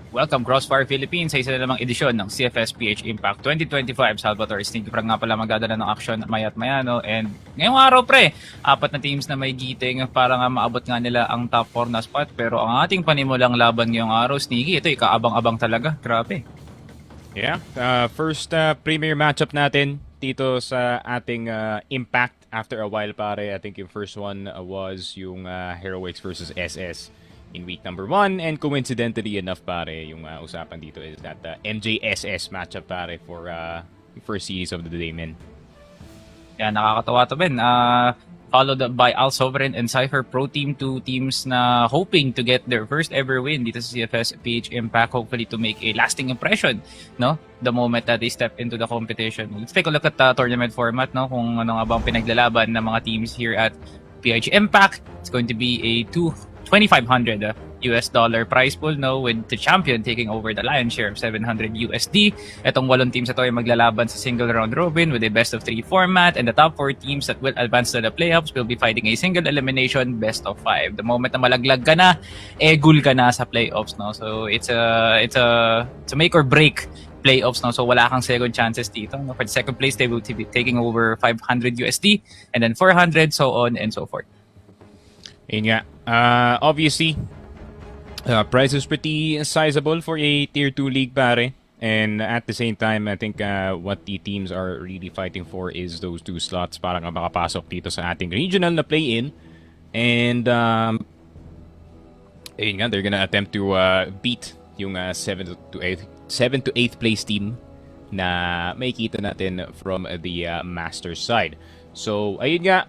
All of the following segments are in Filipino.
Welcome Crossfire Philippines sa isa na namang edisyon ng CFS PH Impact 2025. Salvatore Stinky Prag nga pala magdadala ng aksyon maya't maya, no? And ngayong araw pre, apat na teams na may giting para nga maabot nga nila ang top 4 na spot. Pero ang ating panimulang laban ngayong araw, Sneaky, ito ikaabang-abang talaga. Grabe. Yeah, first premier matchup natin dito sa ating Impact after a while pare. I think yung first one was yung Heroics versus SS in week number 1, and coincidentally enough pare, yung usapan dito is that MJSS matchup pare for first series of the day, man. Yan, nakakatawa to, Ben. Followed by Al Sovereign and Cypher Pro Team, two teams na hoping to get their first ever win dito sa CFS PH Impact, hopefully to make a lasting impression, no? The moment that they step into the competition. Let's take a look at the tournament format, no? Kung ano nga bang pinaglalaban ng mga teams here at PH Impact. It's going to be a $2,500 US dollar prize pool, no, with the champion taking over the lion's share of $700 USD. Etong 8 teams ito ay maglalaban sa single round robin with a best of 3 format, and the top 4 teams that will advance to the playoffs will be fighting a single elimination best of 5. The moment na malaglag ka na, gul ka na sa playoffs, no. So it's a make or break playoffs, no. So wala kang second chances dito, no? For the second place, they will be taking over 500 USD and then 400, so on and so forth. Yun nga. Obviously, price is pretty sizable for a tier 2 league pare. And at the same time, I think what the teams are really fighting for is those 2 slots para nga makapasok dito sa ating regional na play-in. And ayun nga, they're gonna attempt to beat yung 7 to 8th place team na makikita natin from the Masters side. So ayun nga,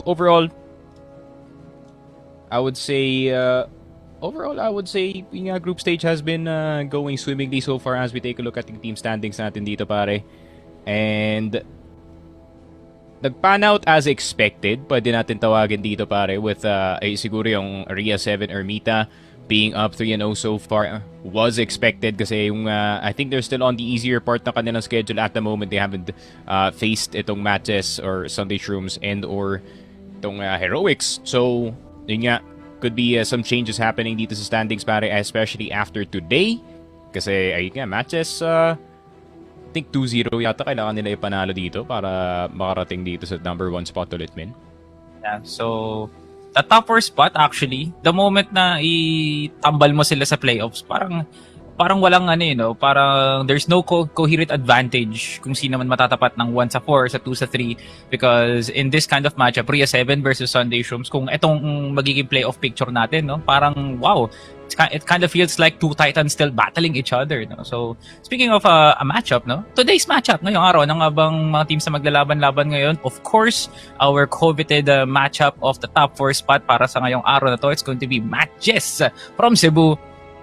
overall I would say yung group stage has been going swimmingly so far as we take a look at the team standings natin dito pare. And nag-pan out as expected, pwede natin tawagin dito pare, with siguro yung Ria 7 Ermita being up 3-0 so far was expected kasi yung I think they're still on the easier part ng kanilang schedule at the moment. They haven't faced itong MATJESS or Sunday Shrooms and or itong Heroics. So yun nga, could be some changes happening dito sa standings pare, especially after today. Kasi ayun nga, MATJESS I think 2-0 yata kailangan nila ipanalo dito para makarating dito sa number 1 spot ulit, men. Yeah, so the top 4 spot actually, the moment na itambal mo sila sa playoffs, parang walang parang there's no coherent advantage kung sino man matatapat ng 1 sa 4, sa 2 sa 3, because in this kind of matchup, Ria 7 versus Sunday Shrooms, kung itong magiging playoff picture natin, no, parang wow, it kind of feels like 2 titans still battling each other, no. So speaking of a matchup, no, today's matchup ngayong araw, nang abang mga teams na maglalaban-laban ngayon, of course our coveted matchup of the top 4 spot para sa ngayong araw na to, it's going to be MATJESS from Cebu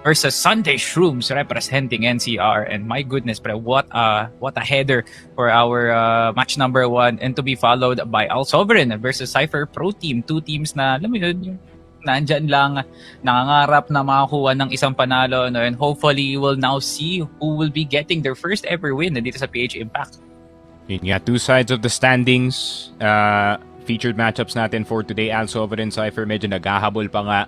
versus Sunday Shrooms representing NCR. And my goodness, pre, what a header for our match number 1, and to be followed by Al Sovereign versus Cypher Pro Team. 2 teams na, alam mo yun, nandyan lang, nangangarap na makakuha ng isang panalo, no? And hopefully you will now see who will be getting their first ever win dito sa PH Impact. Yun nga, 2 sides of the standings. Featured matchups natin for today. Al Sovereign, Cypher medyo naghahabol pa nga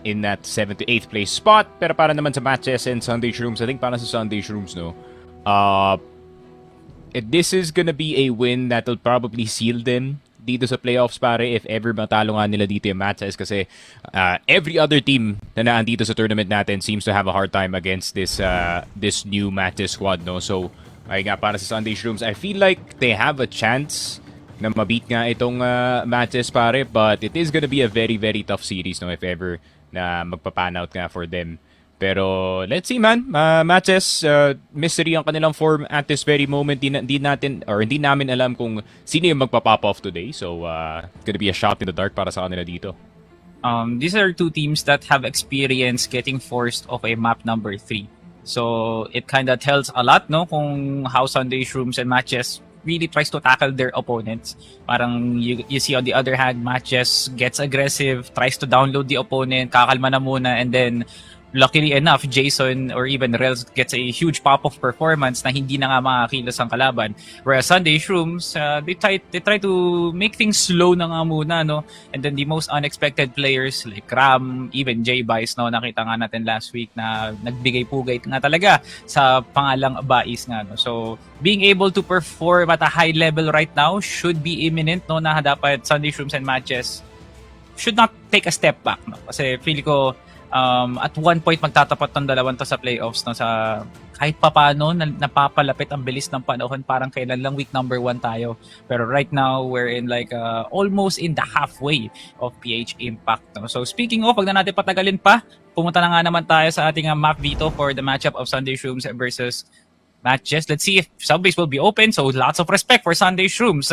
in that 7th to 8th place spot. Pero para naman sa MATJESS and Sunday Shrooms, I think para sa Sunday Shrooms, no, this is gonna be a win that'll probably seal them dito sa playoffs pare, if ever matalo nga nila dito yung MATJESS, kasi every other team na naandito sa tournament natin seems to have a hard time against this new MATJESS squad, no. So ay nga, para sa Sunday Shrooms, I feel like they have a chance na mabeat nga itong MATJESS pare, but it is gonna be a very very tough series, no, if ever na magpa-pan out nga for them. Pero let's see, man. MATJESS, mystery ang kanilang form at this very moment. Hindi namin alam kung sino yung magpa-pop off today, so it's gonna be a shot in the dark para sa kanila dito. These are 2 teams that have experience getting forced off a map number 3. So it kind of tells a lot, no, kung how Sunday Shrooms and MATJESS really tries to tackle their opponents. Parang you see on the other hand, MATJESS gets aggressive, tries to download the opponent, kakalma na muna, and then luckily enough, Jason or even Rels gets a huge pop-off performance na hindi na nga makakilos ang kalaban. Whereas Sunday Shrooms, they try to make things slow na nga muna, no? And then the most unexpected players like Ram, even J-Bice, no? Nakita nga natin last week na nagbigay-pugay nga talaga sa pangalang Bais nga, no? So, being able to perform at a high level right now should be imminent, no? Na dapat Sunday Shrooms and MATJESS should not take a step back, no? Kasi feel ko at one point magtatapat ng dalawang to sa playoffs, no, sa kahit papano napapalapit ang bilis ng panahon, parang kailan lang week number 1 tayo, pero right now we're in like almost in the halfway of PH Impact, no? So speaking of, wag na natin patagalin pa, pumunta na nga naman tayo sa ating map dito for the matchup of Sunday Shrooms versus MATJESS. Let's see if subbase will be open. So lots of respect for Sunday Shrooms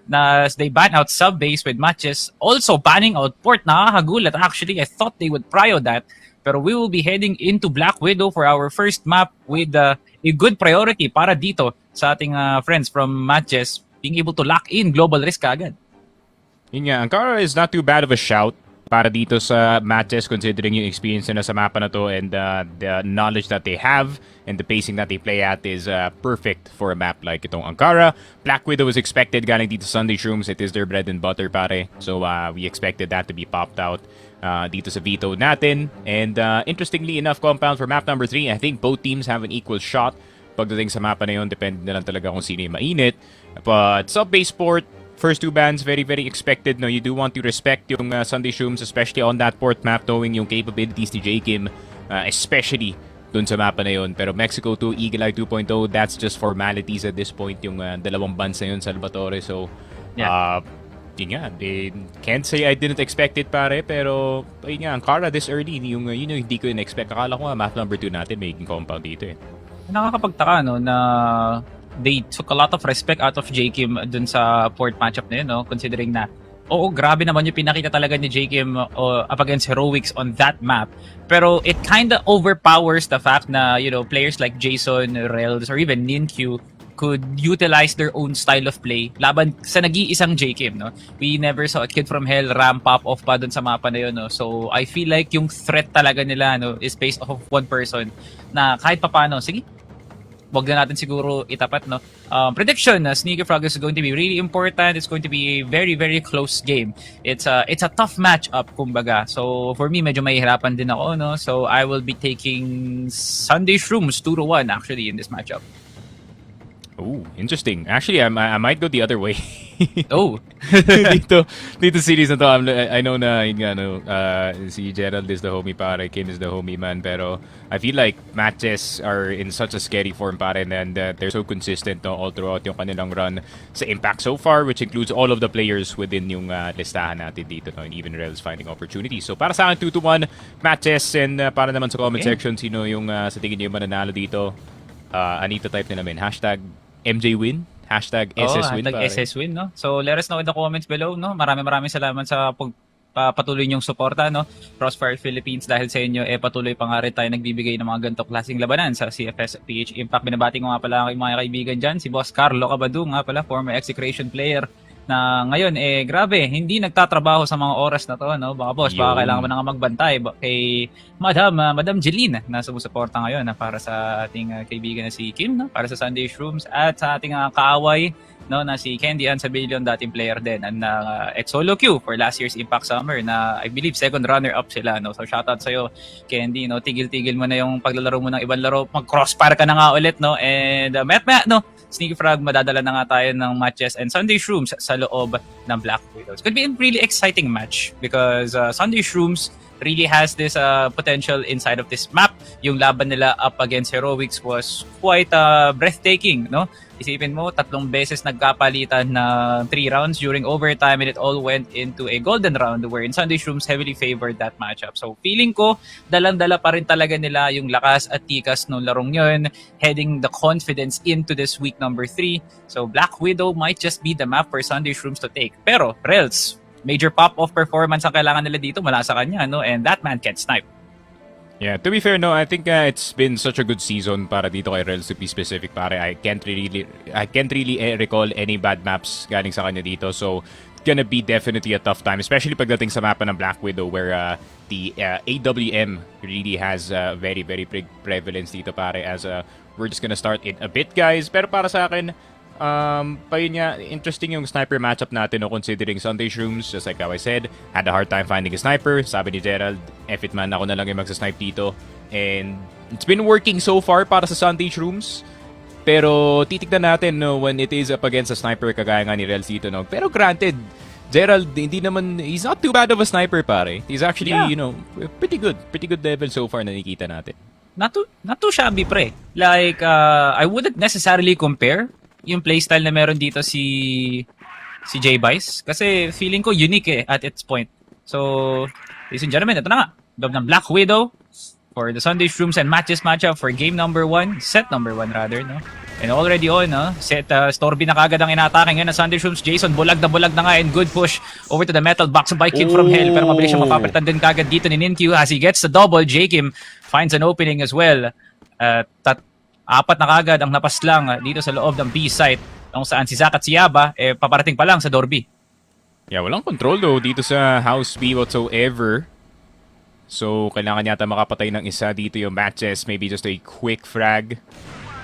na they ban out subbase with MATJESS. Also banning out port. Nakakagulat. Actually, I thought they would prio that. Pero we will be heading into Black Widow for our first map with a good priority para dito sa ating friends from MATJESS being able to lock in global risk agad. Yun nga, Ankara is not too bad of a shout para dito sa MATJESS considering yung experience na sa mapa na to and the knowledge that they have and the pacing that they play at is perfect for a map like itong Ankara. Black Widow is expected galing dito Sunday Shrooms. It is their bread and butter, pare. So we expected that to be popped out dito sa veto natin. And interestingly enough, compound for map number 3, I think both teams have an equal shot pagdating sa mapa na yun. Depende na lang talaga kung sino yung mainit. But sub-base port, first 2 bans, very, very expected. No, you do want to respect yung Sunday Shrooms, especially on that port map, knowing yung capabilities ni J-Kim, especially dun sa mapa na yun. Pero Mexico 2, Eagle Eye 2.0, that's just formalities at this point, yung dalawang bans na yun, Salvatore. So, yun nga, can't say I didn't expect it, pare, pero yun nga, Ankara this early, yun yung hindi ko in-expect. Akala ko nga, map number 2 natin, making compound dito eh. Nakakapagtaka, no, na they took a lot of respect out of J-Kim dun sa port matchup na yun, no? Considering na, oo, grabe naman yung pinakita talaga ni J-Kim up against Heroics on that map. Pero it kinda overpowers the fact na, you know, players like Jason, Rels, or even Ninkyu could utilize their own style of play laban sa nag-iisang J-Kim, no? We never saw a Kid from Hell ramp up off pa dun sa mapa na yun, no? So, I feel like yung threat talaga nila, no, is based off of one person na kahit papano, sige, wag na natin siguro itapat, no? Prediction na Sneaky Frog is going to be really important. It's going to be a very, very close game. It's a tough matchup, kumbaga. So, for me, medyo mahihirapan din ako, no? So, I will be taking Sunday Shrooms 2-1 actually in this matchup. Oh, interesting. Actually, I might go the other way. Oh. dito series na to, I know na yun nga, no, si Gerald is the homie, pare, Kim is the homie, man, pero I feel like MATJESS are in such a scary form, pare, and they're so consistent, no, all throughout yung kanilang run sa Impact so far, which includes all of the players within yung listahan natin dito, no, and even Rels finding opportunities. So para sa akin, 2-1 MATJESS, and para naman sa comment section, sino yung sa tingin niyo yung mananalo dito, Anita type na namin, hashtag MJ win, hashtag SS win. Hashtag SS win, no? So let us know in the comments below, no? Maraming salamat sa patuloy niyong suporta, no? Crossfire Philippines, dahil sa inyo, patuloy pa nga rin tayo nagbibigay ng mga ganitong klaseng labanan sa CFPH Impact. Binabati ko nga pala ang mga kaibigan dyan, si Boss Carlo Cabadu nga pala, former execration player, na ngayon, grabe, hindi nagtatrabaho sa mga oras na to, no? Baka boss, baka kailangan mo na nga magbantay kay Madam Jeline na sumusuporta ngayon para sa ating kaibigan na si Kim, no? Para sa Sunday Shrooms, at sa ating kaaway, no, na si Candy Ansabilion, dating player din, and ex-solo queue for last year's Impact Summer na I believe second runner-up sila, no? So shoutout sa'yo, Candy, no? Tigil-tigil mo na yung paglalaro mo ng ibang laro, mag-crossfire ka na nga ulit, no? And no? Sneaky Frog, madadala na nga tayo ng MATJESS and Sunday Shrooms sa loob ng Black Widows. Could be a really exciting match because Sunday Shrooms really has this potential inside of this map. Yung laban nila up against Heroics was quite breathtaking, no? Isipin mo, 3 beses nagkapalitan na 3 rounds during overtime, and it all went into a golden round wherein Sunday Shrooms heavily favored that matchup. So feeling ko, dalang-dala pa rin talaga nila yung lakas at tikas ng larong yun, heading the confidence into this week number 3. So Black Widow might just be the map for Sunday Shrooms to take. Pero, Rels, major pop-off performance ang kailangan nila dito mula sa kanya, no? And that man can snipe. Yeah, to be fair, no, I think it's been such a good season para dito kay Rels, to be specific, pare. I can't really recall any bad maps galing sa kanya dito. So gonna be definitely a tough time, especially pagdating sa mapa ng Black Widow where the AWM really has very, very big prevalence dito pare as we're just gonna start in a bit guys. Pero para sa akin, pa yun nga, interesting yung sniper matchup natin no, considering Sunday Shrooms, just like how I said, had a hard time finding a sniper. Sabi ni Gerald, F it man, ako na lang yung magsa-snipe dito. And it's been working so far para sa Sunday Shrooms. Pero titignan natin no, when it is up against a sniper kagaya nga ni Rels dito. No? Pero granted, Gerald, hindi naman, he's not too bad of a sniper pare. He's actually, you know, pretty good level so far na nakikita natin. Not too shabby pre. Like, I wouldn't necessarily compare yung playstyle na meron dito si J-Bice. Kasi feeling ko unique at its point. So, ladies and gentlemen, ito na nga. Loob ng Black Widow for the Sunday Shrooms and Matches matchup for game number 1. Set number 1 rather, no? And already on, no? Set, Storby na kagad ang inatake ngayon ng Sunday Shrooms. Jason, bulag na nga and good push over to the metal box by Kid from Hell. Pero mabilis siya mapapalitan din kagad dito ni Ninkyu as he gets the double. Jakim finds an opening as well. Apat na kagad ang napaslang dito sa loob ng B site kung saan si Zack at si Yaba paparating pa lang sa door B. Yeah, walang control though dito sa house B whatsoever. So, kailangan yata makapatay ng isa dito yung MATJESS. Maybe just a quick frag.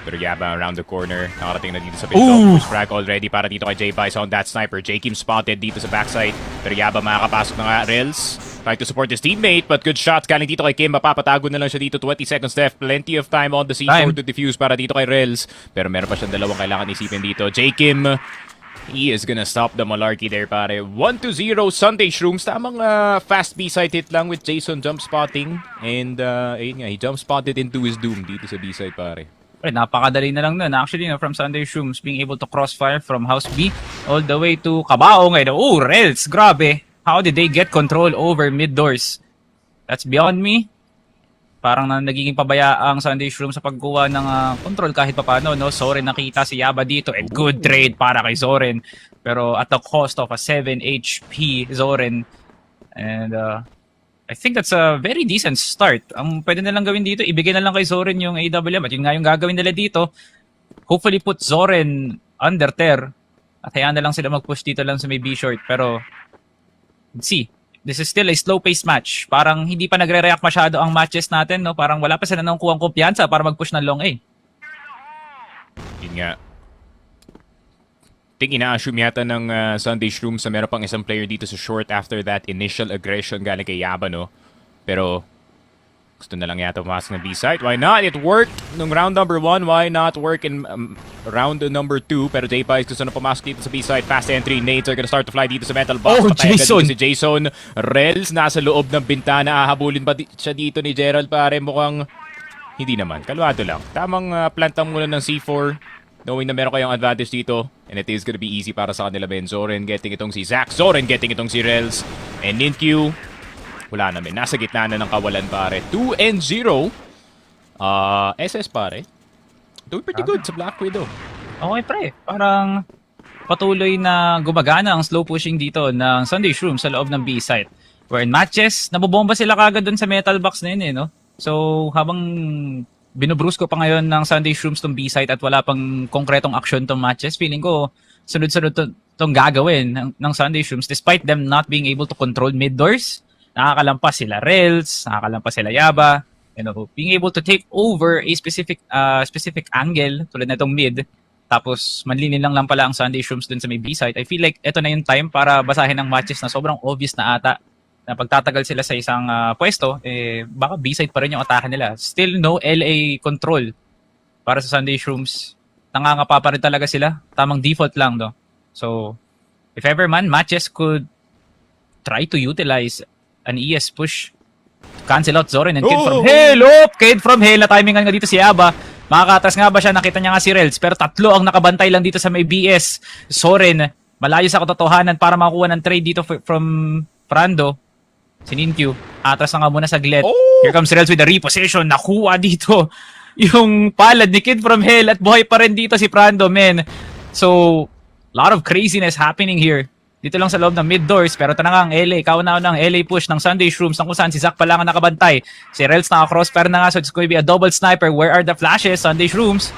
Pero Yaba around the corner. Nakarating na dito sa pinto. Frag already para dito kay J-Bice on that sniper. J-Kim spotted dito sa backside. Pero Yaba makakapasok na nga. Rels trying to support his teammate. But good shot. Galing dito kay Kim. Mapapatago na lang siya dito. 20 seconds left. Plenty of time on the C4 to defuse para dito kay Rels. Pero meron pa siyang dalawang kailangan isipin dito. J-Kim, he is gonna stop the malarkey there pare. 1-0 Sunday Shrooms. Tamang fast B-side hit lang with Jason jump spotting. And ayun nga, he jump spotted into his doom dito sa B-side pare. Napakadali na lang nun. Actually, no, from Sunday Shrooms being able to crossfire from House B all the way to Kabao ngayon. Oh, Rels, grabe. How did they get control over mid doors? That's beyond me. Parang nagiging pabaya ang Sunday Shrooms sa pagkuha ng control kahit papano. No? Zoren nakita si Yaba dito. And good trade para kay Zoren. Pero at the cost of a 7 HP Zoren. And I think that's a very decent start. Ang pwede na lang gawin dito, ibigay na lang kay Zoren yung AWM. At yun nga yung gagawin nila dito. Hopefully put Zoren under tier. At hayaan na lang sila mag-push dito lang sa may B-short. Pero, let's see. This is still a slow-paced match. Parang hindi pa nagre-react masyado ang matches natin. No? Parang wala pa sila nang kuwang kumpiyansa para mag-push ng long A. Yun nga. Ina-assume yata ng Sunday Shrooms na meron pang isang player dito sa short after that initial aggression galing kay Yaba, no? Pero gusto na lang yata pumasok ng B-side. Why not? It worked nung round number 1. Why not work in round number 2? Pero J-Pies gusto na pumasok dito sa B-side. Fast entry. Nades are gonna start to fly dito sa metal box. Oh, Jason! Si Jason. Rels nasa loob ng bintana. Hahabulin ba siya dito ni Gerald pare? Mukhang hindi naman. Kalwado lang. Tamang plantang muna ng C4. Knowing na meron kayong advantage dito. And it is gonna be easy para sa kanila Ben. Zoren getting itong si Zack. Zoren getting itong si Rels. And Ninkyu. Wala namin. Nasa gitna na ng kawalan pare. 2-0. SS pare. Doing pretty good sa Black Widow. Okay pre. Parang patuloy na gumagana ang slow pushing dito ng Sunday Shrooms sa loob ng B-site. Where in matches, nabobomba sila kagad dun sa metal box na yun no? So habang binubrusko pa ngayon ng Sunday Shrooms tong B-site at wala pang konkretong action tong matches, feeling ko sunod-sunod tong gagawin ng Sunday Shrooms despite them not being able to control mid doors. Nakakalampas sila Rels, nakakalampas sila Yaba, being able to take over a specific angle tulad na itong mid, tapos manlinin lang pala ang Sunday Shrooms dun sa may B-site. I feel like ito na yung time para basahin ang matches na sobrang obvious na ata na pagtatagal sila sa isang pwesto, baka B-side pa rin yung atake nila. Still no LA control para sa Sunday Shrooms. Nangangapa pa rin talaga sila. Tamang default lang, no? So, if ever man, matches could try to utilize an ES push to cancel out Zoren and Kid from Hell. Kid from Hell na timingan nga dito si Yaba. Makakatas nga ba siya? Nakita niya nga si Rels. Pero tatlo ang nakabantay lang dito sa may BS. Zoren, malayo sa katotohanan para makuha ng trade dito from Frando. Si Ninkyu, atras na nga muna saglit. Here comes Rels with the repossession. Nakuha dito yung palad ni Kid from Hell at buhay pa rin dito si Frando, men. So, lot of craziness happening here. Dito lang sa loob ng mid doors, pero ito na nga ang LA. Kauna-una ang LA push ng Sunday Shrooms kung saan si Zack pa lang ang nakabantay. Si Rels naka-crossfire na nga, so it's going to be a double sniper. Where are the flashes, Sunday Shrooms?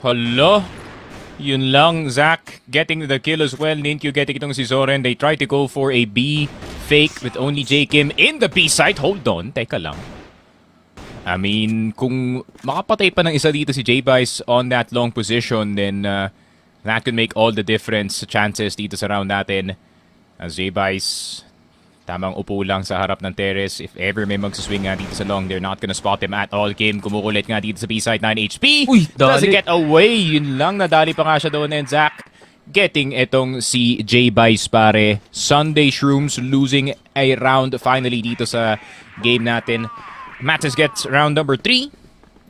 Hala. Yun lang, Zach getting the kill as well. Ninkyu getting itong si Zoren. They try to go for a B fake with only J Kim in the B site. Hold on, teka lang. I mean, kung makapatay pa ng isa dito si J-Bice on that long position, then that could make all the difference sa chances dito sa round natin. As J-Bice tamang upo lang sa harap ng terrace. If ever may magsaswing nga dito sa long, they're not gonna spot him at all. Kim kumukulit nga dito sa B-side, 9 HP. Uy, Doesn't dali. get away. Yun lang, nadali pa nga siya doon. And Zach getting itong si J-Bice pare. Sunday Shrooms losing a round finally dito sa game natin. MATJESS gets round number 3.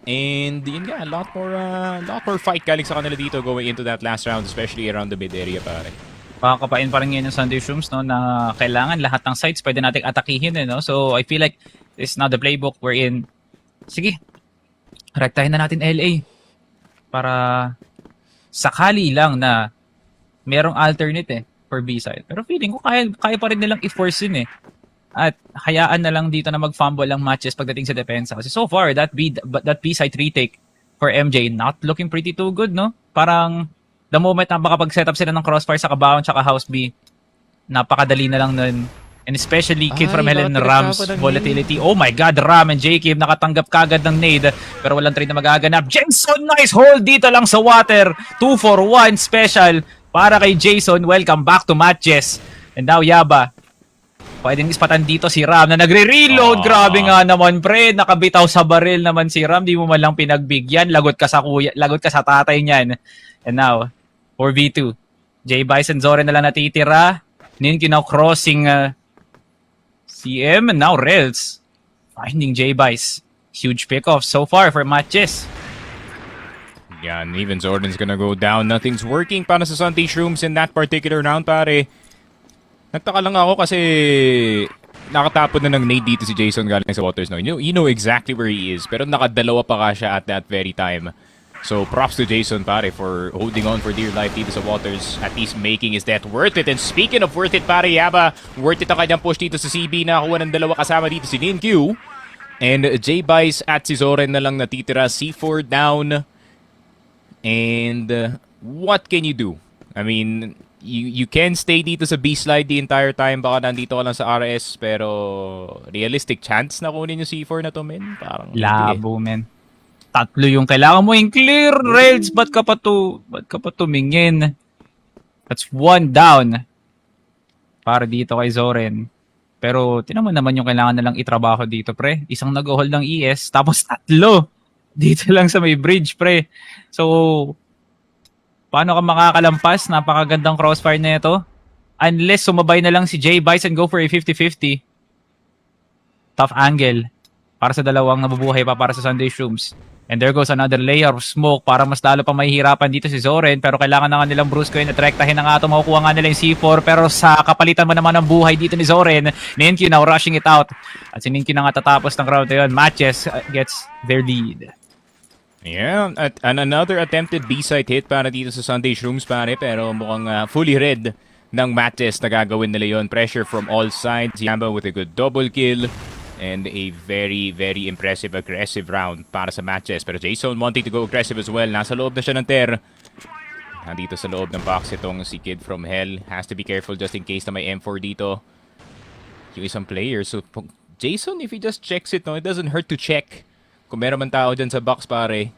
And yun nga, a lot more fight galing sa kanila dito going into that last round, especially around the mid area pare. Pakakapain pa rin ngayon ng Sunday Shrooms, no, na kailangan lahat ng sites pwede nating atakihin, no? So I feel like this is now the playbook wherein, sige, rektahin na natin LA para sakali lang na merong alternate for B-side. Pero feeling ko kaya pa rin nilang i-force yun At hayaan na lang dito na mag-fumble ang matches pagdating sa depensa. Kasi so far, that B-side retake for MJ not looking pretty too good, no? Parang the moment na makapag-set up sila ng crossfire sa kabaon tsaka house B, napakadali na lang nun. And especially Kid from Helen Ram's volatility. Oh my God, Ram and J-Kim nakatanggap kagad ng nade pero walang trade na magaganap. Jason, nice hold dito lang sa water. 2-for-1 special para kay Jason. Welcome back to MATJESS. And now Yaba, pwedeng ispatan dito si Ram na nagre-reload. Grabe nga naman pre, nakabitaw sa baril naman si Ram. Di mo man lang pinagbigyan. Lagot ka sa kuya, lagot ka sa tatay niyan. And now 4v2. J-Bice and Zoren na lang natitira. Ninkyu now crossing CM and now Rels finding J-Bice. Huge pick-off so far for MATJESS. Yeah, and even Zoren's gonna go down. Nothing's working para sa Sunday Shrooms in that particular round pare. Nagtaka lang ako kasi nakatapon na ng nade dito si Jason galing sa waters. No? You know exactly where he is. Pero nakadalawa pa ka siya at that very time. So props to Jason pare for holding on for dear life dito sa waters. At least making his death worth it. And speaking of worth it pare, Yaba, worth it ang kanyang push dito sa CB. Nakakuha ng dalawa kasama dito si Ninkyu. And J-Bice at si Zoren na lang natitira. C4 down. And what can you do? I mean, you can stay dito sa B-slide the entire time. Baka nandito ka lang sa RS. Pero realistic chance na kunin yung C4 na to, men? Parang Labo, men. Tatlo yung kailangan mo yung clear rails. Ba't ka pa tumingin? That's 1 down para dito kay Zoren. Pero tinan mo naman yung kailangan na lang itrabaho dito, pre. Isang nag-hold ng ES, tapos tatlo dito lang sa may bridge, pre. So, paano ka makakalampas? Napakagandang crossfire na ito. Unless sumabay na lang si J-Bice and go for a 50-50. Tough angle para sa dalawang nabubuhay pa para sa Sunday Shrooms. And there goes another layer of smoke para mas lalo pa mahihirapan dito si Zoren. Pero kailangan na nga nilang Brusco yun at rektahin na nga ito. Makukuha nga nila yung C4. Pero sa kapalitan mo naman ng buhay dito ni Zoren, Ninkyu now rushing it out. At si Ninkyu na nga tatapos ng round na yun. MATJESS gets their lead. Yeah, at another attempted B-side hit para dito sa Sunday Shrooms pare. Pero mukhang fully red ng MATJESS na gagawin nila yun. Pressure from all sides. Yamba with a good double kill. And a very, very impressive, aggressive round para sa MATJESS. Pero Jason wanting to go aggressive as well. Nasa loob na siya ng ter. Nandito sa loob ng box itong si Kid from Hell. Has to be careful just in case na may M4 dito. Yung isang player. So, Jason, if he just checks it, no, it doesn't hurt to check. Kung meron man tao dyan sa box, pare.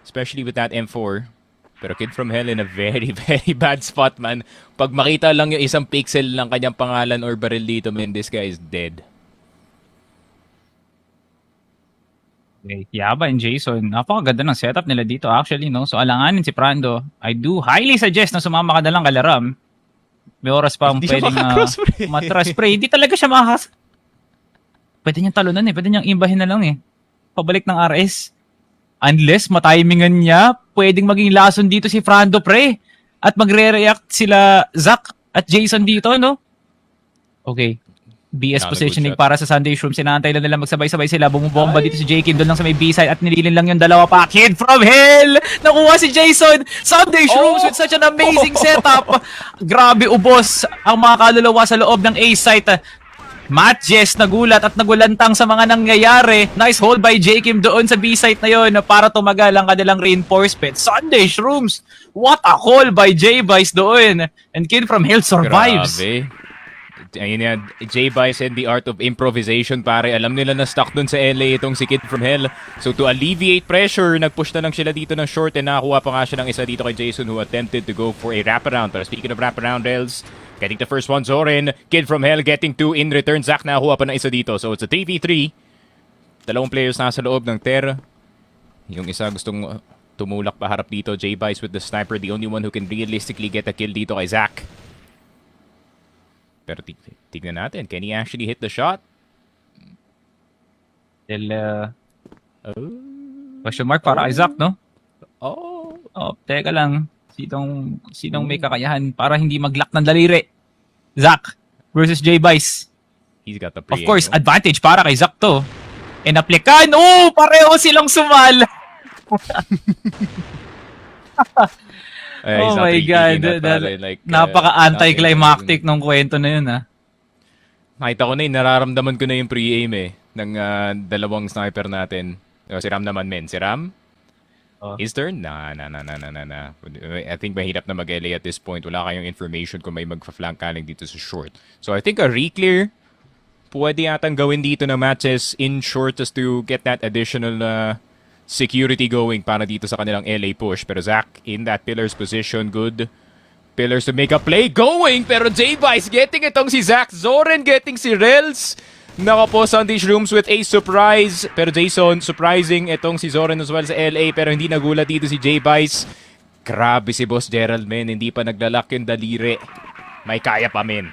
Especially with that M4. Pero Kid from Hell in a very, very bad spot, man. Pag makita lang yung isang pixel ng kanyang pangalan or baril dito, man, this guy is dead. Okay, Yaba and Jason, napakaganda ng setup nila dito actually, no? So alanganin si Prando. I do highly suggest na sumama ka na lang kay Ram. May oras pa ang pwedeng matras-spray. Hindi talaga siya makakas... Pwede niyang talunan pwede niyang imbahin na lang pabalik ng RS. Unless matimingan niya, pwedeng maging lason dito si Frando, pre. At magre-react sila Zach at Jason dito, no? Okay. BS positioning para sa Sunday Shrooms. Sinantay lang nila magsabay-sabay sila. Bumubomba dito si J-Kim doon lang sa may B-side at nililin lang yung dalawa pa. Kid from Hell! Nakuha si Jason! Sunday Shrooms with such an amazing setup! Grabe ubos ang mga kaluluwa sa loob ng A-site. MATJESS nagulat at nagulantang sa mga nangyayari. Nice hold by J. Kim doon sa B-site na yun para tumagal ang kanilang reinforcement. Sunday Shrooms, what a call by J-Vice doon. And Kid from Hell survives. Grabe. Ayun yan, J-Vice and the art of improvisation, pare. Alam nila na stuck dun sa LA itong si Kid from Hell. So to alleviate pressure, nag-push na lang sila dito ng short and nakakuha pa nga siya ng isa dito kay Jason who attempted to go for a wraparound. Pero speaking of wraparound, Rels, getting the first one, Zorin. Kid from Hell getting two in return. Zach nakakuha pa ng isa dito. So it's a 3v3. Dalawang players nasa loob ng Ter. Yung isa gustong tumulak pa harap dito. J-Vice with the sniper. The only one who can realistically get a kill dito kay Zach. Pero tignan natin. Can he actually hit the shot? Still, question mark para kay Zach, no? Oh. Teka lang. Sinong may kakayahan para hindi mag-lock ng daliri? Zach versus J-Vice. He's got the Of pre-aim, course, no? advantage para kay Zach to. And aplikan. Oh, pareho silang sumal. Oh my God. Napaka-anticlimactic nung kwento na yun, ha? Nakita ko na yun, nararamdaman ko na yung pre-aim ng dalawang sniper natin. Si Ram naman, men. Si Ram? His turn? Nah. I think mahirap na mag-LA at this point. Wala kayong information kung may mag-flank kaling dito sa short. So I think a re-clear pwede yatang gawin dito na matches in short just to get that additional security going para dito sa kanilang LA push. Pero Zach in that pillar's position, good pillars to make a play going. Pero J-Vice getting itong si Zach. Zorin getting si Rels. Naka po Sunday Shrooms with a surprise. Pero Jason surprising itong si Zorin as well sa LA. Pero hindi nagulat dito si J-Vice. Grabe si Boss Gerald, men. Hindi pa naglalak yung daliri. May kaya pa, men.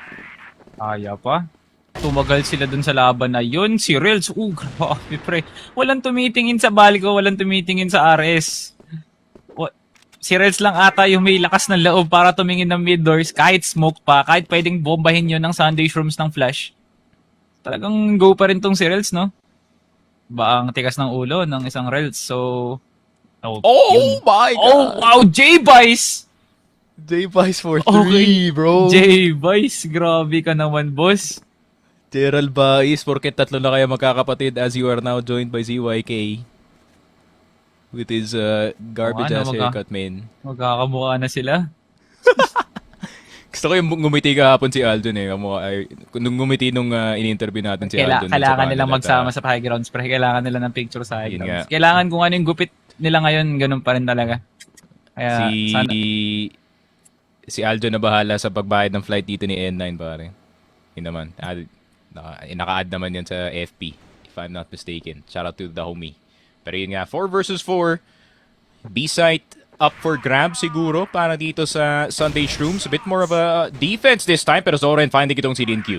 Kaya pa? Tumagal sila dun sa laban na yun. Si Rels, grabe pre. Walang tumitingin sa Balco, walang tumitingin sa RS. Si Rels lang ata yung may lakas ng loob para tumingin ng mid doors. Kahit smoke pa, kahit pwedeng bombahin yun ng Sunday Shrooms ng flash. Talagang go pa rin tong si Rels, no? Ba ang tikas ng ulo ng isang Rels. So, my God! Oh, wow! J-Vice! J-Vice for 3, Okay. bro. J-Vice, grabe ka naman, boss. Gerald Bais, porket tatlo na kayo magkakapatid as you are now joined by ZYK with his garbage ass haircut, man. Magkakamukha na sila. Gusto ko yung ngumiti kahapon si Aldon nung ngumiti nung in-interview natin si Aldon. Kailangan nilang magsama sa high grounds, pero kailangan nila ng picture sa high Yun grounds. nga. Kailangan kung ano yung gupit nila ngayon, ganun pa rin talaga. Kaya, sana. Si Aldo na bahala sa pagbayad ng flight dito ni N9, pare. Yun naman. Naka-add naman yan sa FP, if I'm not mistaken. Shout out to the homie. Pero yun nga, 4 versus 4. B-site up for grab siguro para dito sa Sunday Shrooms. A bit more of a defense this time, pero Zorin finding itong si Lin-Q.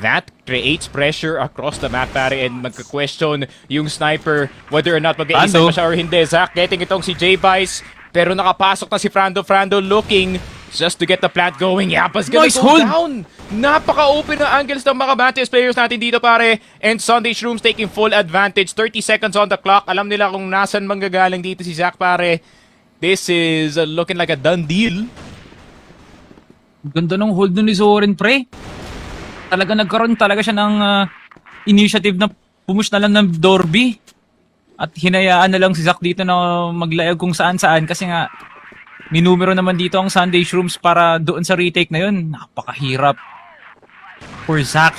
That creates pressure across the map, pare, and magka-question yung sniper whether or not mag-a-isa pa siya or hindi. Zach getting itong si J-Vice, pero nakapasok na si Frando looking just to get the plant going. Yapa's gonna Nice go hold! down. Napaka-open na angles ng mga MATJESS players natin dito, pare. And Sunday Shrooms taking full advantage. 30 seconds on the clock. Alam nila kung nasan manggagaling dito si Zach, pare. This is looking like a done deal. Ganda ng hold nun ni Zorin, pre. Talaga nagkaroon talaga siya ng initiative na pumush na lang ng Dorby. At hinayaan na lang si Zach dito na maglayag kung saan-saan kasi nga may numero naman dito ang Sunday Shrooms para doon sa retake na yun. Napakahirap for Zach.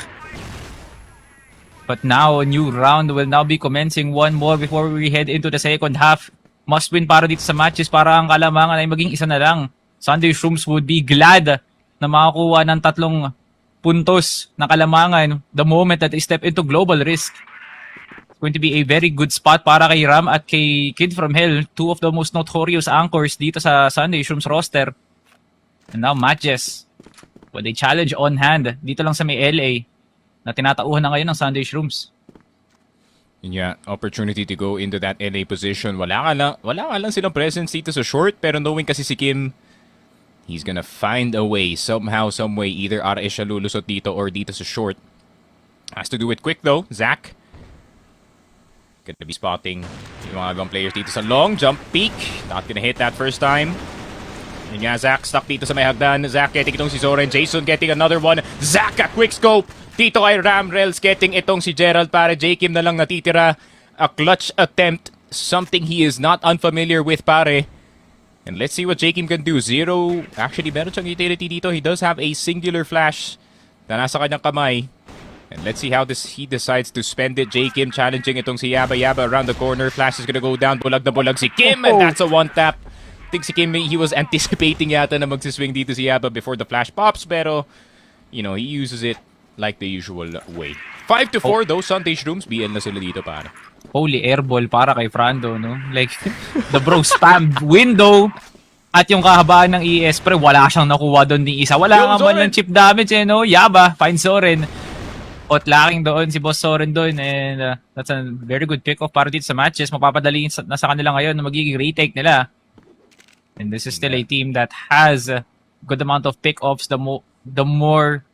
But now, a new round will now be commencing. One more before we head into the second half. Must win para dito sa matches para ang kalamangan ay maging isa na lang. Sunday Shrooms would be glad na makakuha ng 3 puntos na kalamangan the moment that they step into global risk. Going to be a very good spot para kay Ram at kay Kid from Hell, 2 of the most notorious anchors dito sa Sunday Shrooms roster. And now MATJESS with a challenge on hand dito lang sa may LA na tinatauhan na ngayon ng Sunday Shrooms. Yeah, opportunity to go into that LA position. Wala nga lang silang presence dito sa short, pero knowing kasi si Kim, he's gonna find a way, somehow, some way, either RS siya lulusot dito or dito sa short. Has to do it quick though, Zach. Gonna be spotting yung mga ibang players dito sa long jump peak. Not gonna hit that first time. Yun nga, Zach stuck dito sa may hagdan. Zach getting itong si Zoren. Jason getting another one. Zach, a quick scope. Dito kay Ramrels getting itong si Gerald pare. J-Kim na lang natitira. A clutch attempt. Something he is not unfamiliar with pare. And let's see what J-Kim can do. Zero. Actually, meron siyang utility dito. He does have a singular flash na nasa kanyang kamay. And let's see how he decides to spend it. J-Kim challenging itong si Yaba. Yaba around the corner. Flash is gonna go down. Bulag na bulag si Kim. And that's a one-tap. I think si Kim, he was anticipating yata na magsiswing dito si Yaba before the flash pops. Pero, you know, he uses it like the usual way. 5-4 though. Sunday Shrooms. BL na sila dito para. Holy airball para kay Frando, no? Like, the bro spammed window at yung kahabaan ng ES, pre, wala siyang nakuha doon ni isa. Wala nga man ng chip damage, no? Yaba, fine Soren. Outlacking doon si Boss Soren doon, and that's a very good pick-off para dito sa matches. Mapapadali na sa kanila ngayon na magiging retake nila. And this is still a team that has a good amount of pick-offs the more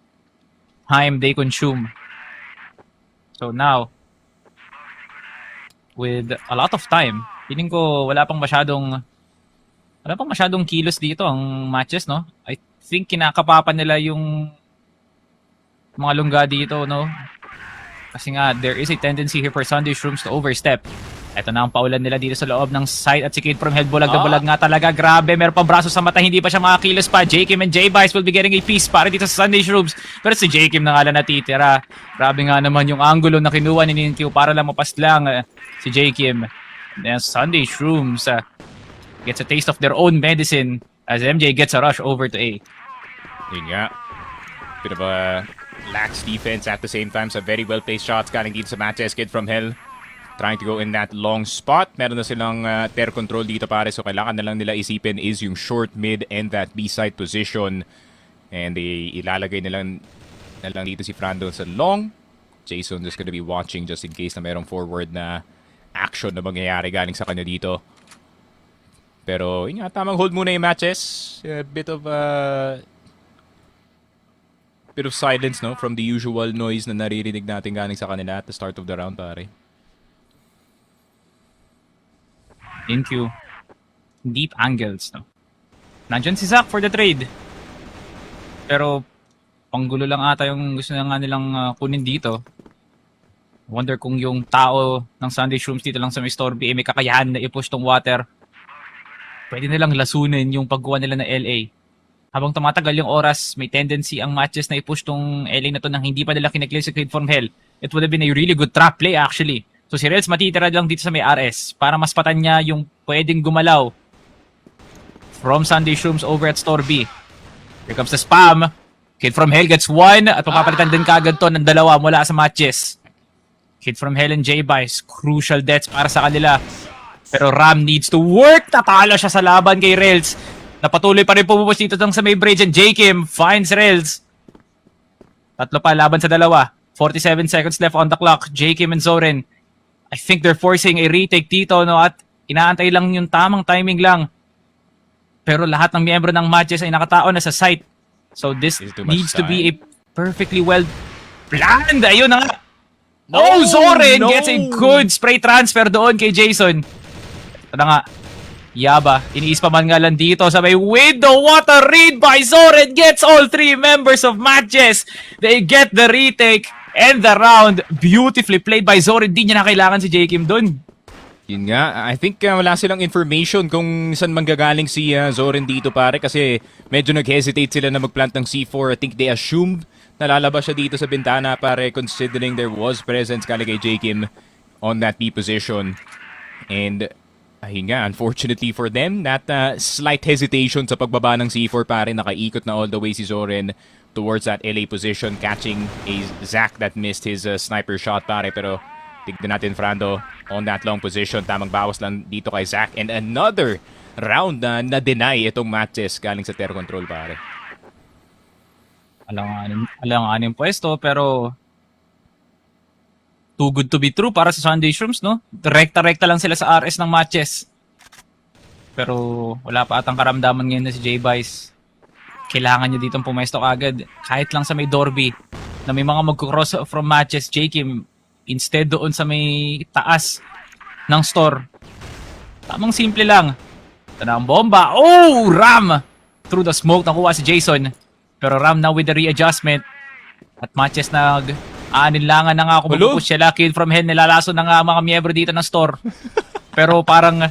time they consume. So now, with a lot of time, feeling ko wala pang masyadong kilos dito ang matches, no? I think kinakapapan nila yung mga lungga dito, no? Kasi nga, there is a tendency here for Sunday Shrooms to overstep. Ito na ang paulan nila dito sa loob ng site at si Kid from Hell, bulag na bulag nga talaga. Grabe, meron pang braso sa mata, hindi pa siya makakilos pa. J-Kim and J-Bice will be getting a piece para dito sa Sunday Shrooms. Pero si J-Kim na nga lang natitira. Grabe nga naman yung angulo na kinuha ni Nintio para lang mapaslang si J-Kim. Then Sunday Shrooms gets a taste of their own medicine as MJ gets a rush over to A. Yun nga. Bit of a lax defense at the same time. Some very well-placed shots galing dito sa MATJESS. Kid from Hell trying to go in that long spot. Meron na silang tear control dito pare. So kailangan na lang nila isipin is yung short, mid, and that B-side position. And ilalagay na lang dito si Frando sa long. Jason just gonna be watching just in case na merong forward na action na mangyayari galing sa kanya dito. Pero yun nga, tamang hold muna yung matches. A bit of silence, no, from the usual noise na naririnig natin galing sa kanila at the start of the round pare. Thank you. Deep angles, no? Nandyan si Zach for the trade. Pero, panggulo lang ata yung gusto na nga nilang kunin dito. Wonder kung yung tao ng Sunday Shrooms dito lang sa may store B, may kakayahan na i-push tong water. Pwede nilang lasunin yung pagkuha nila ng LA. Habang tumatagal yung oras, may tendency ang matches na i-push tong LA na to nang hindi pa nila kinaklear si Kid from Hell. It would have been a really good trap play actually. So si Reds matitira lang dito sa may RS para mas patan niya yung pwedeng gumalaw from Sunday Shrooms over at Store B. Here comes the spam. Kid from Hell gets one at papapalitan din kagad to ng dalawa mula sa matches. Kid from Hell and J-Bice, crucial deaths para sa kanila. Pero Ram needs to work. Tatalo siya sa laban kay Rels. Napatuloy pa rin pumupos dito sa may bridge and J-Kim finds Rels. Tatlo pa laban sa dalawa. 47 seconds left on the clock. J-Kim and Zoren. I think they're forcing a retake dito, no? At inaantay lang yung tamang timing lang. Pero lahat ng miyembro ng matches ay nakatao na sa site. So this needs to be a perfectly well planned. Ayun na nga. Oh, Zoren gets a good spray transfer doon kay Jason. Ito na nga. Yaba, iniis pa man nga lang dito. Sabay with the water read by Zoren gets all three members of MATJESS. They get the retake. And the round, beautifully played by Zoren. Di niya na kailangan si J-Kim dun. Yun nga, I think wala silang information kung saan manggagaling si Zoren dito pare kasi medyo nag-hesitate sila na mag-plant ng C4. I think they assumed na lalabas siya dito sa bintana pare considering there was presence kala kay J-Kim on that B position. And ayun nga, unfortunately for them, that slight hesitation sa pagbaba ng C4 pare, nakaikot na all the way si Zoren towards that LA position, catching a Zach that missed his sniper shot pare. Pero tignan natin Frando on that long position, tamang bawas lang dito kay Zach. And another round na na-deny itong MATJESS galing sa Terra Control pare. Alanganin pwesto pero too good to be true para sa Sunday Shrooms, no? Rekta-rekta lang sila sa RS ng MATJESS. Pero wala pa atang karamdaman ngayon na si J-Bice. Kailangan niya ditong pumesto agad. Kahit lang sa may Dorby na may mga mag-cross from matches, J-Kim, instead doon sa may taas ng store. Tamang simple lang. Ito na ang bomba. Oh, Ram! through the smoke. Nakuha si Jason. Pero Ram now with the readjustment. At MATJESS aaninlangan na nga kung mapupush sila. Kid from Hell, nilalaso na nga mga miyembro dito ng store. Pero parang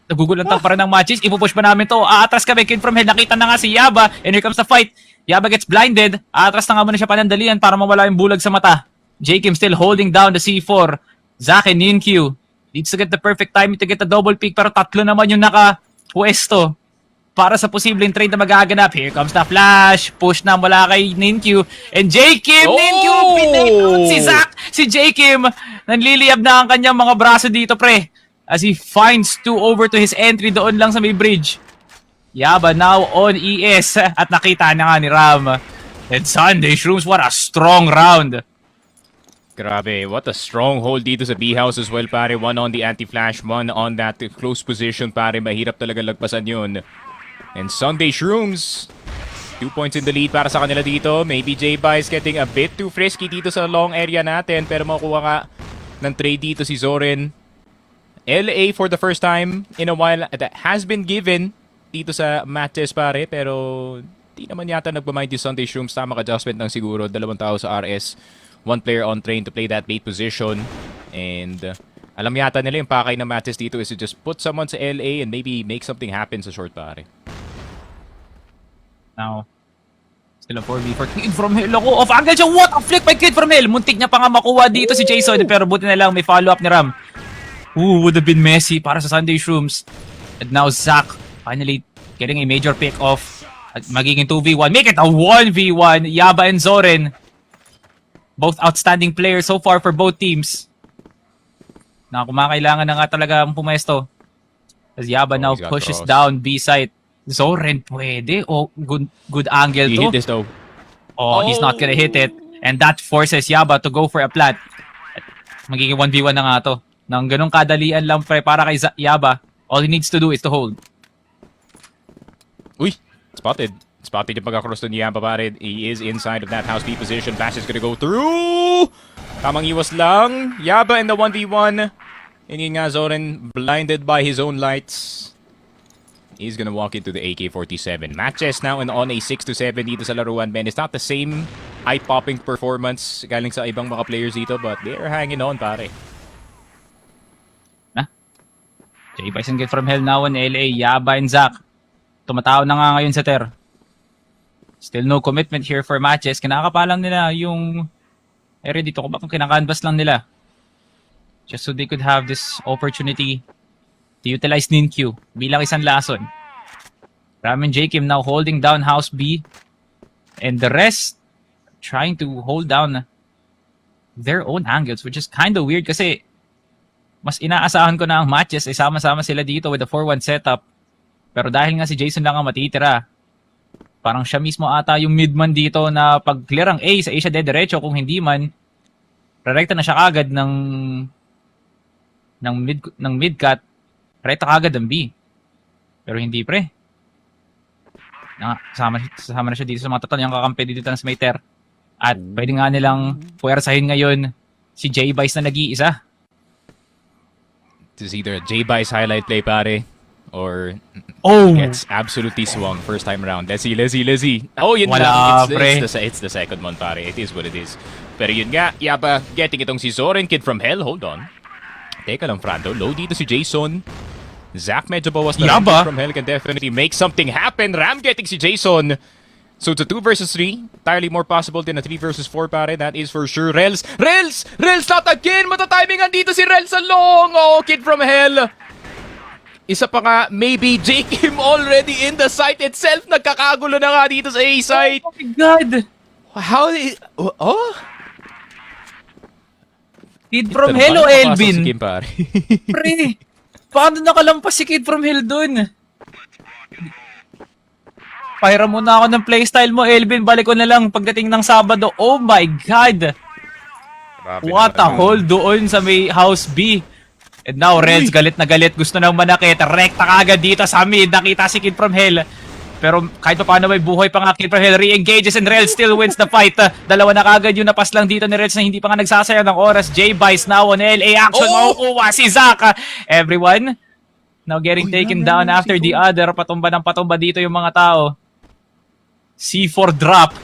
nagugulantang pa rin ng MATJESS. Ipupush ba namin to? Aatras kami, Kid from Hell. Nakita na nga si Yaba. And here comes the fight. Yaba gets blinded. Aatras na nga muna siya panandalian para mawala yung bulag sa mata. Jakim still holding down the C4. Zach and Ninkyu needs to get the perfect timing to get the double pick. Pero tatlo naman yung naka-pwesto para sa posibleng trade na magaganap. Here comes the flash. Push na mula kay Ninkyu. And Jakim! Ninkyu! Pinake si Zach! Si Jakim! Nanliliyab na ang kanyang mga braso dito, pre. As he finds 2 over to his entry doon lang sa may bridge. Yaba now on ES. At nakita na nga ni Ram. And Sunday Shrooms, what a strong round. Grabe, what a stronghold dito sa B-house as well, pare. One on the anti-flash, one on that close position, pare. Mahirap talaga lagpasan yun. And Sunday Shrooms, 2 points in the lead para sa kanila dito. Maybe J-Ba is getting a bit too frisky dito sa long area natin. Pero makuha nga ng trade dito si Zorin. LA for the first time in a while that has been given dito sa MATJESS, pare. Pero di naman yata nagpamind yung Sunday Shrooms. Tamang adjustment lang siguro. 2 tao sa RS. 1 player on train to play that bait position. And alam yata nila yung pakay ng MATJESS dito is to just put someone sa LA and maybe make something happen sa short, pare. Now, still a 4v4. Kid from Hell ako. Off angle siya. What a flick by Kid from Hell. Muntik niya pa nga makuha dito si Jason. Pero buti na lang may follow-up ni Ram. Ooh, would have been messy para sa Sunday Shrooms. And now Zach finally getting a major pick off. At magiging 2v1. Make it a 1v1. Yaba and Zorin. Both outstanding players so far for both teams. Na kumakailangan na nga talaga ang pumesto. As Yaba now pushes down B site. Zorin pwede. Oh, good angle He to. hit this though. Oh, he's not gonna hit it. And that forces Yaba to go for a plant. At magiging 1v1 na nga to. Nang ganong kadalian lang pre para kay Yaba. All he needs to do is to hold. Uy, spotted. Spotted yung pagkakross ni Yaba, pare. He is inside of that house B position. Flash is gonna go through. Tamang iwas lang. Yaba in the 1v1. And yun nga, Zorin blinded by his own lights. He's gonna walk into the AK-47. MATJESS now and on a 6-7 dito sa laruan, man. It's not the same eye-popping performance galing sa ibang mga players dito, but they're hanging on, pare. J-Bison get from Hell now on LA. Yaba and Zach. Tumatao na nga ngayon sa Ter. Still no commitment here for MATJESS. Kinakapalang nila yung area dito. Kung kinakanvas lang nila. Just so they could have this opportunity to utilize Ninkyu bilang isang lason. Ram and Jakim now holding down House B. And the rest trying to hold down their own angles, which is kind of weird kasi mas inaasahan ko na ang MATJESS ay sama-sama sila dito with the 4-1 setup. Pero dahil nga si Jason lang ang matitira, parang siya mismo ata yung midman dito na pag clear ang A sa A siya dediretso, kung hindi man rerekta na siya kagad ng mid-cut, rekta kagad ng B. Pero hindi pre. Sama na siya dito sa mga total yung kakampi dito na sa may Ter. At pwede nga nilang puwersahin ngayon si J-Bice na nag-iisa. This is either a J-Bice highlight play, pare, or gets absolutely swung first time around. Let's see. Oh, yun wala, lang. It's the second one, pare. It is what it is. Pero yun nga, Yaba getting itong si Zorin, Kid from Hell. Hold on. Teka lang, Frando. Low dito si Jason. Zach medyo bawas na. Kid from Hell can definitely make something happen. Ram getting si Jason. So it's a 2 versus 3. Entirely more possible than a 3 versus 4, pare. That is for sure. Rels not again! Matatimingan dito si Rels sa long! Oh, Kid from Hell! Isa pa nga, maybe Jakim already in the site itself. Nagkakagulo na nga dito sa A site. Oh my God! How did... Oh? Kid from Hell o Elvin? Si Kim, pare. Pre, paano nakalampas si Kid from Hell dun? Pahiram muna ako ng playstyle mo, Elvin. Balik ko na lang pagdating ng Sabado. Oh my God! What a hold doon sa may House B. And now, Reds, galit na galit. Gusto nang manakit. Rekta kagad dito sa mid. Nakita si Kid from Hell. Pero kahit pa paano may buhay pa nga Kid from Hell. Re-engages and Reds still wins the fight. Dalawa na kagad yung napas lang dito ni Reds na hindi pa nga nagsasayang ng oras. J-Bice now on LA action. Makukuha si Zach. Everyone, Now getting Oh, taken yan, down yan, after C4. the other. Patumba ng patumba dito yung mga tao. C4 drop.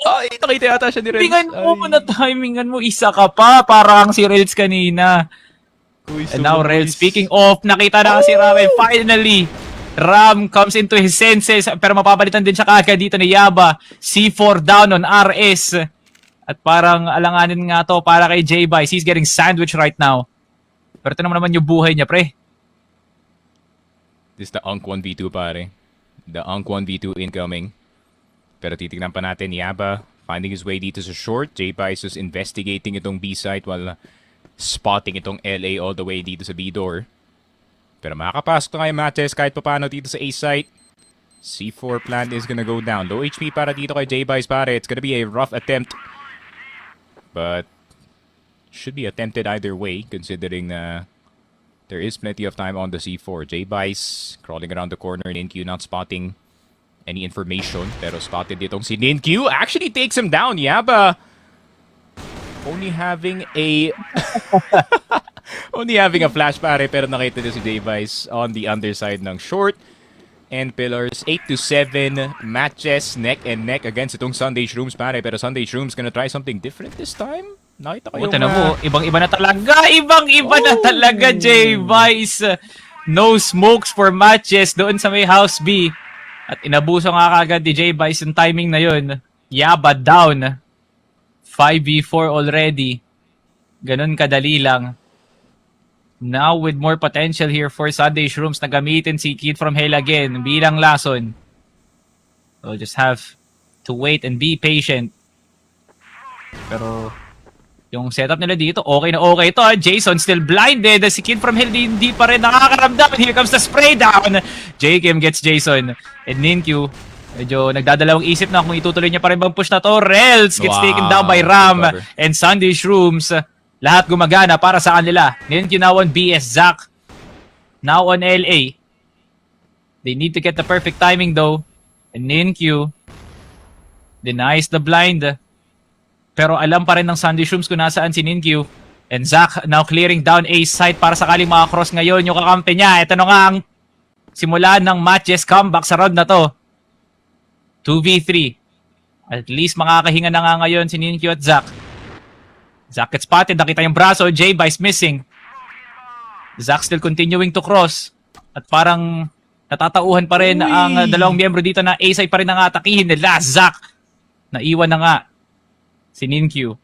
Ay, nakita yata siya ni Renz. Timingan mo Ay. na timingan mo. Isa ka pa. Parang si Rels kanina. Uy, And now Rels, boys. speaking of, nakita na si Rame. Finally, Ram comes into his senses. Pero mapapalitan din siya kaagad dito ni Yaba. C4 down on RS. At parang alanganin nga to para kay J-Vice. He's getting sandwiched right now. Pero ito naman yung buhay niya, pre. This is the Unk 1v2 pare. The Unk 1v2 incoming. Pero titignan pa natin, Yaba finding his way dito sa short. J-Vice is investigating itong B-site while spotting itong LA all the way dito sa B-door. Pero makakapasok na kayo MATJESS kahit paano dito sa A-site. C4 plant is gonna go down. Low HP para dito kay J-Vice pare. It's gonna be a rough attempt. But should be attempted either way considering there is plenty of time on the C4. J-Vice crawling around the corner. Ninkyu not spotting any information. Pero spotted ditong si Ninkyu. Actually takes him down. Yaba only having a only having a flash pare. Pero nakita niyo si J-Vice on the underside ng short. And pillars 8 to 7. MATJESS neck and neck against itong Sunday Shrooms pare. Pero Sunday Shrooms gonna try something different this time. Nakita ko yung... Buti na mo, ibang-iba na talaga. Ibang-iba na talaga, J-Vice. No smokes for MATJESS doon sa may House B. At inabuso nga kagad ni J-Vice yung timing na yun. Yaba down. 5v4 already. Ganun kadali lang. Now with more potential here for Sunday Shrooms na gamitin si Kid from Hell again bilang lason. So just have to wait and be patient. Pero yung setup nila dito, okay na okay ito. Jason still blinded. Si Kid from Hell hindi pa rin nakakaramdam. Here comes the spray down. J-Kim gets Jason. And Ninkyu, medyo nagdadalawang isip na kung itutuloy niya pa rin bang push na to. Rels gets taken down by Ram. And Sunday Shrooms, lahat gumagana para sa kanila. Ninkyu now on BS. Zach now on LA. They need to get the perfect timing though. And Ninkyu denies the blind. Pero alam pa rin ng Sunday Shrooms kung nasaan si Ninkyu. And Zach now clearing down A site para sakaling makakross ngayon yung kakampi niya. Ito na nga ang simula ng MATJESS comeback sa round na to. 2v3. At least makakahinga na nga ngayon si Ninkyu at Zach. Zach gets spotted. Nakita yung braso. J-Vice missing. Zach still continuing to cross. At parang natatauhan pa rin ang dalawang miyembro dito na A site pa rin ang atakihin nila. Zach naiwan na nga si Ninkyu.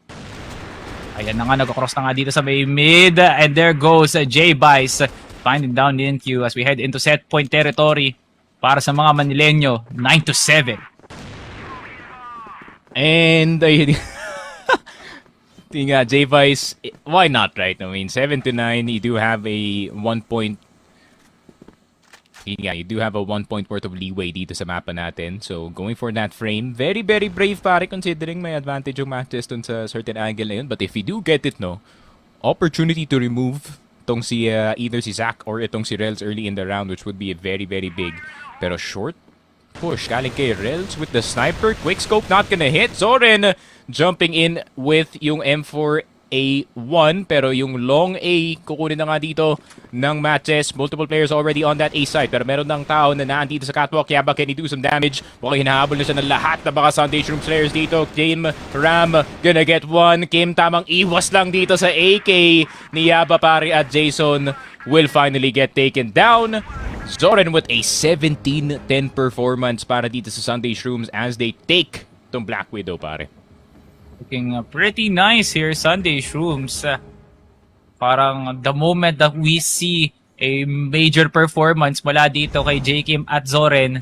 Ayan na nga, nag-cross na nga dito sa may mid. And there goes J-Vice finding down Ninkyu as we head into set point territory para sa mga Manileño. 9 to 7. And ayun. Tinga, J-Vice, why not, right? I mean, 7 to 9, you do have a 1 point. Yeah, you do have a 1 point worth of leeway dito sa mapa natin. So, going for that frame. Very, very brave pare considering may advantage yung MATJESS dun sa certain angle na yun. But if you do get it, no, opportunity to remove itong si, either si Zach or itong si Rels early in the round, which would be a very, very big. Pero short push. Galing kay Rels with the sniper. Quick scope not gonna hit. Zoren jumping in with yung M4A1. Pero yung long A, kukunin na nga dito ng MATJESS. Multiple players already on that A side. Pero meron ng tao na naan dito sa catwalk. Yaba, can he do some damage? Mukhang hinahabol na siya ng lahat na baka Sunday Shrooms players dito. Kim, Ram, gonna get one. Kim, tamang iwas lang dito sa AK ni Yaba pare at Jason will finally get taken down. Zoren with a 17-10 performance para dito sa Sunday Shrooms as they take itong Black Widow pare. Looking pretty nice here, Sunday Shrooms. Parang the moment that we see a major performance mula dito kay J-Kim at Zoren,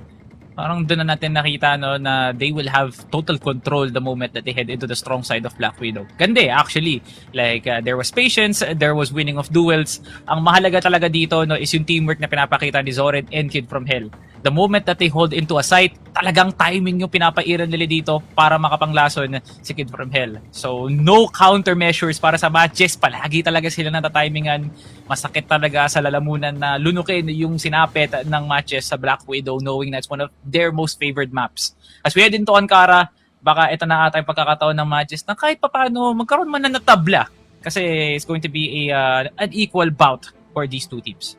parang doon na natin nakita no, na they will have total control the moment that they head into the strong side of Black Widow. Ganda actually. Like, there was patience, there was winning of duels. Ang mahalaga talaga dito no, is yung teamwork na pinapakita ni Zoren and Kid from Hell. The moment that they hold into a site, talagang timing yung pinapairan nila dito para makapanglason si Kid from Hell. So, no countermeasures para sa MATJESS. Palagi talaga sila natatimingan. Masakit talaga sa lalamunan na lunukin yung sinapit ng MATJESS sa Black Widow knowing that's one of their most favored maps. As we head into Ankara, baka ito na ata yung pagkakataon ng MATJESS na kahit papano magkaroon man na natabla. Kasi it's going to be an equal bout for these two teams.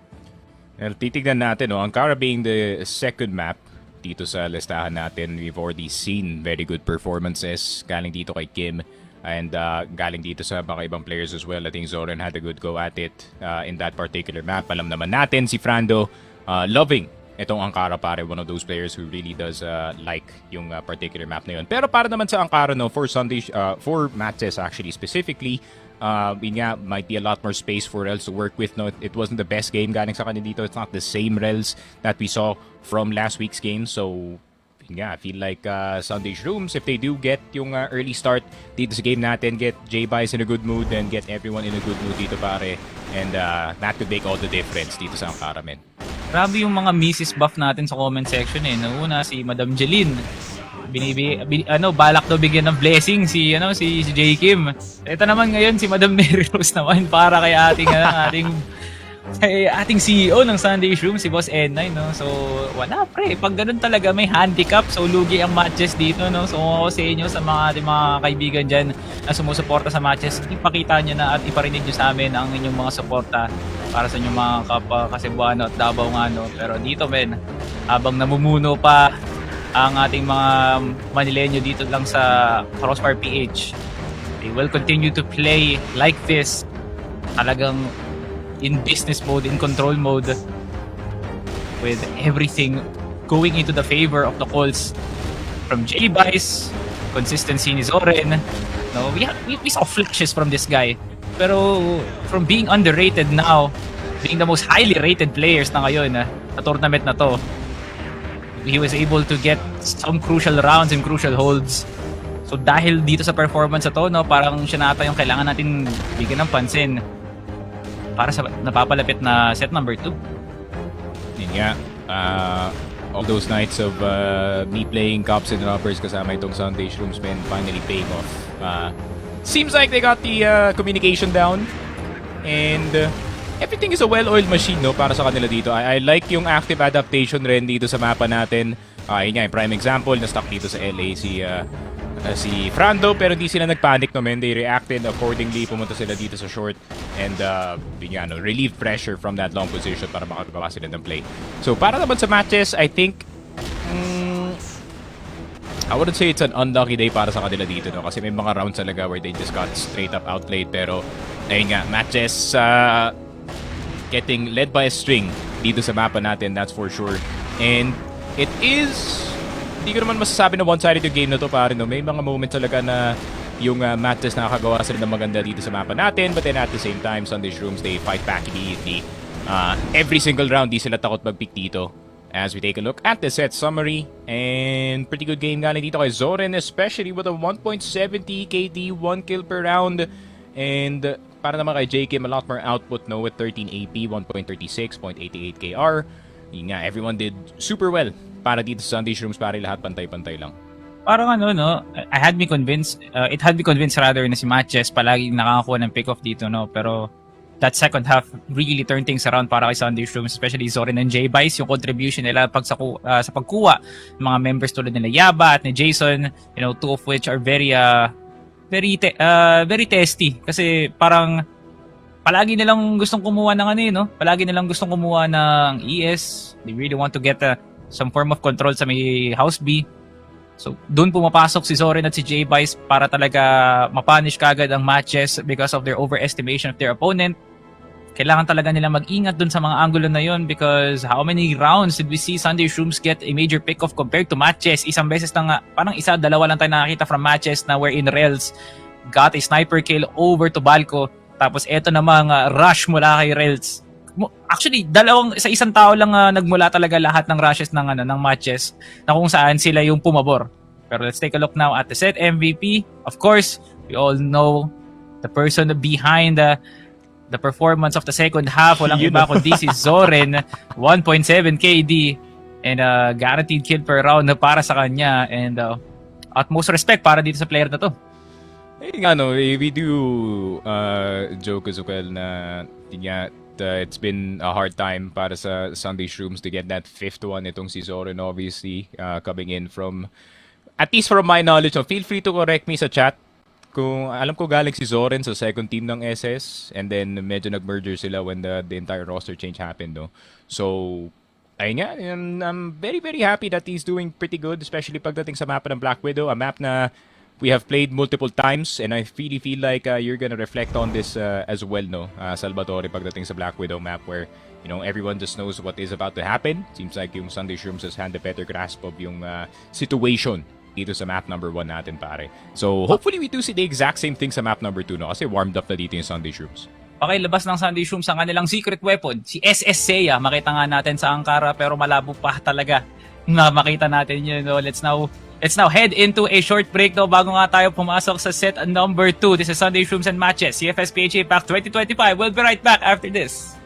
Well, titignan natin, no? Ankara being the second map dito sa listahan natin, we've already seen very good performances galing dito kay Kim and galing dito sa mga ibang players as well. I think Zoran had a good go at it in that particular map. Alam naman natin si Frando loving itong Ankara, pare, one of those players who really does like yung particular map na yun. Pero para naman sa Ankara, no, for Sunday, for MATJESS actually specifically, yun nga, might be a lot more space for Rels to work with. No, it wasn't the best game galing sa kanila dito. It's not the same Rels that we saw from last week's game. So, yun nga, I feel like Sunday Shrooms, if they do get yung early start dito sa game natin, get J-Bice in a good mood, and get everyone in a good mood dito, pare. And that could make all the difference dito sa Ankara, men. Grabe yung mga Mrs. Buff natin sa comment section eh. Nauna si Madam Jeline. Balak daw bigyan ng blessing si J. Kim. Ito naman ngayon si Madam Mary Rose naman para kay ating CEO ng Sunday Shrooms, si Boss N9, no. So wala pre, pag ganun talaga may handicap, so lugi ang MATJESS dito, no. So ako sa inyo, sa mga ating mga kaibigan diyan na sumusuporta sa MATJESS, ipakita niyo na at iparinig niyo sa amin ang inyong mga suporta para sa inyong mga Cebuano at Davao nga, no. Pero dito men, habang namumuno pa ang ating mga Manileño dito lang sa Crossfire PH, they will continue to play like this, talagang in business mode, in control mode, with everything going into the favor of the Colts. From J-Bice, consistency ni Zoren. No, we saw flashes from this guy. Pero from being underrated now, being the most highly rated players na ngayon na tournament na to, he was able to get some crucial rounds and crucial holds. So dahil dito sa performance na to, no, parang siya nata yung kailangan natin bigyan ng pansin para sa napapalapit na set number 2. Yun nga, all those nights of me playing cops and robbers kasama itong Sunday Shrooms, men, finally paying off. Seems like they got the communication down, and everything is a well-oiled machine, no, para sa kanila dito. I like yung active adaptation rin dito sa mapa natin. Yun nga, prime example, na-stuck dito sa LA si Frando, pero hindi sila nagpanic, no, men. They reacted accordingly, pumunta sila dito sa short, and yun nga, no, relieved pressure from that long position para makagawa sila ng play. So para naman sa MATJESS, I think I wouldn't say it's an unlucky day para sa kanila dito, no, kasi may mga rounds talaga where they just got straight up outplayed. Pero ayun nga, MATJESS getting led by a string dito sa mapa natin, that's for sure. And it is, hindi ko naman masasabi na one-sided yung game na to, pare, no. May mga moments talaga na yung MATJESS nakakagawa sila ng maganda dito sa mapa natin, but then at the same time, Sunday Shrooms, they fight back immediately. Every single round, di sila takot mag-pick dito. As we take a look at the set summary, and pretty good game galing dito kay Zoren, especially with a 1.70 KD, 1 kill per round. And para naman kay JK, a lot more output, no, with 13 AP, 1.36, 0.88 KR. Yun nga, everyone did super well para dito sa Sunday Shrooms, pare, lahat pantay-pantay lang. Parang no, it had me convinced rather na si MATJESS palagi nakakakuha ng pick-off dito, no. Pero that second half really turned things around para kay Sunday Shrooms, especially Zoren and J-Bice, yung contribution nila sa pagkuha ng mga members tulad nila Yaba at ni Jason, you know, two of which are very testy, kasi parang palagi nilang gustong kumuha ng no? Palagi nilang gustong kumuha ng ES. They really want to get some form of control sa may House B. So, doon pumapasok si Zoren at si J-Bice para talaga mapunish kagad ang MATJESS because of their overestimation of their opponent. Kailangan talaga nila mag-ingat doon sa mga angulo na yon, because how many rounds did we see Sunday Shrooms get a major pick-off compared to MATJESS? Isang beses na nga, parang dalawa lang tayo nakakita from MATJESS na wherein Rels got a sniper kill over to Balco. Tapos eto namang rush mula kay Rels. Actually, sa isang tao lang nagmula talaga lahat ng rushes ng MATJESS, na kung saan sila yung pumabor. Pero let's take a look now at the set MVP. Of course, we all know the person behind the performance of the second half. Walang iba kundi si Zoren, 1.7 KD and guaranteed kill per round na para sa kanya, and utmost respect para dito sa player na to. We do joke as well na it's been a hard time para sa Sunday Shrooms to get that fifth one. Itong si Zoren, obviously, coming in from, at least from my knowledge, so feel free to correct me sa chat Kung alam ko galing si Zoren sa second team ng SS and then medyo nag-merger sila when the entire roster change happened, no? So, ayun nga, I'm very very happy that he's doing pretty good, especially pagdating sa mapa ng Black Widow, a map na we have played multiple times and I really feel like you're gonna reflect on this as well, no? Salvatore, pagdating sa Black Widow map where, you know, everyone just knows what is about to happen. Seems like yung Sunday Shrooms has had a better grasp of yung situation dito sa map number 1 natin, pare. So, hopefully we do see the exact same thing sa map number 2, no? Kasi warmed up na dito yung Sunday Shrooms. Pakilabas ng Sunday Shrooms ang kanilang secret weapon, si SS Seiya. Makita nga natin sa Ankara pero malabo pa talaga na makita natin yun. No? Let's now head into a short break no, bago nga tayo pumasok sa set number 2. This is Sunday Shrooms and Matches, CFS PH Pack 2025. We'll be right back after this.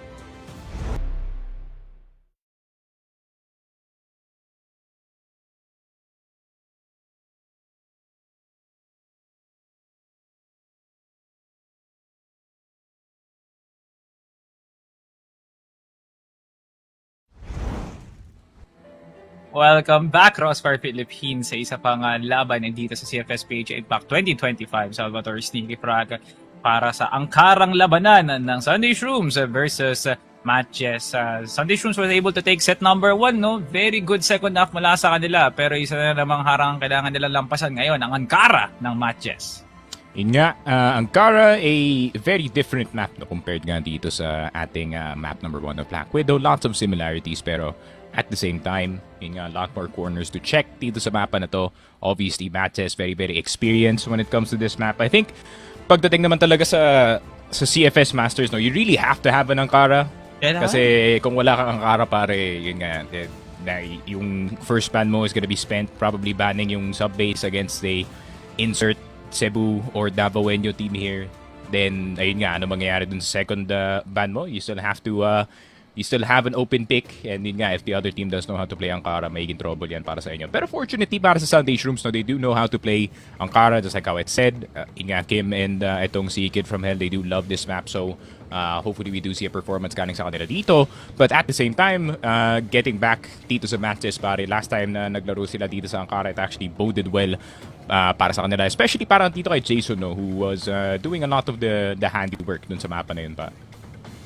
Welcome back, Crossfire Philippines, sa isa pang laban dito sa CFS PH Impact 2025. Salvatore Sneaky Frag para sa angkarang labanan ng Sunday Shrooms versus MATJESS. Sunday Shrooms was able to take set number 1, no? Very good second half mula sa kanila, pero isa na namang harang kailangan nila lampasan ngayon, ang Ankara ng MATJESS. Yun nga, Ankara, a very different map no, compared nga dito sa ating map number 1 of Black Widow. Lots of similarities, pero at the same time, yun nga, a lot more corners to check dito sa mapa na to. Obviously, MATJESS very, very experienced when it comes to this map. I think, pagdating naman talaga sa CFS Masters, no, you really have to have an Ankara. Kasi kung wala kang Ankara, pare, yun nga, yung first ban mo is gonna be spent probably banning yung sub-base against the insert Cebu or Davaoenyo team here. Then, ayun nga, ano mangyayari dun sa second ban mo? You still have to you still have an open pick, and yun nga, if the other team does know how to play Ankara, magiging trouble yan para sa inyo. Pero fortunately para sa Sunday Shrooms, no, they do know how to play Ankara, just like how it said. Yun nga, Kim and itong si Kid from Hell, they do love this map, so hopefully we do see a performance galing sa kanila dito. But at the same time, getting back dito sa matches, pare, last time na naglaro sila dito sa Ankara, it actually boded well para sa kanila, especially parang dito kay Jason, no, who was doing a lot of the handiwork dun sa mapa na yun pa.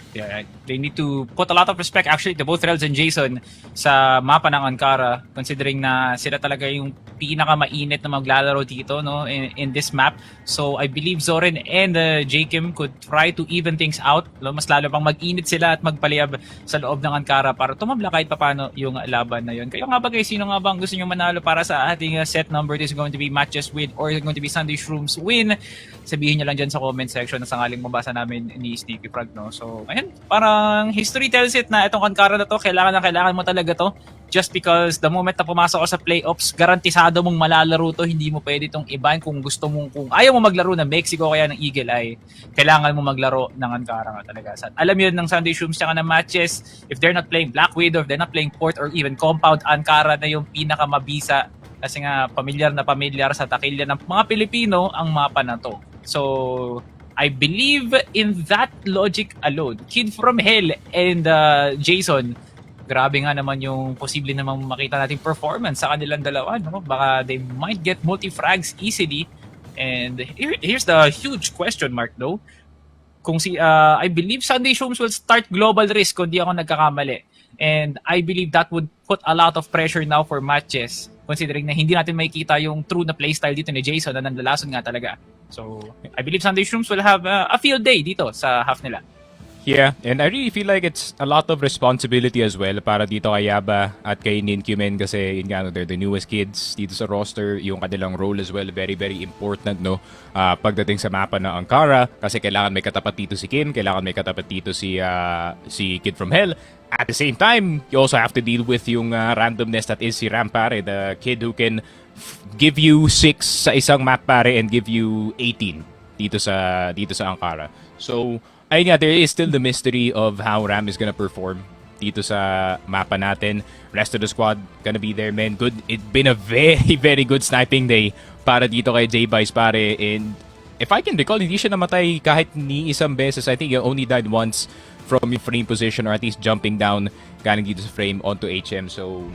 Yeah, they need to put a lot of respect actually to both Rels and Jason sa mapa ng Ankara, considering na sila talaga yung pinakamainit na maglalaro dito, no, in this map. So I believe Zoren and J Kim could try to even things out, no? Mas lalo pang mag-init sila at magpaliyab sa loob ng Ankara para tumabla kahit papaano yung laban na yun. Kayo nga ba guys, sino nga bang gusto nyo manalo para sa ating set number? This is going to be MATJESS win or going to be Sunday Shrooms win? Sabihin nyo lang dyan sa comment section na sangaling mabasa namin ni Sneaky Frog, no? So, ayun, parang history tells it na itong Ankara na to, kailangan mo talaga to. Just because the moment na pumasok ka sa playoffs, garantisado mong malalaro to, hindi mo pwede itong iban kung gusto mong, kung ayaw mo maglaro ng Mexico kaya ng Eagle Eye, kailangan mo maglaro ng Ankara nga talaga. So, alam yun ng Sunday Shrooms tsaka ng MATJESS, if they're not playing Black Widow, if they're not playing Port or even Compound, Ankara na yung pinakamabisa kasi nga pamilyar na pamilyar sa takilya ng mga Pilipino ang mapa na to. So, I believe in that logic alone. Kid from Hell and Jason, grabe nga naman yung posible namang makita nating performance sa kanilang dalawa. No? Baka they might get multi-frags easily. And here's the huge question mark though. Kung I believe Sunday Shrooms will start global risk kung di ako nagkakamali. And I believe that would put a lot of pressure now for MATJESS, considering na hindi natin makikita yung true na playstyle dito ni Jason na nandalason nga talaga. So, I believe Sunday Shrooms will have a field day dito sa half nila. Yeah, and I really feel like it's a lot of responsibility as well para dito kay Yaba at kay Nincumen kasi yun nga, they're the newest kids dito sa roster. Yung kanilang role as well, very, very important, no? Pagdating sa mapa ng Ankara kasi kailangan may katapat dito si Kim, kailangan may katapat dito si Kid from Hell. At the same time, you also have to deal with yung randomness that is si Ram, pare, the kid who can give you 6 sa isang map, pare, and give you 18 dito sa Ankara. So, ayun nga, there is still the mystery of how Ram is gonna perform dito sa mapa natin. Rest of the squad gonna be there, man. Good. It's been a very, very good sniping day para dito kay J-Vice, pare. And if I can recall, hindi siya namatay kahit ni isang beses. I think he only died once from yung frame position or at least jumping down galing dito sa frame onto HM. So,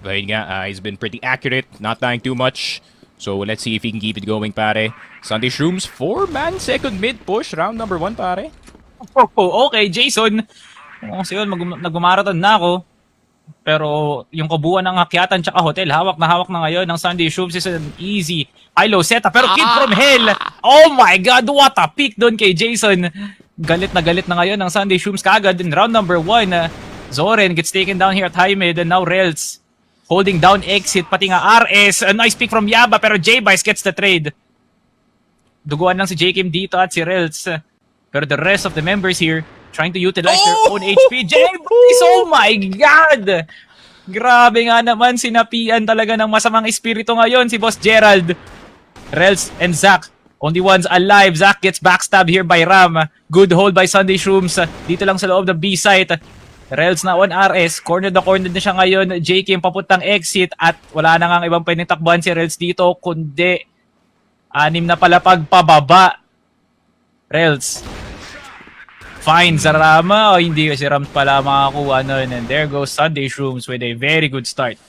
ayun nga, he's been pretty accurate, not dying too much. So let's see if he can keep it going, pare. Sunday Shrooms, 4-man second mid push, round number 1, pare. Oh, okay, Jason. Kasi yun, nagmamarathon na ako. Pero yung kabuuan ng akyatan tsaka hotel, hawak na ngayon ng Sunday Shrooms is an easy high-low setup. Pero Kid from Hell, oh my God, what a pick doon kay Jason. Galit na ngayon ng Sunday Shrooms kaagad in round number 1. Zoren gets taken down here at high mid and now Rels holding down exit, pati nga RS. A nice pick from Yaba pero J-Bice gets the trade. Duguan lang si J-Kim dito at si Rels. Pero the rest of the members here trying to utilize their own HP. J-Bice, oh my God! Grabe nga naman, sinapian talaga ng masamang espiritu ngayon si Boss Gerald. Rels and Zach, only ones alive. Zach gets backstabbed here by Ram. Good hold by Sunday Shrooms. Dito lang sa loob ng B-site. Rels na on RS. Corner na siya ngayon. JK papuntang exit. At wala na nga ibang pwedeng takbuhan si Rels dito. Kundi 6 na palapag pababa. Rels finds Rama. O hindi kasi Ram pala makakuha nun. And there goes Sunday Shrooms with a very good start.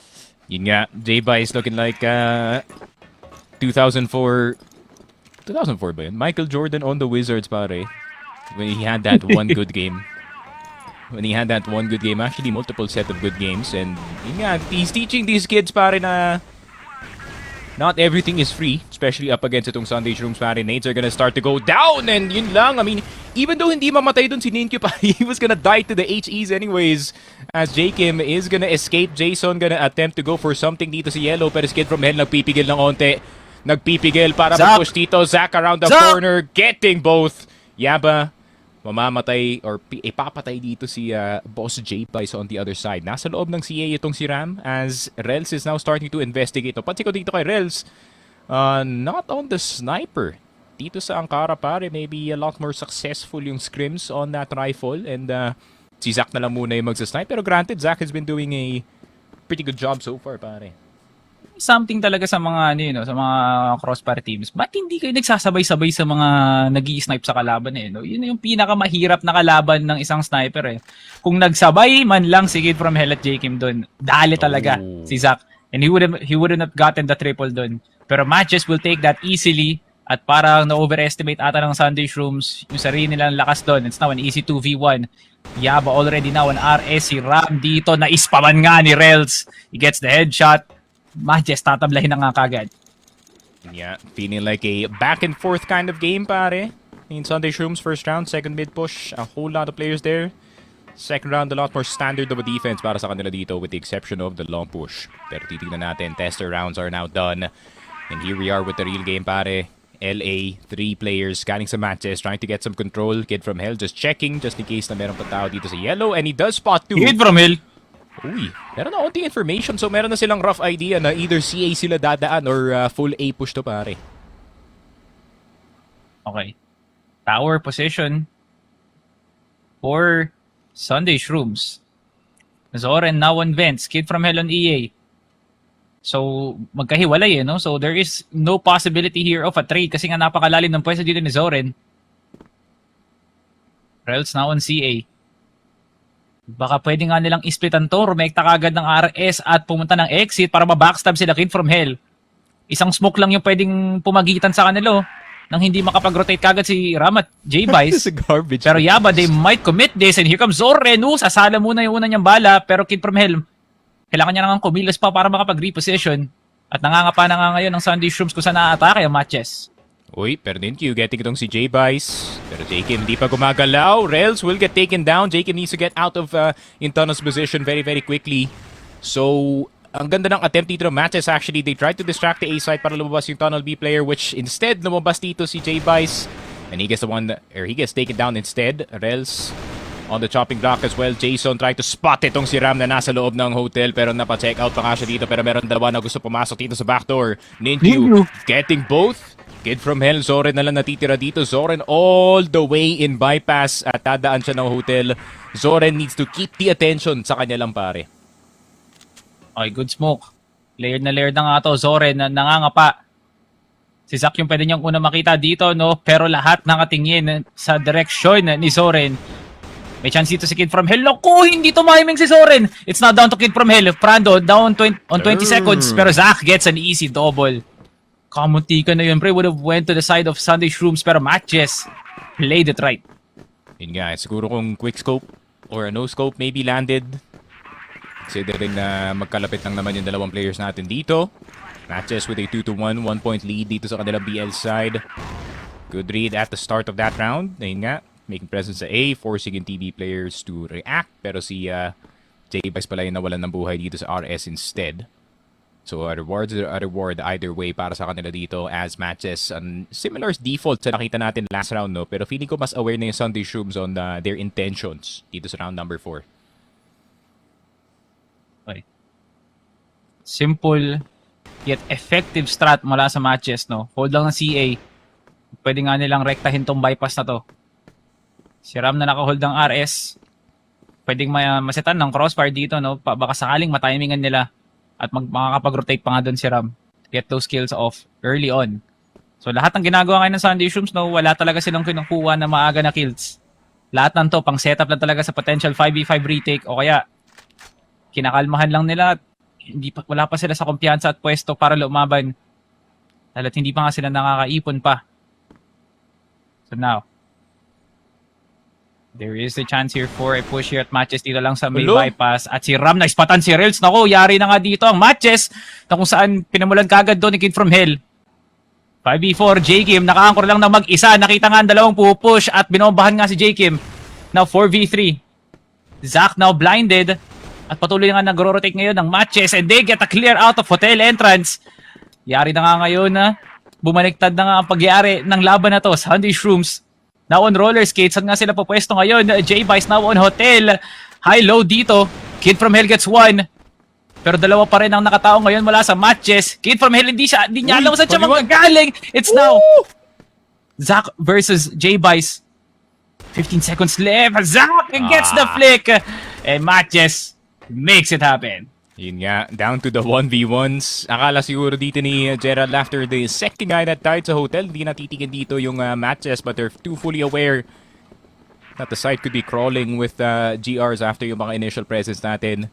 Yun nga, J-Bice looking like 2004 ba yun? Michael Jordan on the Wizards, pare. When he had that one good game. Actually multiple set of good games. And yun nga, he's teaching these kids, pare, na not everything is free. Especially up against itong Sunday Shrooms, pare. Nades are gonna start to go down. And yun lang, I mean, even though hindi mamatay dun si Ninkyu, pare, he was gonna die to the HEs anyways. As J-Kim is gonna escape. Jason gonna attempt to go for something dito si Yellow. Pero si Kid from Hell nagpipigil ng onte. Nagpipigil para mag-push dito. Zach around the corner, getting both. Yaba, mamamatay or ipapatay dito si Boss J-Bice on the other side. Nasa loob ng CA itong si Ram as Rels is now starting to investigate. Pansin ko dito kay Rels, not on the sniper. Dito sa Ankara, pare, maybe a lot more successful yung scrims on that rifle. And si Zach na lang muna yung magsasnipe. Pero granted, Zach has been doing a pretty good job so far, pare. Something talaga sa mga sa mga crossfire teams. Ba't hindi kayo nagsasabay-sabay sa mga nag-i-snipe sa kalaban Yun yung pinakamahirap na kalaban ng isang sniper Kung nagsabay man lang si Kid from Hell at J-Kim doon, dali talaga si Zach. And he wouldn't have gotten the triple doon. Pero MATJESS will take that easily at parang na-overestimate ata ng Sunday Shrooms yung sarili nilang lakas doon. It's now an easy 2v1. Yaba already now an RS. Si Ram dito na ispaman nga ni Rels. He gets the headshot. MATJESS tatablahin na nga kagad. Yeah, feeling like a back and forth kind of game, pare. In Sunday Shrooms, first round, second mid push, a whole lot of players there. Second round, a lot more standard of a defense para sa kanila dito with the exception of the long push. Pero titignan natin, tester rounds are now done. And here we are with the real game, pare. LA, 3 players scanning sa MATJESS, trying to get some control. Kid from Hell just checking just in case na meron pa tao dito sa Yellow. And he does spot 2. Kid from Hell. Uy, meron na onting information. So meron na silang rough idea na either CA sila dadaan or full A push to, pare. Okay. Tower position for Sunday Shrooms. Zoren now on Vents. Kid from Hell on EA. So, magkahiwalay So, there is no possibility here of a trade kasi nga napakalalim ng pwesto dito ni Zoren. Rels now on CA. Baka pwede nga nilang isplitan to, rumekta kagad ng RS at pumunta ng exit para ma-backstab sila Kid from Hell. Isang smoke lang yung pwedeng pumagitan sa kanila nang hindi makapag-rotate kagad si Ram at J-Bice. Pero Yaba, they might commit this and here comes Zoren. Sasala muna yung una niyang bala pero Kid from Hell, kailangan niya nang kumilos pa para makapag-reposition. At nangangapa na nga ngayon ng Sunday Shrooms kung saan na-atake ang MATJESS. Uy, pero Ninkyu getting itong si J-Bice. Pero J-Kim hindi pa gumagalaw. Rels will get taken down. J-Kim needs to get out of in Tunnel's position very, very quickly. So, ang ganda ng attempt dito ng MATJESS actually. They tried to distract the A side para lumabas yung Tunnel B player which instead lumabas dito si J-Bice. And he gets he gets taken down instead. Rels on the chopping block as well. Jason tried to spot itong si Ram na nasa loob ng hotel pero napa-check out pa nga siya dito pero meron dalawa na gusto pumasok dito sa backdoor. Ninkyu getting both. Kid from Hell, Zoren na lang natitira dito. Zoren all the way in bypass at dadaan siya ng hotel. Zoren needs to keep the attention sa kanya lang, pare. Okay, good smoke. Layered na nga to. Zoren na nangangapa. Si Zach yung pwede niyang una makita dito, pero lahat nakatingin sa direksyon ni Zoren. May chance dito si Kid from Hell. Naku, hindi tumahiming si Zoren. It's now down to Kid from Hell. Prando down on 20 seconds pero Zach gets an easy double. Kamuntikan na yun, pre. Would have went to the side of Sunday Shrooms, pero MATJESS played it right. Yun nga, siguro kung quick scope or no scope maybe landed. Considering na magkalapit lang naman yung dalawang players natin dito. MATJESS with a 2-1, 1-point lead dito sa kanilang BL side. Good read at the start of that round. Ayun nga, making presence sa A, forcing yung TB players to react. Pero si J-Vice pala yung nawalan ng buhay dito sa RS instead. So a reward either way para sa kanila dito as MATJESS. Similar default sa nakita natin last round, no? Pero feeling ko mas aware na yung Sunday Shrooms on their intentions dito sa round number 4. Okay. Simple yet effective strat mula sa MATJESS, no? Hold lang ng CA. Pwede nga nilang rektahin tong bypass na to. Si Ram na nakahold ng RS. Pwedeng masetan ng crossfire dito, no? Baka sakaling matimingan nila. At makakapag-rotate pa nga doon si Ram. Get those kills off early on. So lahat ng ginagawa ngayon ng Sunday Shrooms, no, wala talaga silang kinukuha na maaga na kills. Lahat ng to, pang setup lang talaga sa potential 5v5 retake o kaya kinakalmahan lang nila. Wala pa sila sa kumpiyansa at pwesto para lumaban. Dahil hindi pa nga sila nakakaipon pa. So now, there is a chance here for a push here at MATJESS dito lang sa may bypass. At si Ram na-spatan si Rels. Naku, yari na nga dito ang MATJESS na kung saan pinamulan kagad doon ni Kid from Hell. 5v4, J-Kim naka-anchor lang na mag-isa. Nakita nga ang dalawang pupush at binombahan nga si J-Kim. Now 4v3. Zach now blinded. At patuloy nga nag-rotate ngayon ng MATJESS and they get a clear out of hotel entrance. Yari na nga ngayon na bumaliktad na nga ang pagyari ng laban na to. Sunday Shrooms now on roller skates. Saan nga sila pupwesto ngayon? J-Vice now on hotel. High-low dito. Kid from Hell gets one. Pero dalawa pa rin ang nakatao ngayon mula sa MATJESS. Kid from Hell hindi niya alam saan siya magagaling. It's now Zach versus J-Vice. 15 seconds left. Zach gets the flick. And MATJESS makes it happen. Yun nga, down to the 1v1s. Akala siguro dito ni Gerald after the second guy that died sa hotel, hindi natitigil dito yung MATJESS, but they're too fully aware that the site could be crawling with GRs after yung mga initial presence natin.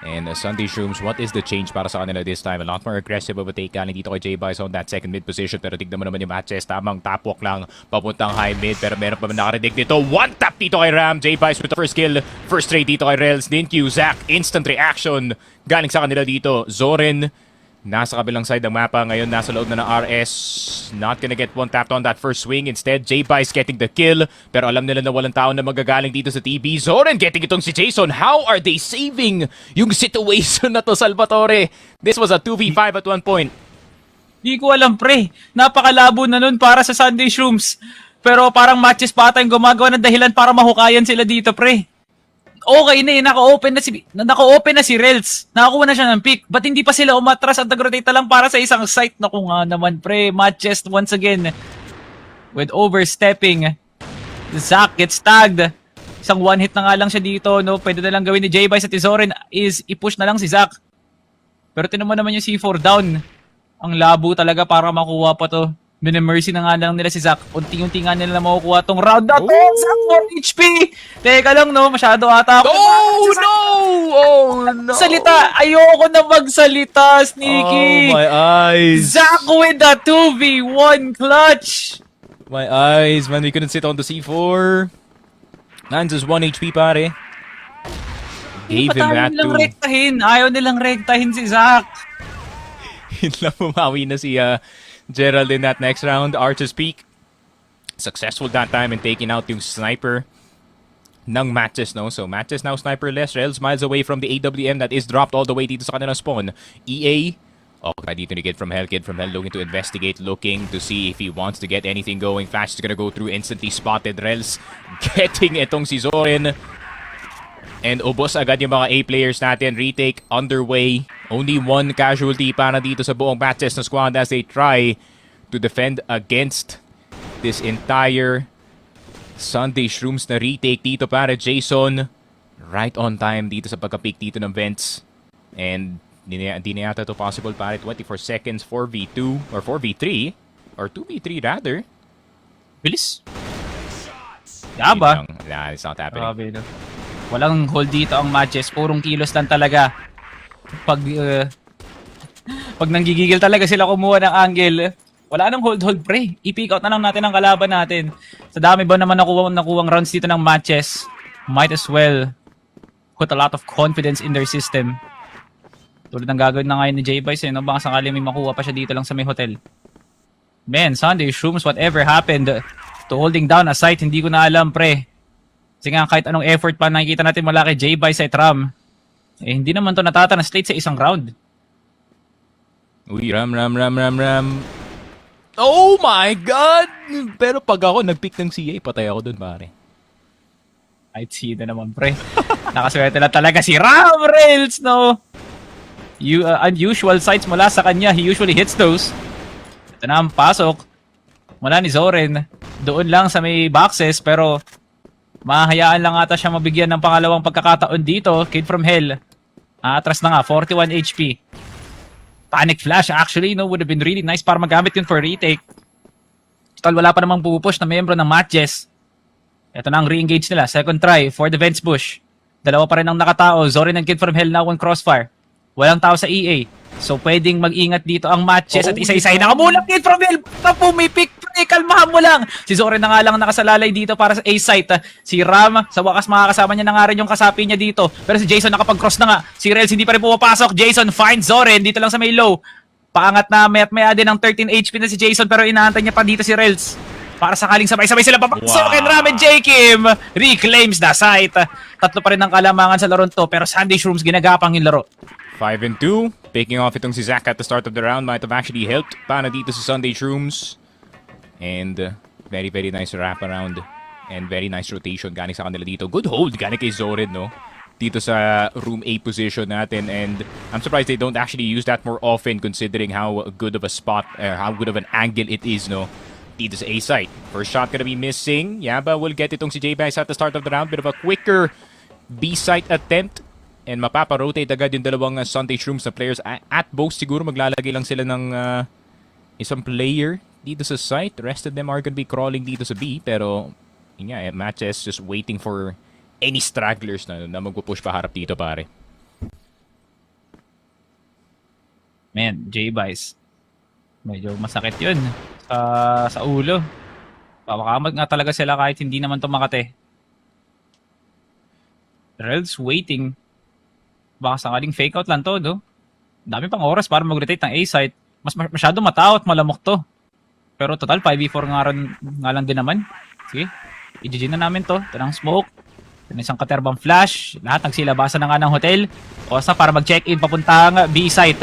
And Sunday Shrooms, what is the change para sa kanila this time? A lot more aggressive of a take galing dito kay J-Vice on that second mid position. Pero tignan mo naman yung MATJESS, tamang tapwalk lang papuntang high mid. Pero meron pa man nakarinig dito. One tap dito kay Ram. J-Vice with the first kill. First trade dito kay Rels. Ninkyu, Zach, instant reaction galing sa kanila dito. Zorin, nasa kabilang side ng mapa. Ngayon nasa loob na ng RS. Not gonna get one tapped on that first swing. Instead, J-Vice getting the kill. Pero alam nila na walang tao na magagaling dito sa TB. Zorin getting itong si Jason. How are they saving yung situation na to, Salvatore? This was a 2v5 at one point. Di ko alam, pre. Napakalabo na nun para sa Sunday Shrooms. Pero parang MATJESS pa ata yung gumagawa ng dahilan para mahukayan sila dito, pre. Okay na eh, naka-open na si Rels. Nakakuha na siya ng pick. Ba't hindi pa sila umatras at nag-rotate lang para sa isang site? Naku nga naman, pre. MATJESS once again with overstepping. Zach gets tagged. Isang one hit na nga lang siya dito, no? Pwede na lang gawin ni J-Vice at Zorin is i-push na lang si Zach. Pero tinuman naman yung C4 down. Ang labo talaga para makuha pa to. Minimercy na nga lang nila si Zach. Unti-unti nga nila makukuha tong round na to. Zach 4 HP! Teka lang, no? Masyado ata ako. Oh, no! Oh, no! Salita! Ayoko na magsalita, Sneaky! Oh, my eyes! Zach with the 2v1 clutch! My eyes, man. We couldn't sit on the C4. Nan's 1 HP, pare. Gave him that too. Ayaw nilang rektahin si Zach. Hinla pumawi na si Gerald in that next round. Archer's Peak. Successful that time in taking out yung sniper ng MATJESS, no? So MATJESS now sniperless. Rels miles away from the AWM that is dropped all the way dito sa kanilang spawn. EA. Okay, dito ni Kid from Hell. Kid from Hell looking to investigate, looking to see if he wants to get anything going. Flash is gonna go through, instantly spotted. Rels getting itong si Zorin. And ubos agad yung mga A players natin. Retake underway. Only one casualty para dito sa buong MATJESS na squad as they try to defend against this entire Sunday Shrooms na retake dito para Jason. Right on time dito sa pagka-peak dito ng vents. And di na yata ito possible para 24 seconds, 4v2 or 4v3 or 2v3 rather. Bilis. Yaba. Nah, it's not happening. Grabe, no? Walang hold dito ang MATJESS. Purong kilos lang talaga. Pag nanggigigil talaga sila kumuha ng angle, wala nang hold pre. I-pick out na lang natin ang kalaban natin. Sa dami ba naman nakuwang rounds dito ng matches, might as well put a lot of confidence in their system. Tulad ng gagawin na ngayon ni J-Vice, no? Baka sakali may makuha pa siya dito lang sa may hotel. Man, Sunday Shrooms, whatever happened to holding down a site, hindi ko na alam, pre. Kasi nga, kahit anong effort pa nakikita natin mula kay J-Vice at Ram, hindi naman to natatranslate sa isang round. Uy, Ram. Oh my God! Pero pag ako nag-pick ng CA, patay ako dun, pare. I'd see na naman, pre. Nakaswerte na talaga si Ram Rails, no? Unusual sights mula sa kanya. He usually hits those. Ito na ang pasok mula ni Zoren. Doon lang sa may boxes, pero mahayaan lang ata siya mabigyan ng pangalawang pagkakataon dito. Kid from Hell. Atras na nga, 41 HP. Panic Flash actually, no, would have been really nice para magamit yun for retake. Total, wala pa namang pupush na membro ng MATJESS. Ito na ang re-engage nila. Second try for the Vents push. Dalawa pa rin ang nakatao. Zorin and Kid from Hell now on crossfire. Walang tao sa EA. So pwedeng mag-ingat dito ang MATJESS at isa-isahin. Nakamulang Kid from Hell. Pumipik. Kalmahan mo lang. Si Zorin na nga lang nakasalalay dito para sa A-site. Si Ram, sa wakas makakasama niya na nga rin yung kasapi niya dito. Pero si Jason nakapag-cross na nga. Si Rels hindi pa rin pumapasok. Jason finds Zorin dito lang sa may low. Paangat na maya din ng 13 HP na si Jason pero inaantay niya pa dito si Rels. Para sakaling sabay-sabay sila papasok. And Ram and J. Kim reclaims the site. Tatlo pa rin ang kalamangan sa laron to pero Sunday Shrooms ginagapang yung laro. 5-2. Picking off itong si Zach at the start of the round might have actually helped para dito sa Sunday Shrooms. And very, very nice wraparound and very nice rotation galing sa kanila dito. Good hold galing kay Zorin, no? Dito sa room A position natin. And I'm surprised they don't actually use that more often considering how good of a spot, how good of an angle it is, no? Dito sa A site. First shot gonna be missing. Yaba will get itong si J-Bags at the start of the round. Bit of a quicker B site attempt. And mapapa-rotate agad yung dalawang Sunday Shrooms na players. At both siguro maglalagay lang sila ng isang player dito sa site. The rest of them are gonna be crawling dito sa B. Pero, yun nga, MATJESS just waiting for any stragglers na magpupush pa harap dito, pare. Man, J-Vice. Medyo masakit yun sa ulo. Papakamot nga talaga sila kahit hindi naman tumakate. Rels waiting. Baka sakaling fake out lang to, no? Dami pang oras para mag-rotate ng A-site. Masyado matao at malamok to. Pero total, 5v4 nga lang din naman. Sige, i-GG na namin to. Ito ng smoke. Ito ng isang katerbang flash. Lahat nagsilabasan na nga ng hotel. Oras na para mag-check-in papuntang B-site.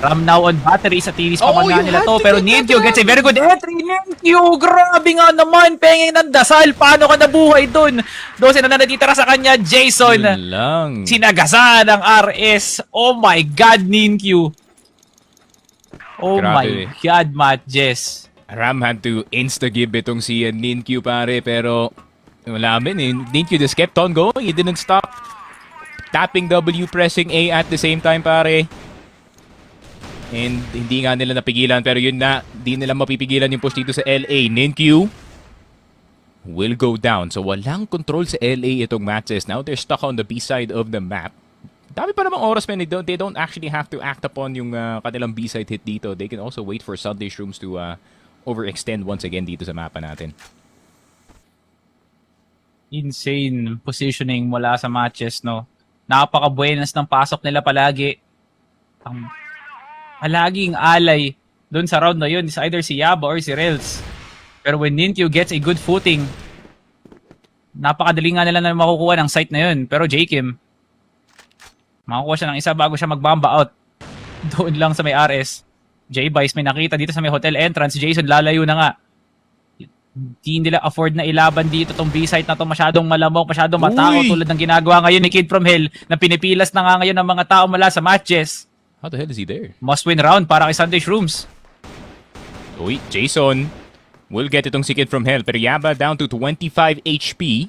Ram now on battery sa TVs pa man nga nila to. Pero Nintyo gets a very good entry. Nintyo, grabe nga naman. Pengeng ng dasal. Paano ka nabuhay dun? 12 na natitira sa kanya. Jason. Yun lang. Sinagasan ng RS. Oh my God, Nintyo. Oh Grabe. my God, MATJESS. Ram had to insta-give itong si Ninkyu, pare, pero wala min eh. Ninkyu just kept on going. He didn't stop tapping W, pressing A at the same time, pare. And hindi nga nila napigilan, pero yun na, di nila mapipigilan yung push dito sa LA. Ninkyu will go down. So walang control sa LA itong MATJESS. Now they're stuck on the B side of the map. Dami pa namang oras, man. They don't actually have to act upon yung kanilang B side hit dito. They can also wait for Sunday Shrooms to overextend once again dito sa mapa natin. Insane positioning mula sa MATJESS, no? Napaka-buenas ng pasok nila palagi. Ang palaging alay doon sa round na yun is either si Yaba or si Rels. Pero when Nintyo gets a good footing, napakadali nga nila na makukuha ng site na yun. Pero J-Kim, makakuha siya ng isa bago siya mag-bomba out. Doon lang sa may RS. J-Vice may nakita dito sa may hotel entrance. Jason lalayo na nga. Hindi nila afford na ilaban dito tong B-site na to. Masyadong malamok, masyadong matao. Tulad ng ginagawa ngayon ni Kid from Hell na pinipilas na nga ngayon ng mga tao mula sa MATJESS. How the hell is he there? Must win round para kay Sunday Shrooms. Uy, Jason will get itong si Kid from Hell. Pero Yaba down to 25 HP.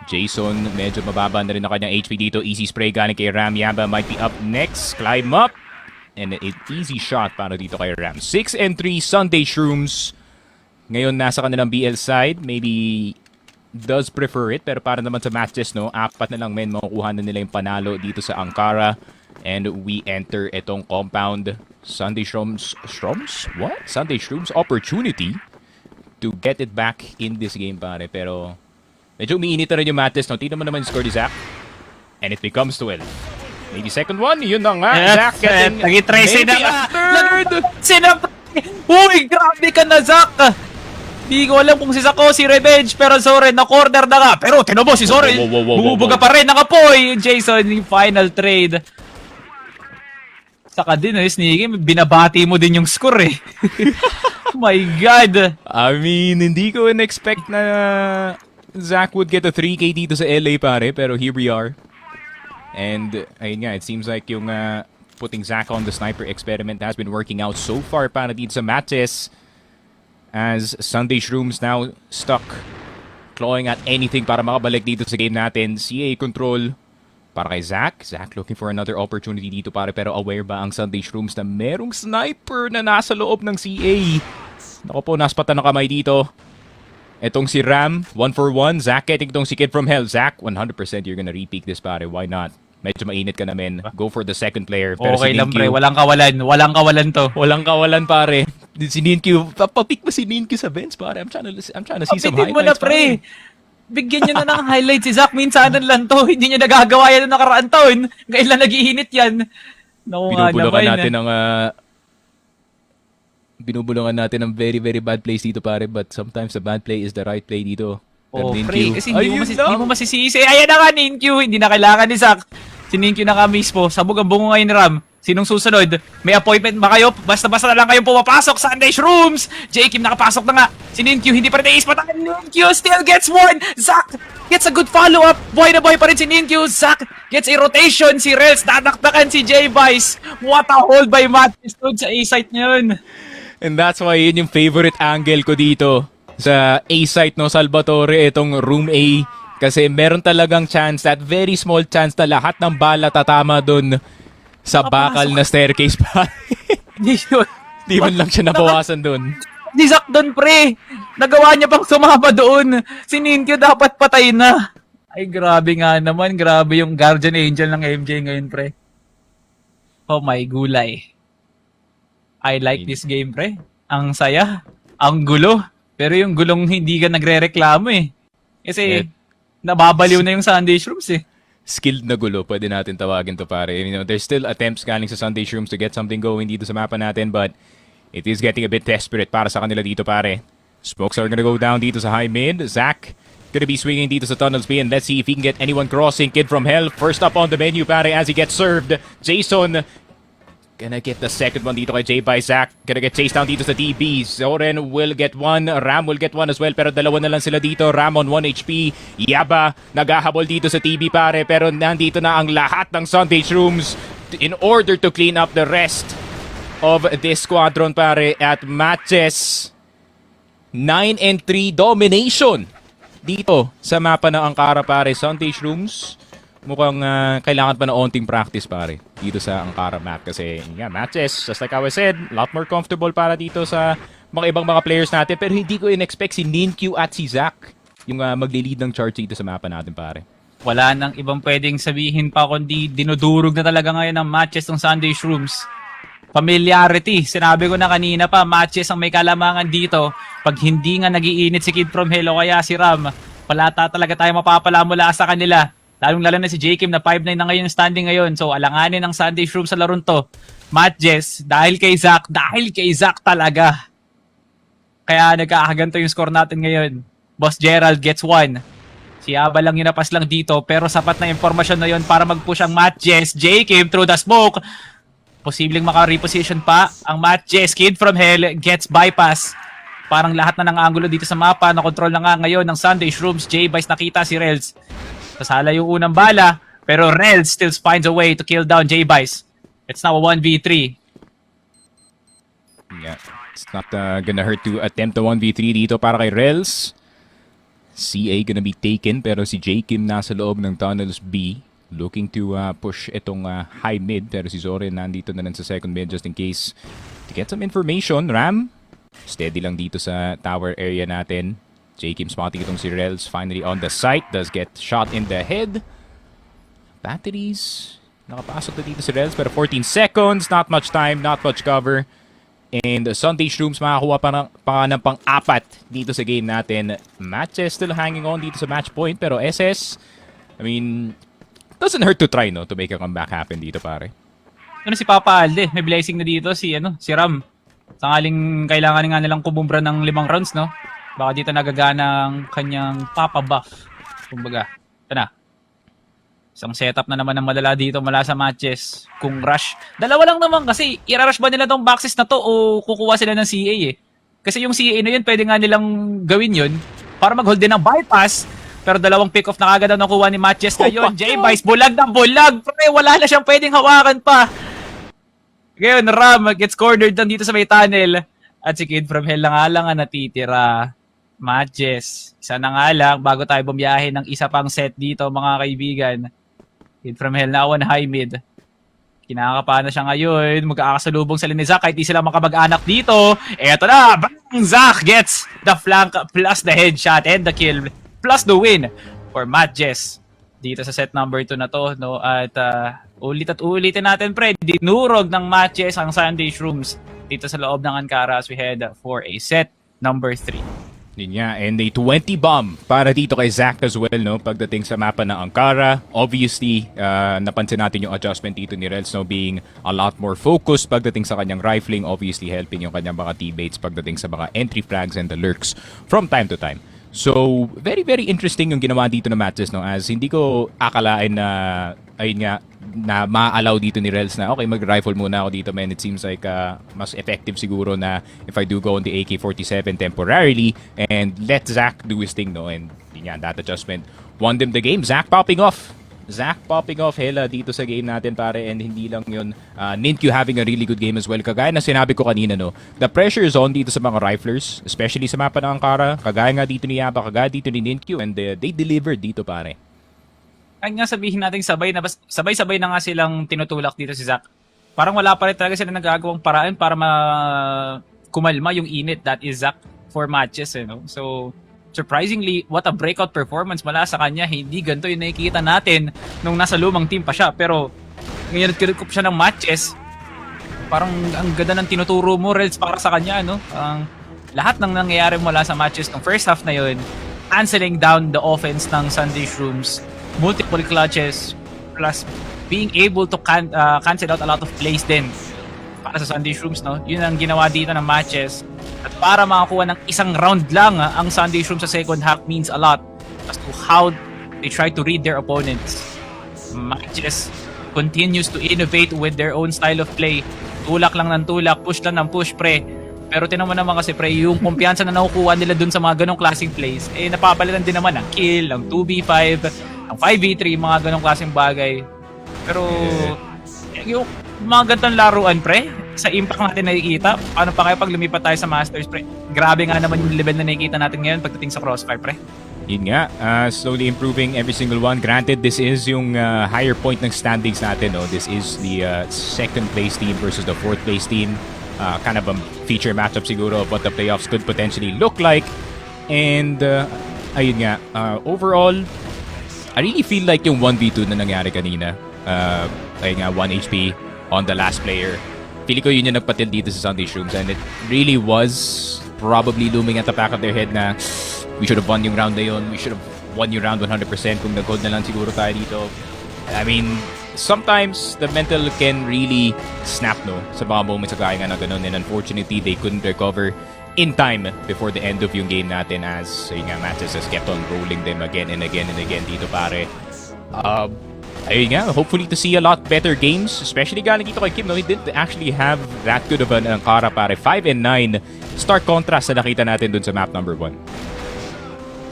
Jason, medyo mababa na rin ang kanyang HP dito. Easy spray galing kay Ram. Yaba might be up next. Climb up. And an easy shot para dito kay Ram. 6-3 Sunday Shrooms. Ngayon nasa kanilang BL side. Maybe does prefer it. Pero para naman sa MATJESS, no? 4 na lang men. Makukuha na nila yung panalo dito sa Ankara. And we enter itong compound. Sunday Shrooms, What? Sunday Shrooms opportunity to get it back in this game, pare. Pero medyo umiinit na rin yung MATJESS, no? Tingnan mo naman yung score ni Zach. And it becomes 12. Maybe second one, yun na nga. Zach getting Nag-i-trace na maybe nga. a third. Uy, grabe ka na, Zach! Di ko alam kung si Zach o si Revenge, pero Zoren na corner na nga. Pero tinan mo si Zoren, bumubuga pa rin, nakapoy. Jason, yung final trade. Saka din, Sneaky, binabati mo din yung score eh. My God! I mean, hindi ko in-expect na Zach would get a 3K dito sa LA, pare. Pero here we are. And, ayun nga, it seems like yung putting Zach on the sniper experiment has been working out so far para dito sa MATJESS. As Sunday Shrooms now stuck, clawing at anything para makabalik dito sa game natin. CA control para kay Zach. Zach looking for another opportunity dito, pare. Pero aware ba ang Sunday Shrooms na merong sniper na nasa loob ng CA? Naku po, naspatan ng kamay dito. Etong si Ram, 1-for-1. Zach getting itong si Kid from Hell. Zach, 100% you're gonna repeat this, pare. Why not? Medyo mainit ka na, men. Go for the second player. Pero Okay si lang, Ninkyu, pre. Walang kawalan. Walang kawalan to. walang kawalan, pare. Si Ninkyu, papick mo si Ninkyu sa bench, pare. I'm trying to see some Kapitin mo na, highlights, pre. Bigyan nyo na ng highlights si Zach. Minsanan lang to. Hindi nyo nagagawa yan noong nakaraan taon. Ngayon lang nag-iinit yan. Naku nga Binubulungan naman. natin ng binubulungan natin ng very, very bad plays dito, pare. But sometimes the bad play is the right play dito. Pero Oh, Ninkyu, pre, kasi hindi ayun mo masisisi. Ayan na nga, Ninkyu. Hindi na kailangan ni Zach. Si Ninkyu na nga mismo. Sabog ang bungo ngayon ni Ram. Sinong susunod? May appointment ba kayo? Basta-basta na lang kayong pumapasok. Sunday Shrooms! J-Kim nakapasok na nga. Si Ninkyu hindi pa rin naispatan. Ninkyu still gets one! Zach gets a good follow-up. Boy na boy pa rin si Ninkyu. Zach gets a rotation. Si Rels dadakdakan si J-Vice. What a hold by MATJESS sa A-site niyon. And that's why yun yung favorite angle ko dito sa A-site, no, Salvatore, itong room A. Kasi meron talagang chance, that very small chance na lahat ng bala tatama dun sa bakal na staircase pa. Di man lang siya nabawasan dun. Si Zach doon, pre. Nagawa niya pang sumama doon. Si Ninkyu dapat patay na. Ay, grabe nga naman. Grabe yung guardian angel ng MJ ngayon, pre. Oh my gulay. I like this game, pre. Ang saya. Ang gulo. Pero yung gulong hindi ka nagre-reklamo eh. Kasi nababaliw na yung Sunday Shrooms eh. Skilled na gulo, pwede natin tawagin to, pare. You know, there's still attempts galing sa Sunday Shrooms to get something going dito sa mapa natin, but it is getting a bit desperate para sa kanila dito, pare. Smokes are gonna go down dito sa high mid. Zach gonna be swinging dito sa tunnels B, and let's see if he can get anyone crossing. Kid from Hell, first up on the menu, pare, as he gets served. Jason gonna get the second one dito kay J by Zach. Gonna get chased down dito sa DB. Zoren will get one. Ram will get one as well. Pero dalawa na lang sila dito. Ram on 1 HP. Yaba nagahabol dito sa TB, pare. Pero nandito na ang lahat ng Sunday Shrooms in order to clean up the rest of this squadron, pare. At MATJESS 9-3 domination dito sa mapa ng Ankara, pare. Sunday Shrooms mukhang kailangan pa na onting practice, pare, dito sa Ankara map. Kasi, MATJESS, just like I said, a lot more comfortable para dito sa mga ibang mga players natin. Pero hindi ko in-expect si Ninkyu at si Zach yung magli-lead ng charge dito sa mapa natin, pare. Wala nang ibang pwedeng sabihin pa kundi dinudurog na talaga ngayon ng MATJESS ng Sunday Shrooms. Familiarity. Sinabi ko na kanina pa, MATJESS ang may kalamangan dito. Pag hindi nga nagiinit si Kid from Hell o kaya si Ram, palata talaga tayo mapapala mula sa kanila. Lalong-lalo na si J-Kim na 5-9 na ngayon standing ngayon. So, alanganin ng Sunday Shrooms sa laron to. MATJESS, dahil kay Zach talaga. Kaya nagkakaganto yung score natin ngayon. Boss Gerald gets one. Si Aba lang yun napas lang dito, pero sapat na impormasyon na yun para mag-push ang MATJESS. J-Kim through the smoke. Posibleng maka-reposition pa ang MATJESS. Kid from Hell gets bypass. Parang lahat na ng angulo dito sa mapa. Na-control na nga ngayon ng Sunday Shrooms. J-Vice nakita si Rels. Sasala yung unang bala, pero Rels still finds a way to kill down J-Vice. It's now a 1v3. Yeah, it's not gonna hurt to attempt the 1v3 dito para kay Rels. CA gonna be taken, pero si J-Kim nasa loob ng tunnels B. Looking to push itong high mid, pero si Zoren nandito na lang sa second mid just in case to get some information. Ram, steady lang dito sa tower area natin. J-Kim spotting itong si Rels finally on the site. Does get shot in the head. Batteries Nakapasok na dito si Rels pero 14 seconds, not much time, not much cover. And Sunday Shrooms makakuha pa ng pang-apat dito sa game natin. MATJESS still hanging on dito sa match point pero SS, I mean, doesn't hurt to try, no, to make a comeback happen dito, pare. Ano si Papa Alde? May blessing na dito si Ram. Sangaling kailangan nga nilang kumumbra ng 5 rounds, no? Baka dito nagagana ang kanyang Papa buff. Kumbaga, ito na. Isang setup na naman ng malala dito mula sa MATJESS. Kung rush, dalawa lang naman kasi ira-rush ba nila tong boxes na to o kukuha sila ng CA eh? Kasi yung CA na yun, pwede nga nilang gawin yun para mag-hold din ng bypass. Pero dalawang pick-off na kagad ang nakuha ni MATJESS ngayon. J-Vice, bulag na bulag. Pre, wala na siyang pwedeng hawakan pa. Ngayon, Ram gets cornered lang dito sa may tunnel. At si Kid from Hell na nga lang ang natitira. MATJESS, isa na nga lang bago tayo bumiyahe ng isa pang set dito mga kaibigan. Kid from Hell na one high mid. Kinakapa na siya ngayon. Magkakasalubong sila ni Zach kahit di sila makabag-anak dito. Eto na, bang! Zach gets the flank plus the headshot and the kill plus the win for MATJESS dito sa set number 2 na to, no? At ulitin natin, pre, dinurog ng MATJESS ang Sunday Shrooms dito sa loob ng Ankara as we head for a set number 3. Yun nga, and a 20 bomb para dito kay Zach as well, no? Pagdating sa mapa ng Ankara, obviously, napansin natin yung adjustment dito ni Rels, no? Being a lot more focused pagdating sa kanyang rifling, obviously helping yung kanyang mga teammates pagdating sa mga entry frags and the lurks from time to time. So, very, very interesting yung ginawa dito ng MATJESS, no? As hindi ko akalain na, ayun nga, na ma-allow dito ni Rels na, okay, mag-rifle muna ako dito, man. It seems like mas effective siguro na if I do go on the AK-47 temporarily and let Zach do his thing, no? And yun nga, that adjustment won them the game. Zach popping off hela dito sa game natin, pare, and hindi lang yun. Nintq having a really good game as well. Kagaya na sinabi ko kanina, no, the pressure is on dito sa mga riflers, especially sa mapa ng Ankara. Kagaya nga dito ni Yaba, kagaya dito ni Nintq, and they delivered dito, pare. Ay nga sabihin natin sabay-sabay na nga silang tinutulak dito si Zach. Parang wala pa rin talaga sila nagagawang paraan para kumalma yung init that is Zach for MATJESS, no? So, surprisingly, what a breakout performance mula sa kanya. Hindi ganito yung nakikita natin nung nasa lumang team pa siya. Pero, ngayon nag-recoup siya ng MATJESS. Parang ang ganda ng tinuturo mo, Rels, para sa kanya, no? Lahat ng nangyayari mula sa MATJESS ng first half na yun, canceling down the offense ng Sunday Shrooms, multiple clutches, plus being able to cancel out a lot of plays din para sa Sunday Shrooms, no? Yun ang ginawa dito ng MATJESS. At para makakuha ng isang round lang ang Sunday Shrooms sa second half means a lot as to how they try to read their opponents. MATJESS continues to innovate with their own style of play. Tulak lang ng tulak, push lang ng push, pre. Pero tinan mo naman kasi, pre, yung kumpiyansa na nakukuha nila dun sa mga ganong klaseng plays, eh napapalitan din naman ang kill, ang 2v5, ang 5v3, mga ganong klaseng bagay. Pero yung mga ganitong laruan, pre, sa impact natin nakikita, paano pa kaya pag lumipat tayo sa Masters, pre? Grabe nga naman yung level na nakikita natin ngayon pagdating sa Crossfire, pre. Yun nga, slowly improving every single one. Granted, this is yung higher point ng standings natin, no? This is the second place team versus the fourth place team. Kind of a feature matchup siguro of what the playoffs could potentially look like. And, ayun nga, overall, I really feel like yung 1v2 na nangyari kanina, ayun nga, 1 HP on the last player. Feeling ko yun yung nagpatil dito sa Sunday Shrooms, and it really was probably looming at the back of their head na we should have won yung round na yun. We should have won yung round 100% kung nag-hold na lang siguro tayo dito. I mean, sometimes the mental can really snap, no? Sa mga moments na kaya nga na ganun. And unfortunately, they couldn't recover in time before the end of yung game natin as yung nga, MATJESS has kept on rolling them again and again and again dito, pare. Ayun nga, hopefully to see a lot better games, especially galing dito kay Kim, no? He didn't actually have that good of an Ankara, pare. 5-9, stark contrast na nakita natin dun sa map number 1.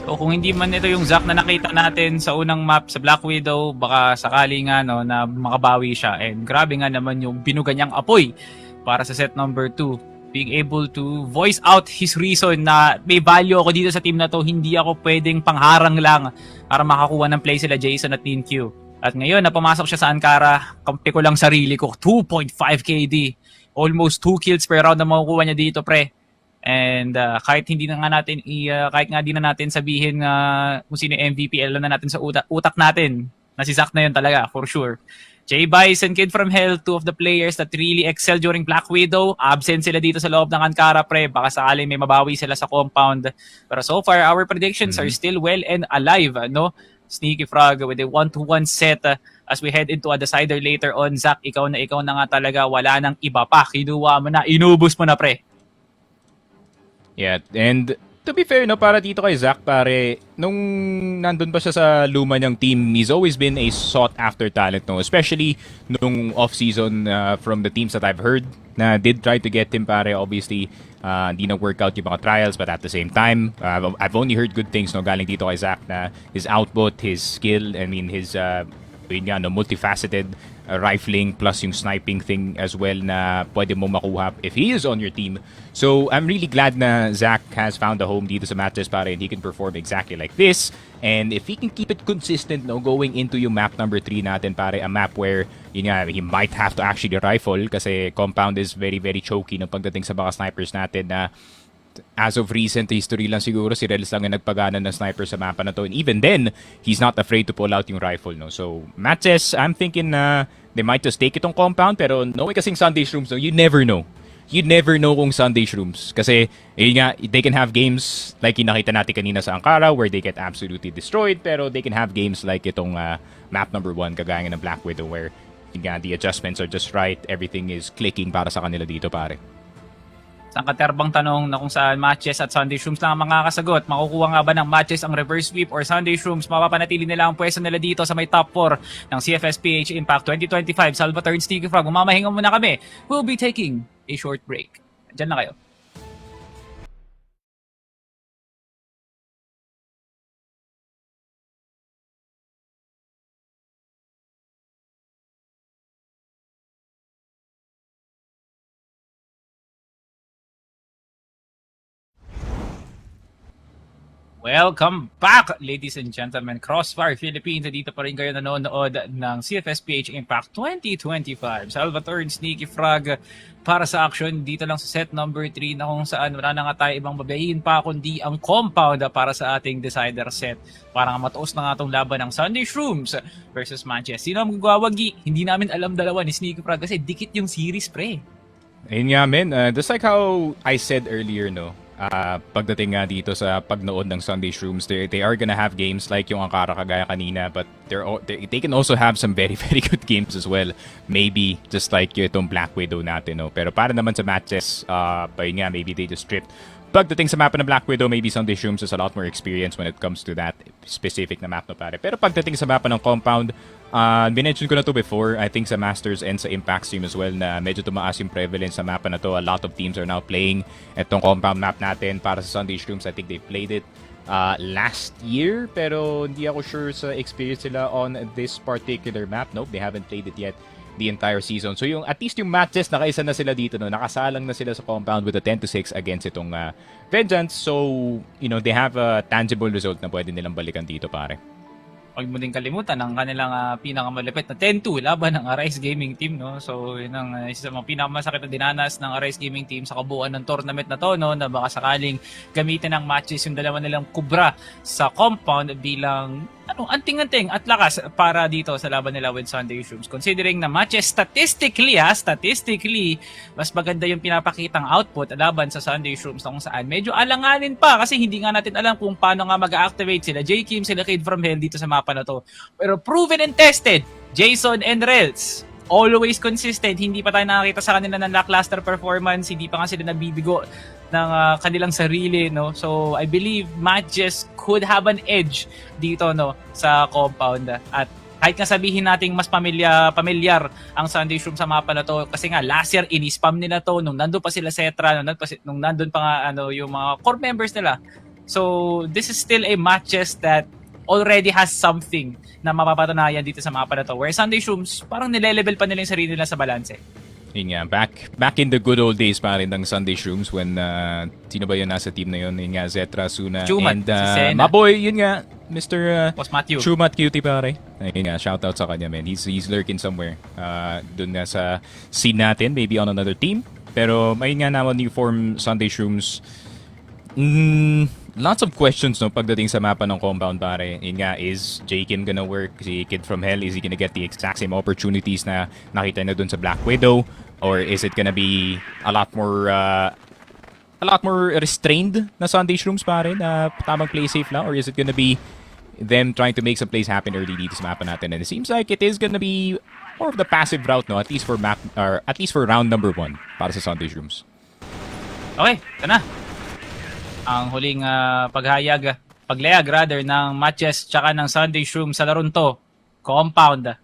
O kung hindi man ito yung Zach na nakita natin sa unang map sa Black Widow, baka sakali nga, no, na makabawi siya. And grabe nga naman yung binuga niyang apoy para sa set number 2. Being able to voice out his reason na may value ako dito sa team na to, hindi ako pwedeng pangharang lang para makakuha ng play sila Jason at Nintq. At ngayon, napamasok siya sa Ankara, kampi ko lang sarili ko, 2.5 KD. Almost 2 kills per round na makukuha niya dito, pre. And kahit hindi na nga natin kahit nga di na natin sabihin kung sino yung MVP, alam na natin sa utak natin na si Zach na yun talaga for sure. Jay Bison, Kid from Hell, two of the players that really excel during Black Widow. Absent sila dito sa loob ng Ankara, pre. Baka sakaling may mabawi sila sa compound. Pero so far, our predictions are still well and alive, no? Sneaky Frog with a 1-1 set as we head into a decider later on. Zach, ikaw na nga talaga. Wala nang iba pa. Kinuha mo na, inubos mo na, pre. Yeah, and to be fair, no, para dito kay Zach, pare, nung nandun pa siya sa luma niyang team, he's always been a sought-after talent, no? Especially nung off-season from the teams that I've heard na did try to get him, pare. Obviously, hindi na-workout yung mga trials, but at the same time, I've only heard good things, no, galing dito kay Zach na his output, his skill, I mean, his yun nga, no, multifaceted rifling plus yung sniping thing as well na pwede mo makuha if he is on your team. So I'm really glad na Zach has found a home dito sa MATJESS, pare, and he can perform exactly like this. And if he can keep it consistent, no, going into yung map number 3 natin, pare, a map where yun nga, he might have to actually rifle kasi compound is very, very choky no, pagdating sa mga snipers natin na as of recent history lang siguro si Rels lang ang nagpagana ng sniper sa mapa na to, and even then he's not afraid to pull out yung rifle, no. So MATJESS, I'm thinking na they might just take itong compound, pero knowing kasing Sunday Shrooms, no, you never know kung Sunday Shrooms kasi yun nga, they can have games like yung nakita natin kanina sa Ankara where they get absolutely destroyed, pero they can have games like itong map number 1 kagaya ng Black Widow where yun nga, the adjustments are just right, everything is clicking para sa kanila dito, pare. Sa katerbang tanong na kung saan MATJESS at Sunday Shrooms lang ang makakasagot, makukuha nga ba ng MATJESS ang reverse sweep or Sunday Shrooms mapapanatili nila ang pwesto nila dito sa may top 4 ng CFSPH Impact 2025? Salvatore and Sneaky Frog, mamahinga muna kami. We'll be taking a short break. Diyan na kayo. Welcome back, ladies and gentlemen. Crossfire Philippines, dito pa rin kayo nanonood ng CFSPH Impact 2025. Salvatore and Sneaky Frog para sa action dito lang sa set number 3 na kung saan wala na nga tayo ibang babayin pa kundi ang compound para sa ating decider set. Parang matuos na nga itong laban ng Sunday Shrooms versus MATJESS. Sino ang magwawagi? Hindi namin alam dalawa ni Sneaky Frog kasi dikit yung series, pre. Ayun nga, men. Just like how I said earlier, no, pagdating nga dito sa pagnood ng Sunday Shrooms, they are gonna have games like yung Ankara kagaya kanina, but they can also have some very, very good games as well. Maybe just like itong Black Widow natin, no? Pero para naman sa MATJESS, nga, maybe they just stripped. Pagdating sa map ng Black Widow, maybe Sunday Shrooms has a lot more experience when it comes to that specific na map, no, pare. Pero pagdating sa mapa ng compound, binention ko na to before, I think sa Masters and sa Impact stream as well, na medyo tumaas yung prevalence sa mapa na to. A lot of teams are now playing itong compound map natin. Para sa Sunday Shrooms, I think they played it last year, pero hindi ako sure sa experience nila on this particular map. Nope, they haven't played it yet the entire season. So yung at least yung MATJESS, nakaisa na sila dito, no, nakasalang na sila sa compound with a 10-6 against itong Vengeance. So, you know, they have a tangible result na pwede nilang balikan dito, pare. Huwag mo din kalimutan ang kanilang pinakamalapit na 10-2 laban ng Arise Gaming Team, no? So, yun ang isa sa mga pinakamasakit na dinanas ng Arise Gaming Team sa kabuuan ng tournament na to, no? Na baka sakaling gamitin ng MATJESS yung dalawa nilang kubra sa compound bilang anting-anting at lakas para dito sa laban nila with Sunday Shrooms. Considering na MATJESS statistically, mas maganda yung pinapakitang output laban sa Sunday Shrooms na kung saan medyo alanganin pa kasi hindi nga natin alam kung paano nga mag-activate sila J. Kim, sila Kid from Hell dito sa mapa na to. Pero proven and tested, Jason and Rels, always consistent. Hindi pa tayo nakakita sa kanila ng lackluster performance. Hindi pa nga sila nabibigo ng kanilang sarili, no? So, I believe MATJESS could have an edge dito, no, sa compound. At kahit nga sabihin nating mas pamilyar ang Sunday Shroom sa mapa na to kasi nga last year ini-spam nila to nung nandun pa sila Cetra, nung nandun pa nga yung mga core members nila. So, this is still a MATJESS that already has something na mapapatunayan dito sa mapa na to. Where Sunday Shrooms, parang nilelevel pa nila yung sarili nila sa balanse. Yun nga, back in the good old days pa rin ng Sunday Shrooms when sino ba yun nasa team na yun? Yun nga, Zetra, Suna, Chumat, and si Maboy, yun nga, Mr. Boss Matthew. Chumat Cutie pare. Yun nga, shoutout sa kanya, man. He's lurking somewhere. Doon nga sa scene natin, maybe on another team. Pero may nga naman new form Sunday Shrooms. Lots of questions no pagdating sa mapa ng compound pare. Yun nga, is J-Kim gonna work? Si Kid from Hell, is he gonna get the exact same opportunities na nakita na dun sa Black Widow? Or is it gonna be a lot more restrained na Sunday Shrooms pare na tamang play safe lang? Or is it gonna be them trying to make some plays happen early dito sa mapa natin? And it seems like it is gonna be more of the passive route no, at least for round number 1 para sa Sunday Shrooms. Okay, ito na. Ang huling paglayag rather ng MATJESS tsaka ng Sunday Shrooms sa laron to. Compound.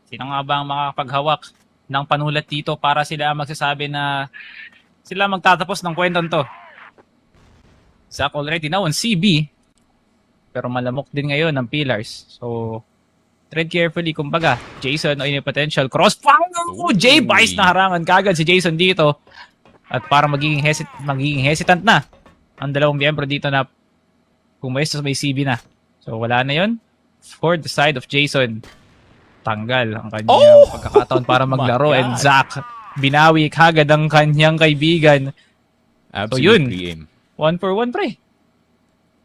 Sino nga ba ang makapaghawak ng panulat dito para sila magsasabi na sila magtatapos ng kwentong to? Zack already now on CB. Pero malamok din ngayon ng pillars. So, tread carefully. Kumbaga, Jason o any potential crossfire. J-Bice na harangan kagad si Jason dito. At para magiging hesitant na ang dalawang miyembro dito na pumesto may CB na. So wala na yon for the side of Jason. Tanggal ang kanyang pagkakataon para maglaro. And Zack, binawi kagad ang kanyang kaibigan. Absolutely. So yun, 1 for 1 pre.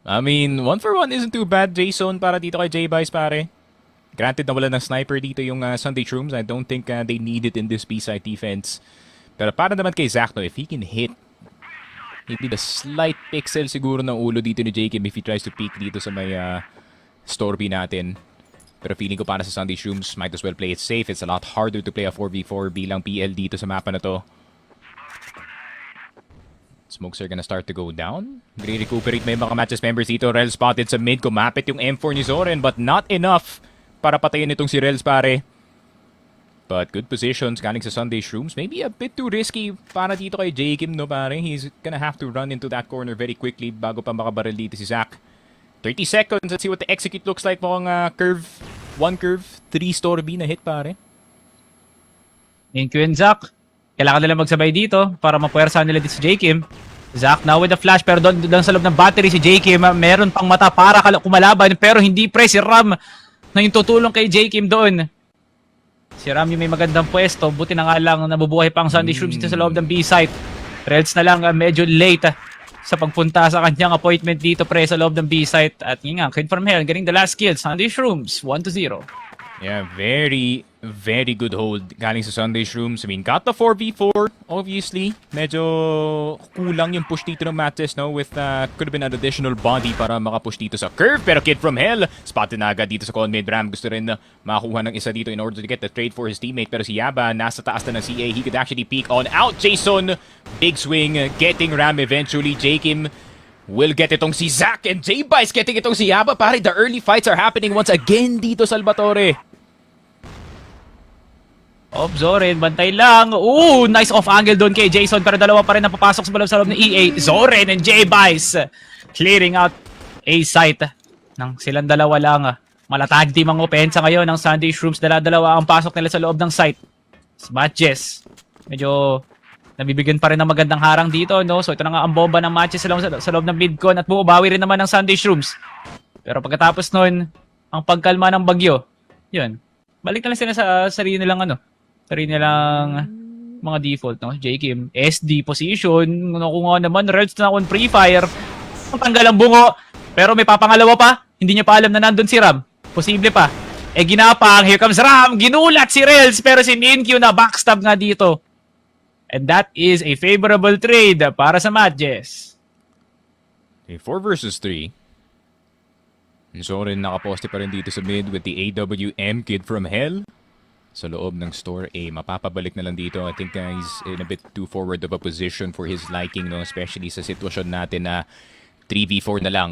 I mean, 1 for 1 isn't too bad, Jason, para dito kay J-Bice pare. Granted na wala ng sniper dito yung Sunday Shrooms. I don't think they need it in this B-side defense. Pero para naman kay Zack, no, if he can hit maybe the slight pixel siguro ng ulo dito ni J-Kim if he tries to peek dito sa may Storby natin. Pero feeling ko para sa Sunday Shrooms, might as well play it safe. It's a lot harder to play a 4v4 bilang PL dito sa mapa na to. Smokes are gonna start to go down. Re-recuperate may mga MATJESS members dito. Rel spotted sa mid. Kumapit yung M4 ni Zoren but not enough para patayin itong si Rels pare. But good positions galing sa Sunday Shrooms. Maybe a bit too risky para dito kay J-Kim, no pare? He's gonna have to run into that corner very quickly bago pa makabaril dito si Zack. 30 seconds. Let's see what the execute looks like. Mukhang curve. 1 curve. 3 Storby na hit pare. Thank you and Zack. Kailangan nila magsabay dito para mapuwersahan nila dito si J-Kim. Zack now with the flash pero doon sa loob ng battery si J-Kim. Meron pang mata para kumalaban pero hindi pre si Ram na yung tutulong kay J-Kim doon. Si Ram yung may magandang pwesto. Buti na nga lang nabubuhay pa ang Sunday Shrooms dito sa loob ng B-site. Rels na lang medyo late sa pagpunta sa kanyang appointment dito pre sa loob ng B-site. At yun nga, Kid from Hell getting the last kill. Sunday Shrooms 1-0. Yeah, very, very good hold galing sa Sunday Shrooms. I mean, got the 4v4, obviously. Medyo kulang yung push dito ng MATJESS, no? With, could have been an additional body para makapush dito sa curve. Pero Kid from Hell, spotted na agad dito sa con mid. Ram gusto rin na makakuha ng isa dito in order to get the trade for his teammate. Pero si Yaba, nasa taas na ng CA. He could actually peek on out. Jason, big swing, getting Ram eventually. J-Kim will get itong si Zack and J-Bice getting itong si Yaba. Pare, the early fights are happening once again dito, Salvatore. Zoren, bantay lang. Ooh, nice off angle doon kay Jason. Pero dalawa pa rin napapasok sa loob ng EA. Zoren and J-Bice clearing out a site. Nang silang dalawa lang. Malatag team ang opensa ngayon ng Sunday Shrooms. Dalawa ang pasok nila sa loob ng site. MATJESS. Medyo nabibigyan pa rin ng magandang harang dito, no? So ito na nga ang bomba ng MATJESS sa loob ng midcon at bumabawi rin naman ng Sunday Shrooms. Pero pagkatapos nun, ang pagkalma ng bagyo, yun. Balik na lang sila sa sarili nilang mga default, no? J-Kim, SD position, nakuha naman, Reds na on pre-fire. Ang tanggal ang bungo, pero may papangalawa pa. Hindi niya pa alam na nandun si Ram. Posible pa. Ginapang, here comes Ram, ginulat si Rels, pero si Minkyu na backstab nga dito. And that is a favorable trade para sa MATJESS. Okay, 4 versus 3. Zoren nakaposte pa rin dito sa mid with the AWM Kid from Hell. Sa loob ng store A, mapapabalik na lang dito. I think he's in a bit too forward of a position for his liking, no? Especially sa sitwasyon natin na 3v4 na lang.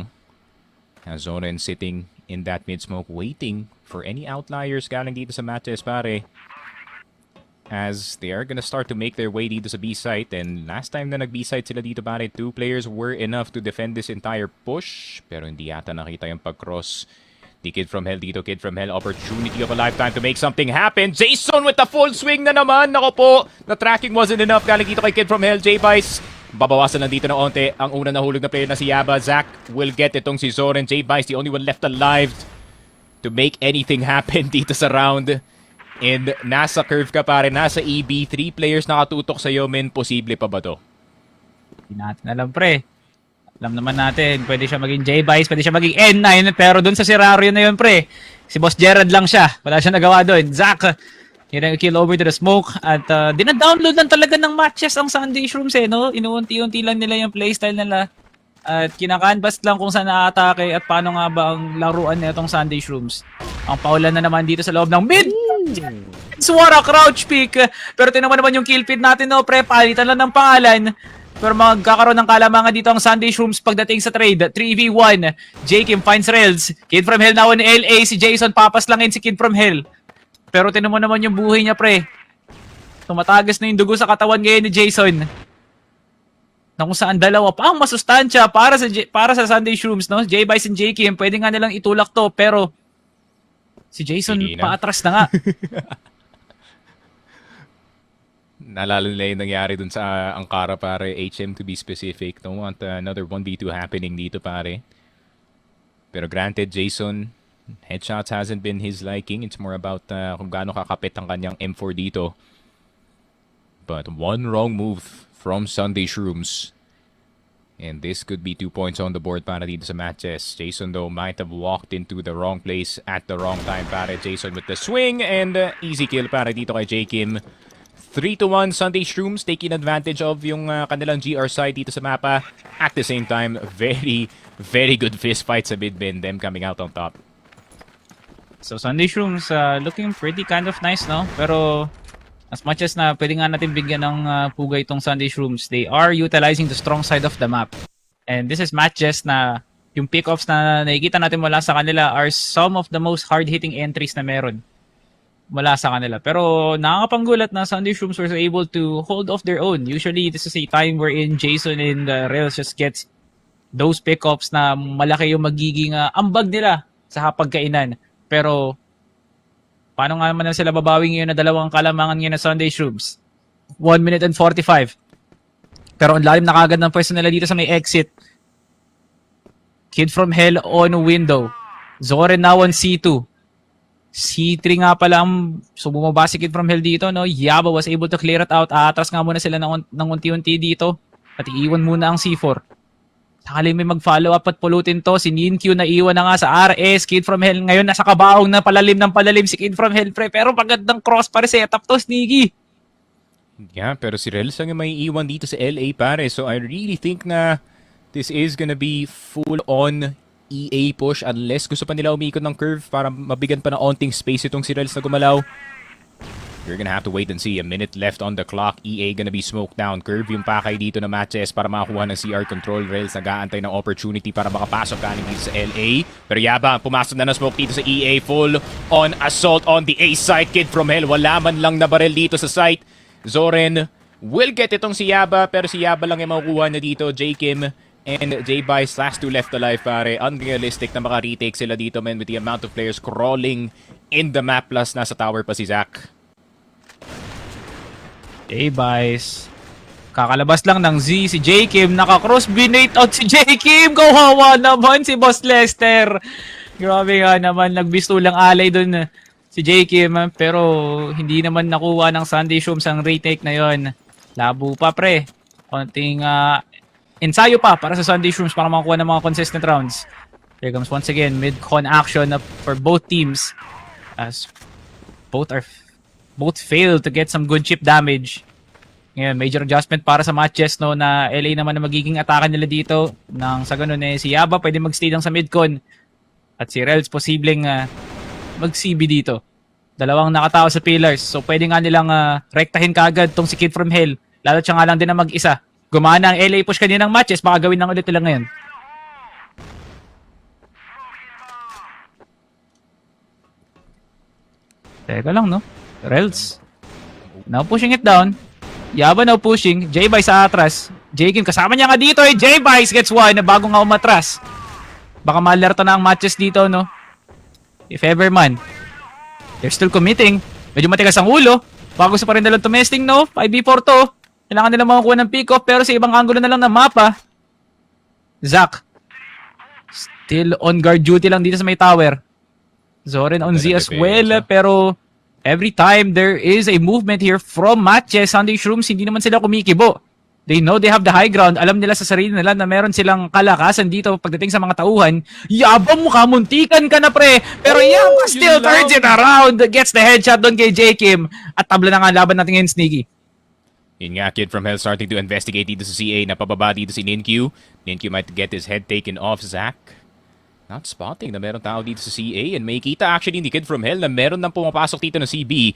Zoren sitting in that mid-smoke, waiting for any outliers galing dito sa MATJESS, pare. As they are gonna start to make their way dito sa B-site. And last time na nag-B-site sila dito, pare, 2 players were enough to defend this entire push. Pero hindi yata nakita yung pag-cross. The Kid from Hell dito, Kid from Hell, opportunity of a lifetime to make something happen. Jason with the full swing na naman. Nako po, the tracking wasn't enough. Galing dito kay Kid from Hell, J-Bice. Babawasan lang dito ng onte. Ang una nahulog na player na si Yaba. Zack will get itong si Zoren. J-Bice, the only one left alive to make anything happen dito sa round. And nasa curve ka pare, nasa EB. 3 players nakatutok sa'yo, men. Posible pa ba to? Hindi natin alam pre. Alam naman natin, pwede siya maging J-Vice, pwede siya maging N9, pero dun sa scenario na yun, pre, si Boss Gerald lang siya. Wala siya nagawa dun. Zach, yun ang kill over to the smoke. At dinadownload lang talaga ng matches ang Sunday Shrooms eh, no? Inuunti-unti lang nila yung playstyle nila. At kinakanvas lang kung saan na-atake at paano nga ba ang laruan na itong Sunday Shrooms. Ang paulan na naman dito sa loob ng mid. Swara crouch pick. Pero tinan mo naman yung kill feed natin, no, pre. Palitan lang ng pangalan. Pero magkakaroon ng kalamangan dito ang Sunday Shrooms pagdating sa trade. 3v1. Jakim finds Rails. Kid from Hell now in LA. Si Jason papaslangin si Kid from Hell. Pero tinan mo naman yung buhay niya, pre. Tumatagas na yung dugo sa katawan ngayon ni Jason. Na kung saan dalawa pa ang masustansya para sa Sunday Shrooms, no? J-Vice and Jakim, pwede nga nilang itulak to. Pero si Jason paatras na nga. Naalala nila yung nangyari dun sa Ankara, pare. HM to be specific. Don't want another 1v2 happening dito, pare. Pero granted, Jason, headshots hasn't been his liking. It's more about kung gaano kakapit ang kanyang M4 dito. But one wrong move from Sunday Shrooms. And this could be 2 points on the board para dito sa MATJESS. Jason, though, might have walked into the wrong place at the wrong time, pare. Jason with the swing and easy kill para dito kay Jakim. 3-1 Sunday Shrooms taking advantage of yung kanilang GR side dito sa mapa. At the same time, very, very good fist fight sa mid-bin. Them coming out on top. So Sunday Shrooms looking pretty kind of nice, no? Pero as much as na pwede nga natin bigyan ng pugay itong Sunday Shrooms, they are utilizing the strong side of the map. And this is MATJESS na yung pick-offs na nakikita natin mula sa kanila are some of the most hard-hitting entries na meron mula sa kanila. Pero nakakapanggulat na Sunday Shrooms were able to hold off their own. Usually, this is a time wherein Jason and Rails just gets those pickups na malaki yung magiging ambag nila sa hapagkainan. Pero, paano nga naman na sila babawing ngayon na dalawang kalamangan ngayon na Sunday Shrooms? 1 minute and 45. Pero ang lalim na kagad ng pwesto nila dito sa may exit. Kid from Hell on window. Zoren now on C2. C3 nga pala ang bumaba si Kid from Hell dito, no? Yaba was able to clear it out. Atras nga muna sila ng unti-unti dito. At iiwan muna ang C4. Sakali may mag-follow up at pulutin to. Si Ninkyu na iwan na nga sa RS. Kid from Hell ngayon nasa kabaong na palalim ng palalim si Kid from Hell, pre. Pero pagandang cross para setup to, Sneaky. Yeah, pero si Rels ang may iwan dito sa LA, pare. So I really think na this is gonna be full-on EA push unless gusto pa nila umikot ng curve para mabigyan pa ng onting space itong si Rels na gumalaw. You're gonna have to wait and see. A minute left on the clock. EA gonna be smoked down. Curve yung pakay dito na MATJESS para makakuha ng CR control. Rels nag-aantay ng opportunity para makapasok galing dito sa LA. Pero Yaba, pumasok na ng smoke dito sa EA. Full on assault on the A side. Kid from Hell, wala man lang na barrel dito sa site. Zoren will get itong si Yaba, pero si Yaba lang yung makukuha na dito. Jakim and J-Vice last two left alive, pare. Unrealistic na maka-retake sila dito, man, with the amount of players crawling in the map, plus nasa tower pa si Zach. J-Vice. Kakalabas lang ng Z si J-Kim. Naka-cross binate out si J-Kim. Kawawa naman si Boss Lester. Grabe nga naman. Nagbisto lang alay dun si J-Kim. Pero hindi naman nakuha ng Sunday Shrooms ang retake na yon. Labo pa, pre. Konting ensayo pa para sa Sunday Shrooms para makakuha ng mga consistent rounds. Here comes once again mid-con action for both teams as both failed to get some good chip damage. Ngayon, major adjustment para sa MATJESS, no, na LA naman na magiging atake nila dito. Nang sa ganun si Yaba pwede mag-stay lang sa mid-con at si Rels posibleng mag-CB dito. Dalawang nakatao sa pillars, so pwede nga nilang rektahin kaagad tong si Kid from Hell. Lalo siya nga lang din na mag-isa. Gumana ang LA push kanina ng MATJESS, baka gawin lang ulit nila ngayon. Teka lang, no? Rels. Now pushing it down. Yaba now pushing. J-Vice sa atras. J-Kim kasama niya nga dito eh. J-Vice gets one na bago nga umatras. Baka malerto na ang MATJESS dito, no? If ever man. They're still committing. Medyo matigas ang ulo. Baka gusto pa rin dalang tumesting, no? 5v4 to. Kailangan nila makakuha ng pick-off pero sa ibang angulo na lang ng mapa. Zach. Still on guard duty lang dito sa may tower. Zoren on Z as well. Pero every time there is a movement here from MATJESS, Sunday Shrooms, hindi naman sila kumikibo. They know they have the high ground. Alam nila sa sarili nila na meron silang kalakasan dito pagdating sa mga tauhan. Yabang mo ka, muntikan ka na pre. Pero Yaba still turns it around. Gets the headshot doon kay J. Kim. At tabla na nga laban natin ngayon, Sneaky. Yun nga, Kid from Hell starting to investigate dito sa CA. Napababa dito si Ninkyu. Ninkyu might get his head taken off. Zach not spotting na meron tao dito sa CA. And may kita actually ni Kid from Hell na meron nang pumapasok dito na CB.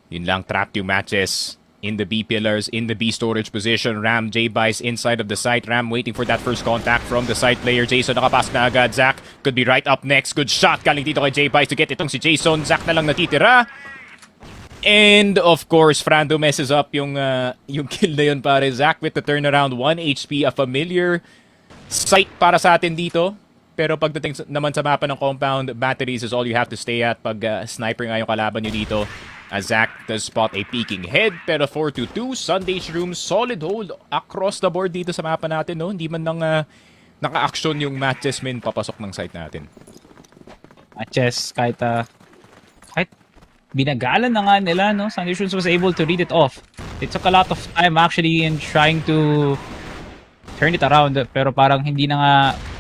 Yun lang, trapped yung matches in the B pillars, in the B storage position. Ram, J-Bice inside of the site. Ram waiting for that first contact from the site player. Jason nakapasok na agad. Zach could be right up next. Good shot galing dito kay J-Bice to get itong si Jason. Zach na lang natitira. And of course, Frando messes up yung kill na yun pare. Zach with the turnaround, 1 HP, a familiar sight para sa atin dito. Pero pagdating naman sa mapa ng compound, batteries is all you have to stay at pag sniper nga yung kalaban nyo dito. As Zach does spot a peeking head, pero 4-2-2, Sunday Shrooms, solid hold across the board dito sa mapa natin, no? Hindi man nang naka-action yung MATJESS min papasok ng site natin. MATJESS, kahit binagalan na nga nila, no? Sunday Shrooms was able to read it off. It took a lot of time actually in trying to turn it around, pero parang hindi na nga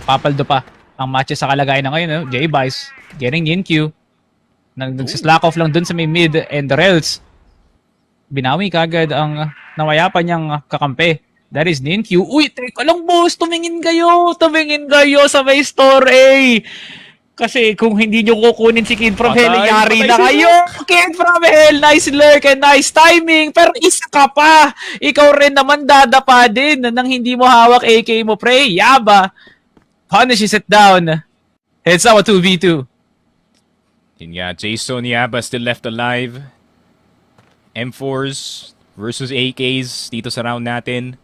papaldo pa ang MATJESS sa kalagayan na ngayon, no? J-Bice getting Ninkyu. Nagsislack off lang dun sa may mid and the rails. Binawi kagad ang nawayapan niyang kakampi. That is Ninkyu. Uy, teka lang boss, tumingin kayo sa may store A. Kasi kung hindi nyo kukunin si Kid from Hell, yari na kayo. Kid from Hell, nice lurk and nice timing. Pero isa ka pa. Ikaw rin naman dadapa din nang hindi mo hawak AK mo, pre. Yaba punishes it down. Heads up 2v2. Yun nga, Jason Yaba still left alive. M4s versus AKs dito sa round natin.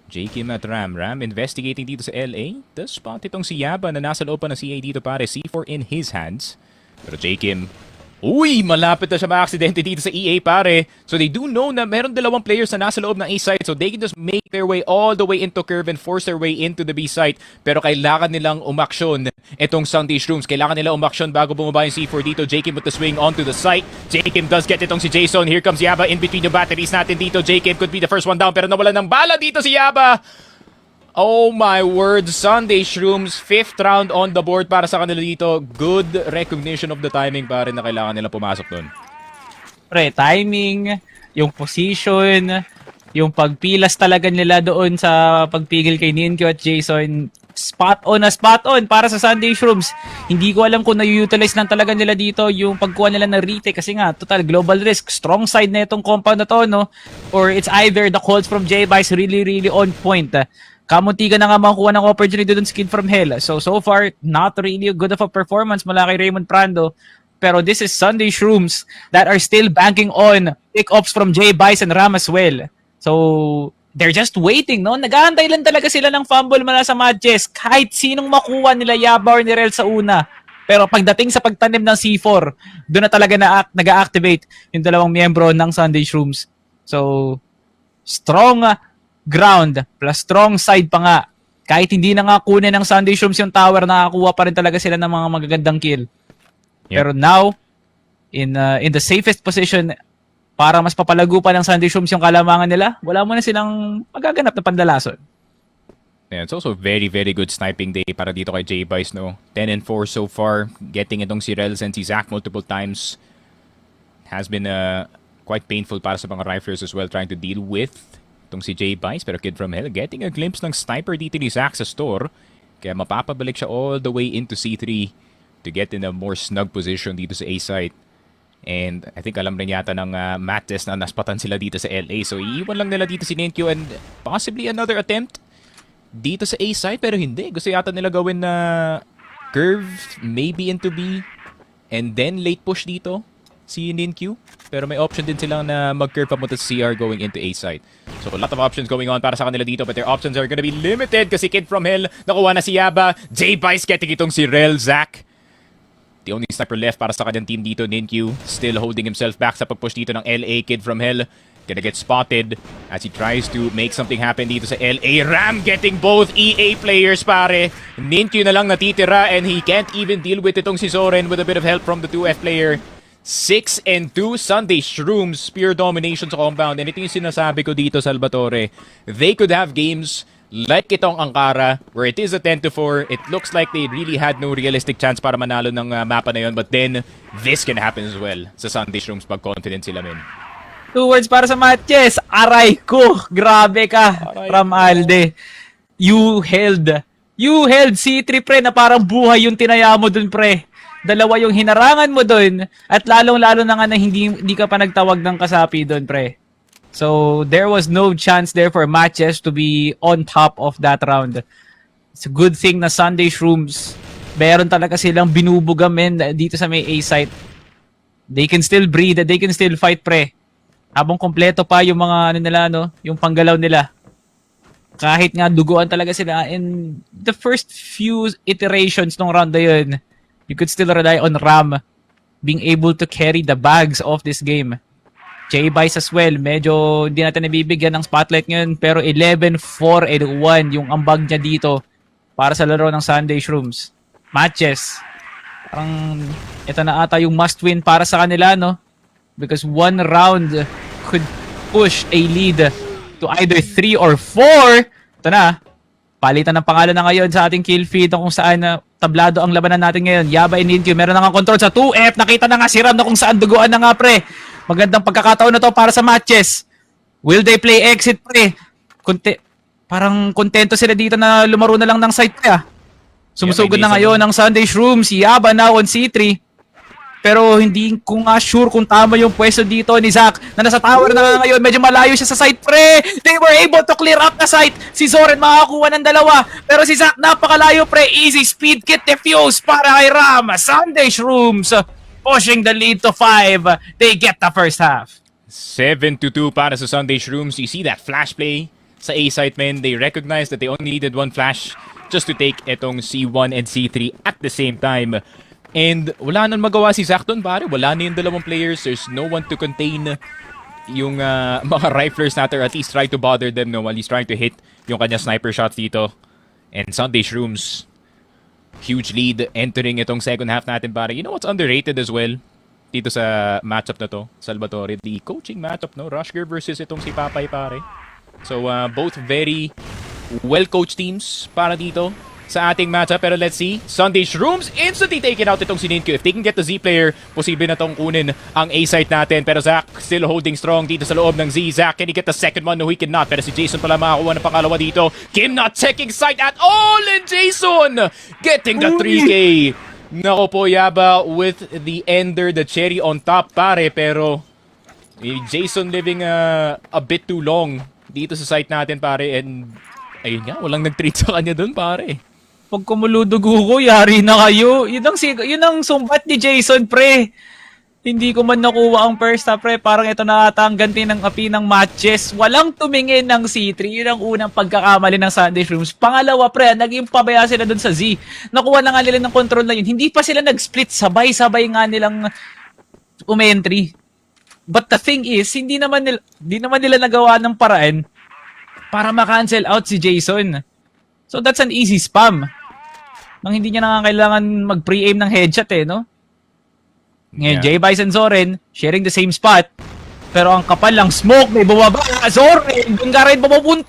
J. Kim at Ram. Ram investigating dito sa LA. Does spot itong si Yaba na nasa loob pa ng CA dito pare. C4 in his hands. Pero J. Kim, uy, malapit na siya ma-aksidente dito sa EA pare. So they do know na meron dalawang players na nasa loob ng A site. So they can just make their way all the way into curve and force their way into the B site. Pero kailangan nilang umaksyon itong Sunday Shrooms. Kailangan nila umaksyon bago bumaba yung C4 dito. J. Kim with the swing onto the site. J. Kim does get itong si Jason. Here comes Yaba in between the batteries natin dito. J. Kim could be the first one down pero nawala ng bala dito si Yaba. Oh my word, Sunday Shrooms, 5th round on the board para sa kanila dito. Good recognition of the timing pare na kailangan nila pumasok doon. Pre, timing, yung position, yung pagpilas talaga nila doon sa pagpigil kay Ninkyu at Jason. Spot on para sa Sunday Shrooms. Hindi ko alam kung na-utilize lang talaga nila dito yung pagkuha nila ng retake kasi nga, total global risk. Strong side na itong compound na to, no? Or it's either the calls from J-Bice really on point. Kamunti ka na nga makuha ng opportunity doon sa Kid from Hell. So far, not really good of a performance mula kay Raymond Prando. Pero this is Sunday Shrooms that are still banking on pick-ups from J-Bice and Ram as well. So, they're just waiting, no? Nag-aantay lang talaga sila ng fumble mula sa MATJESS. Kahit sinong makuha nila Yaba or Nirel sa una. Pero pagdating sa pagtanim ng C4, doon na talaga nag-activate yung dalawang miyembro ng Sunday Shrooms. So, strong ground plus strong side pa nga. Kahit hindi na nga kunin ng Sunday Shrooms yung tower, nakakuha pa rin talaga sila ng mga magagandang kill. Yep. Pero now, in the safest position, para mas papalago pa ng Sunday Shrooms yung kalamangan nila, wala mo na silang magaganap na pandalason. Yeah, it's also very good sniping day para dito kay J-Bice, no? 10-4 so far. Getting itong si Rels and si Zach multiple times has been quite painful para sa mga riflers as well, trying to deal with itong si J-Bice. Pero Kid from Hell getting a glimpse ng sniper dito ni Zach sa store. Kaya mapapabalik siya all the way into C3 to get in a more snug position dito sa A site. And I think alam rin yata ng MATJESS na naspatan sila dito sa LA. So iiwan lang nila dito si Ninkyu and possibly another attempt dito sa A site. Pero hindi. Gusto yata nila gawin na curve maybe into B and then late push dito si Ninkyu. Pero may option din silang na mag-curve papunta sa CR going into A site. So a lot of options going on para sa kanila dito, but their options are gonna be limited kasi Kid from Hell nakuha na si Yaba. J-Bice getting itong si Rel. Zach, the only sniper left para sa kanyang team dito. Ninkyu still holding himself back sa pag-push dito ng LA. Kid from Hell gonna get spotted as he tries to make something happen dito sa LA. Ram getting both EA players pare. Ninkyu na lang natitira and he can't even deal with itong si Soren with a bit of help from the 2F player. 6-2 Sunday Shrooms, pure domination sa compound. And ito yung sinasabi ko dito, Salvatore. They could have games like itong Ankara, where it is a 10-4. It looks like they really had no realistic chance para manalo ng mapa na yun. But then, this can happen as well sa Sunday Shrooms pag confident sila, men. 2 words para sa MATJESS. Aray ko. Grabe ka, Ram Alde. You held C3, pre, na parang buhay yung tinaya mo dun, pre. Dalawa yung hinarangan mo dun. At lalong-lalo na nga na hindi ka pa nagtawag ng kasapi dun, pre. So, there was no chance there for MATJESS to be on top of that round. It's a good thing na Sunday Shrooms, meron talaga silang binubugam, men, dito sa may A site. They can still breathe, they can still fight, pre. Habang kompleto pa yung mga nila, no? Yung panggalaw nila. Kahit nga duguan talaga sila in the first few iterations ng round na yun, you could still rely on Ram being able to carry the bags of this game. J-Bice as well, medyo hindi natin nabibigyan ng spotlight ngayon, pero 11-4-1 yung ambag niya dito para sa laro ng Sunday Shrooms. MATJESS, parang ito na ata yung must win para sa kanila, no? Because one round could push a lead to either 3 or 4. Ito na, palitan ng pangalan na ngayon sa ating kill feed kung saan tablado ang labanan natin ngayon. Yaba and Ninkyu, meron na nga control sa 2F. Nakita na nga si Ram na kung saan duguan na nga, pre. Magandang pagkakataon na to para sa MATJESS. Will they play exit, pre? Parang kontento sila dito na lumaro na lang ng site, pre. Sumusugod na ngayon ang Sunday Shrooms. Si Yaba now on C3. Pero hindi ko nga sure kung tama yung pwesto dito ni Zach na nasa tower na ngayon. Medyo malayo siya sa site, pre. They were able to clear up the site. Si Zoren makakuha ng dalawa. Pero si Zach napakalayo, pre. Easy speed kit defuse para kay Ram. Sunday Shrooms pushing the lead to 5. They get the first half. 7-2 para sa Sunday Shrooms. You see that flash play sa A site, men. They recognized that they only needed one flash just to take itong C1 and C3 at the same time. And wala nang magawa si Zach doon, pare. Wala na yung dalawang players. There's no one to contain yung mga riflers natin, or at least try to bother them, no, while he's trying to hit yung kanya sniper shots dito. And Sunday Shrooms, huge lead entering itong second half natin, pare. You know what's underrated as well dito sa matchup na to, Salvatore? The coaching matchup, no? Rushger versus itong si Papay, pare. So, both very well-coached teams para dito sa ating matchup. Pero let's see, Sunday Shrooms instantly taken out itong si Ninkyu. If they can get the Z player, posible na tong kunin ang A site natin. Pero Zach still holding strong dito sa loob ng Z. Zach, can he get the second one? No, he cannot. Pero si Jason pala makakuha ng pangalawa dito. Kim not checking site at all, and Jason getting the 3K. Nako po, Yaba with the ender, the cherry on top, pare. Pero Jason living a bit too long dito sa site natin, pare. And ayun nga, walang nag-treat sa kanya dun, pare. Pag kumuludugo ko, yari na kayo. Yun ang sumbat ni Jason, pre. Hindi ko man nakuha ang first half, pre. Parang ito na ata ang ganti ng api ng MATJESS. Walang tumingin ng C3. Yun ang unang pagkakamali ng Sunday Shrooms. Pangalawa, pre, naging pabaya sila dun sa Z. Nakuha na nga nila ng control na yun. Hindi pa sila nag-split. Sabay-sabay nga nilang umentry. But the thing is, hindi naman nila nagawa ng paraan para ma-cancel out si Jason. So that's an easy spam. Nang hindi niya na kailangan mag-pre-aim ng headshot, eh, no? Ngayon, Yeah. J-Bice and Zoren sharing the same spot. Pero ang kapal lang smoke, may bumaba. Zoren, doon ka rin bumapunta.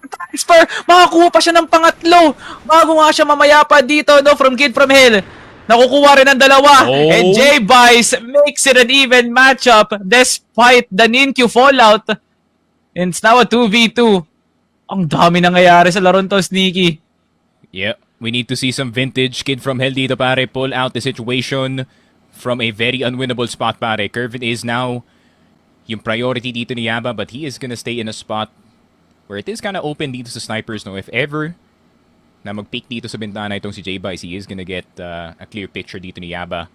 Transfer, makakuha pa siya ng pangatlo. Bago nga siya mamaya pa dito, no, from Kid from Hell. Nakukuha rin ng dalawa. Oh. And J-Bice makes it an even matchup despite the Ninkyu fallout. And it's now a 2v2. Ang dami nangyayari sa laron to, Sneaky. Yeah, we need to see some vintage Kid from Hell dito, pare. Pull out the situation from a very unwinnable spot, pare. Kervin is now yung priority dito ni Yaba, but he is gonna stay in a spot where it is kind of open dito sa snipers, no? If ever na mag-pick dito sa bintana itong si J-Bice, he is gonna get a clear picture dito ni Yaba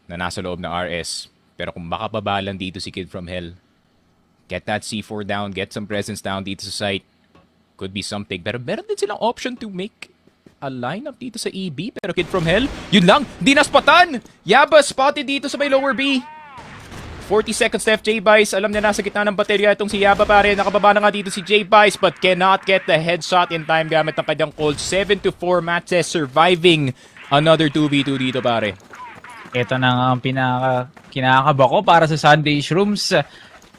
na nasa loob ng RS. Pero kung makababalan dito si Kid from Hell, get that C4 down, get some presence down dito sa site, could be something. Pero meron din silang option to make a lineup dito sa EB. Pero Kid from Hell, yun lang, di naspatan! Yaba spotted dito sa may lower B. 40 seconds left, J-Bice. Alam niya nasa gitna ng baterya itong si Yaba, pare. Nakababa na nga dito si J-Bice, but cannot get the headshot in time gamit ng kanyang cold. 7-4 MATJESS surviving another 2v2 dito, pare. Ito na nga ang kinakaba ko para sa Sunday Shrooms.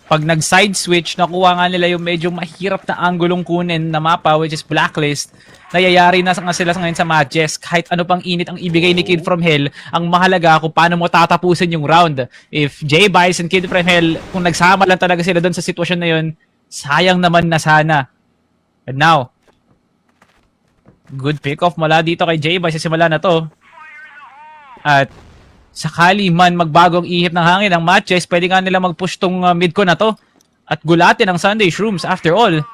Pag nag-side switch, nakuha nga nila yung medyo mahirap na anggulong kunin na mapa, which is Blacklist. Nayayari na nga sila ngayon sa MATJESS. Kahit ano pang init ang ibigay ni Kid from Hell, ang mahalaga kung paano mo tatapusin yung round. If J-Bice and Kid from Hell, kung nagsama lang talaga sila doon sa sitwasyon na yun, sayang naman na sana. And now, good pick-off mula dito kay J-Bice sa simula na to. At sakali man magbagong ihip ng hangin ang MATJESS, pwede nga nila mag-push tong mid ko na to at gulatin ang Sunday Shrooms. After all,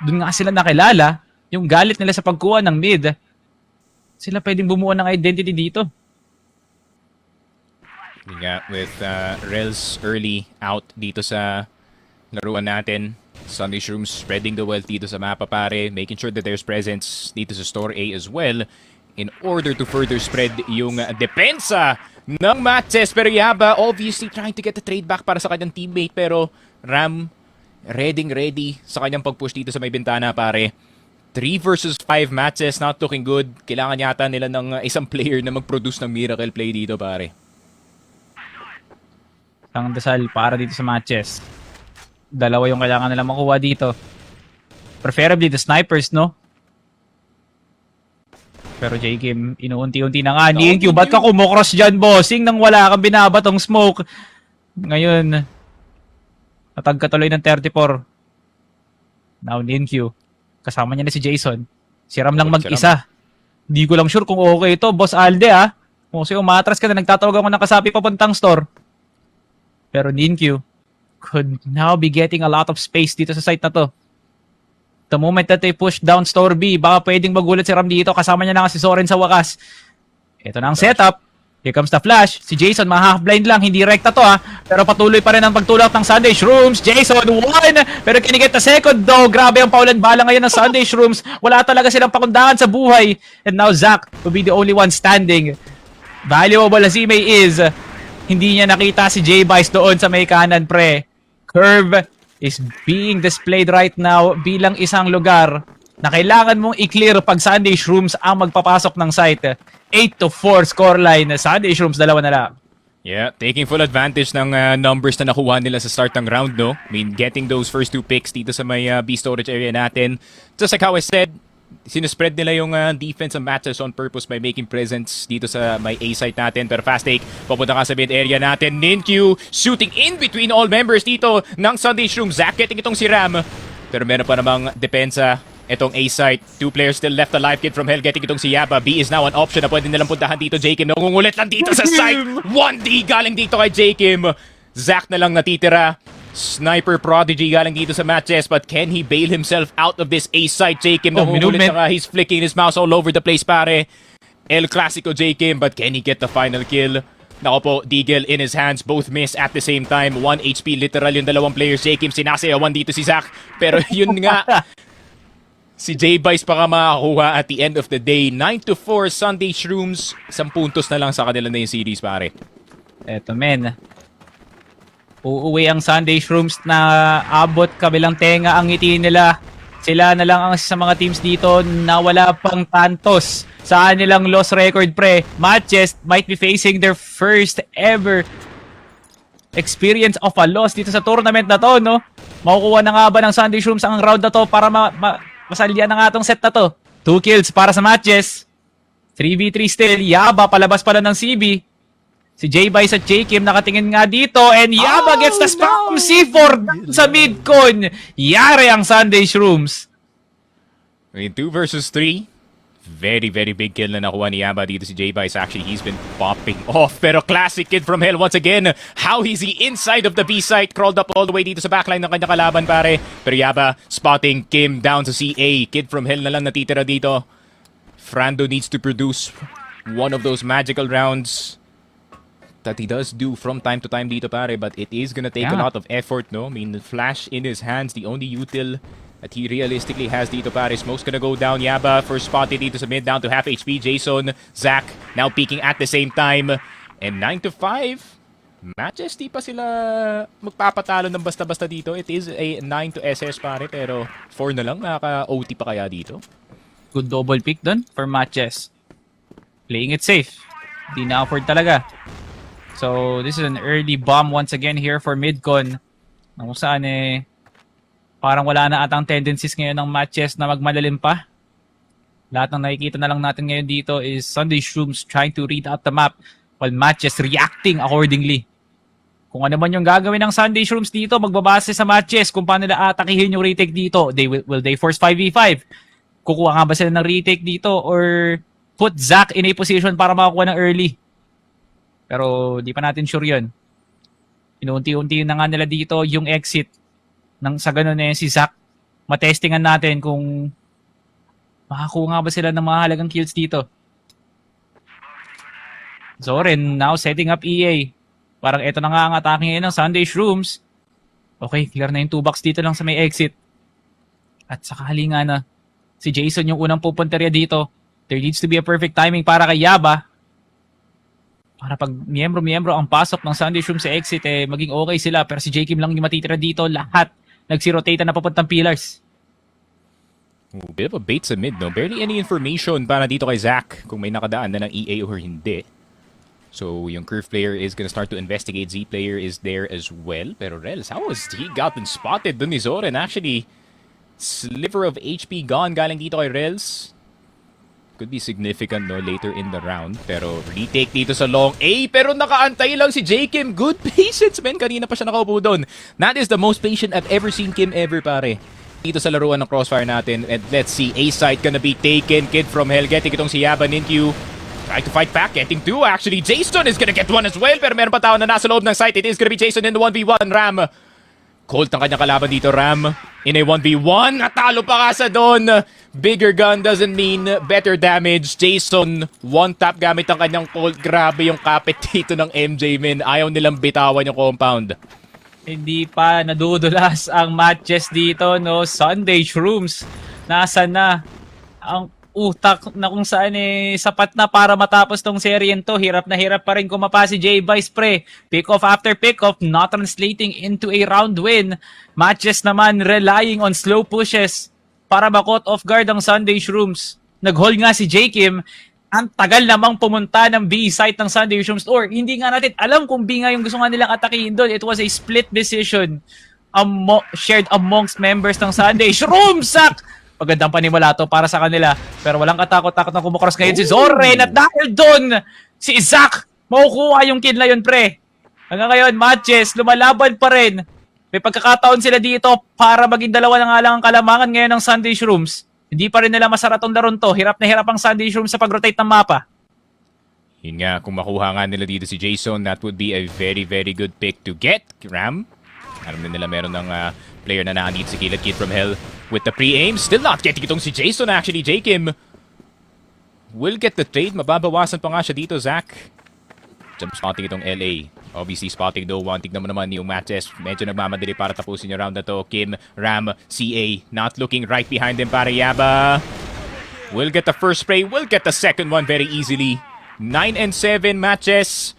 dun nga sila nakilala, yung galit nila sa pagkuha ng mid. Sila pwedeng bumuo ng identity dito. Nga, with Rels early out dito sa laruan natin. Sunday Shrooms spreading the wealth dito sa mapa pare, making sure that there's presence dito sa store A as well, in order to further spread yung depensa ng MATJESS. Pero Yaba obviously trying to get the trade back para sa kanyang teammate, pero Ram ready sa kanyang pag-push dito sa may bintana pare. 3 versus 5 MATJESS, not looking good. Kailangan yata nila ng isang player na mag-produce ng miracle play dito pare. Ang dasal para dito sa MATJESS. Dalawa yung kailangan nila makuha dito. Preferably the snipers, no? Pero J-Kim, inuunti-unti na nga. Ninkyu, ba't ka kumukross dyan, bossing, nang wala kang binabatong smoke? Ngayon, natag ka tuloy ng 34. Now, Ninkyu. Kasama niya na si Jason. Si Ram lang mag-isa. Hindi ko lang sure kung okay ito, Boss Alde, ah. Kung si umatras ka na, nagtatawag ako ng kasapi papuntang store. Pero Ninkyu could now be getting a lot of space dito sa site na to. The moment that they push down store B, baka pwedeng magulat si Ram dito. Kasama niya na nga si Soren sa wakas. Ito na ang setup. Here comes the flash. Si Jason, half-blind lang. Hindi rekta to ha. Pero patuloy pa rin ang pagtulak ng Sunday Shrooms. Jason, 1! Pero can he get the second though? Grabe ang paulan bala ngayon ng Sunday Shrooms. Wala talaga silang pakundangan sa buhay. And now Zach will be the only one standing. Valuable as he may is, hindi niya nakita si J-Bice doon sa may kanan pre. Curve is being displayed right now bilang isang lugar na kailangan mong i-clear pag Sunday Shrooms ang magpapasok ng site. 8-4 scoreline. Sunday Shrooms, dalawa na lang. Yeah, taking full advantage ng numbers na nakuha nila sa start ng round, no? I mean, getting those first 2 picks dito sa may B storage area natin. Just like how I said, sinuspread nila yung defense ng MATJESS on purpose by making presence dito sa may A site natin. Pero fast take, papunta ka sa mid area natin. Ninkyu shooting in between all members dito ng Sunday Shrooms. Zach getting itong si Ram. Pero meron pa namang depensa itong A site. 2 players still left alive. Kid from Hell getting itong si Yaba. B is now an option na pwede nilang puntahan dito. J-Kim nangungulit lang dito sa site. 1D galing dito kay J-Kim. Zach na lang natitira. Sniper prodigy galing dito sa MATJESS, but can he bail himself out of this A site? J-Kim nangungulit na nga. He's flicking his mouse all over the place pare. El Clasico J-Kim, but can he get the final kill? Nako po, Deagle in his hands, both miss at the same time. 1 HP literal yung dalawang players. J-Kim sinasayawan dito si Zach, pero yun nga, si J-Bice pa ka makakuha at the end of the day. 9-4 Sunday Shrooms, 10 puntos na lang sa kanila na yung series pare. Eto men, uuwi ang Sunday Shrooms na abot kabilang tenga ang ngiti nila. Sila na lang ang sa mga teams dito na wala pang tantos sa nilang loss record pre. MATJESS might be facing their first ever experience of a loss dito sa tournament na to, no? Makukuha na nga ba ng Sunday Shrooms ang round na to para masalya na nga itong set na to? 2 kills para sa MATJESS. 3v3 still. Yaba palabas pala ng CB. Si J-Bice at J-Kim nakatingin nga dito and Yaba gets the spam C4 sa mid-con. Yari ang Sunday Shrooms. I mean, 2 versus 3. Very big kill na nakuha ni Yaba dito si J-Bice. Actually, he's been popping off. Pero classic Kid from Hell once again. How is he inside of the B site? Crawled up all the way dito sa backline ng kanyang kalaban pare. Pero Yaba spotting Kim down sa CA. Kid from Hell na lang natitira dito. Frando needs to produce one of those magical rounds that he does do from time to time dito pare, but it is gonna take a lot of effort, no? I mean, flash in his hands, the only util that he realistically has dito pare. Smoke's gonna go down. Yaba first spotted dito sa mid, down to half HP. Jason, Zach now peeking at the same time. And 9-5, MATJESS di pa sila magpapatalo ng basta-basta dito. It is a 9 to SS pare, pero 4 na lang, nakaka-OT pa kaya dito? Good double pick dun for MATJESS. Playing it safe. Di na-afford talaga. So, this is an early bomb once again here for Midcon. Na kung saan parang wala na atang tendencies ngayon ng matches na magmalalim pa. Lahat ng nakikita na lang natin ngayon dito is Sunday Shrooms trying to read out the map while matches reacting accordingly. Kung ano man yung gagawin ng Sunday Shrooms dito, magbabase sa matches kung paano nila atakihin yung retake dito. Will they force 5v5? Kukuha nga ba sila ng retake dito or put Zack in a position para makakuha ng early? Pero di pa natin sure yun. Inuunti-unti na nga nila dito yung exit ng sa ganun si Zack. Matestingan natin kung makakuha nga ba sila ng mahalagang kills dito. Zorin now setting up EA. Parang ito na nga ang atake ngayon ng Sunday Shrooms. Okay, clear na yung 2 box dito lang sa may exit. At sakali nga na si Jason yung unang pupunterya dito. There needs to be a perfect timing para kay Yaba. Para pag miyembro-miyembro ang pasok ng Sunday Shrooms sa exit, maging okay sila. Pero si J-Kim lang yung matitira dito. Lahat nagsirotate na papuntang pillars. Ooh, bit of a bait sa mid, no? Barely any information para dito kay Zack kung may nakadaan na ng EA or hindi. So, yung Curve player is gonna start to investigate. Z player is there as well. Pero Rels, how has he gotten spotted dun ni Zorin? Actually, sliver of HP gone galing dito kay Rels. Could be significant, no, later in the round. Pero retake dito sa long A. Pero nakaantay lang si J. Kim. Good patience, man. Kanina pa siya nakaupo doon. That is the most patient I've ever seen Kim ever, pare. Dito sa laruan ng crossfire natin. And let's see, A site gonna be taken. Kid from Hell getting itong si Yaba Ninkyu. Trying to fight back, getting 2 actually. Jason is gonna get 1 as well. Pero meron pa tao na nasa loob ng site. It is gonna be Jason in the 1v1. Ram. Cold ang kanyang kalaban dito, Ram. In a 1v1. Natalo pa ka sa doon. Bigger gun doesn't mean better damage. Jason, one tap gamit ang kanyang Cold. Grabe yung kapit dito ng MJ, men. Ayaw nilang bitawan yung compound. Hindi pa nadudulas ang matches dito, no? Sunday Shrooms. Nasa na ang utak na kung saan sapat na para matapos tong seryen to. Hirap na hirap pa rin kumapa si J-Vice, pre. Pick off after pick off, not translating into a round win. Matches naman relying on slow pushes para ma-caught off guard ang Sunday Shrooms. Nag-hold nga si J-Kim. Ang tagal namang pumunta ng B site ng Sunday Shrooms. Or hindi nga natin alam kung B nga yung gusto nga nilang atakihin doon. It was a split decision shared amongst members ng Sunday Shrooms. Magandang panimula to para sa kanila. Pero walang katakot-takot na kumukross ngayon si Zorin. At dahil doon, si Zack makukuha yung kill na yun, pre. Hanggang ngayon, matches, lumalaban pa rin. May pagkakataon sila dito para maging dalawa na nga lang ang kalamangan ngayon ng Sunday Shrooms. Hindi pa rin nila masaratong laron to. Hirap na hirap ang Sunday Shrooms sa pag-rotate ng mapa. Yun nga, kung makuha nga nila dito si Jason, that would be a very, very good pick to get. Ram, alam na nila meron ng player na nakandito si Killet Kid from Hell with the pre-aim. Still not getting itong si Jason actually. J-Kim will get the trade. Mababawasan pa nga siya dito, Zack. Jump spotting itong LA. Obviously spotting though. One tignan mo naman yung MATJESS. Medyo nagmamadali para tapusin yung round na to. Kim, Ram, CA. Not looking right behind them para Yaba. Will get the first spray. Will get the second one very easily. 9 and 7 MATJESS.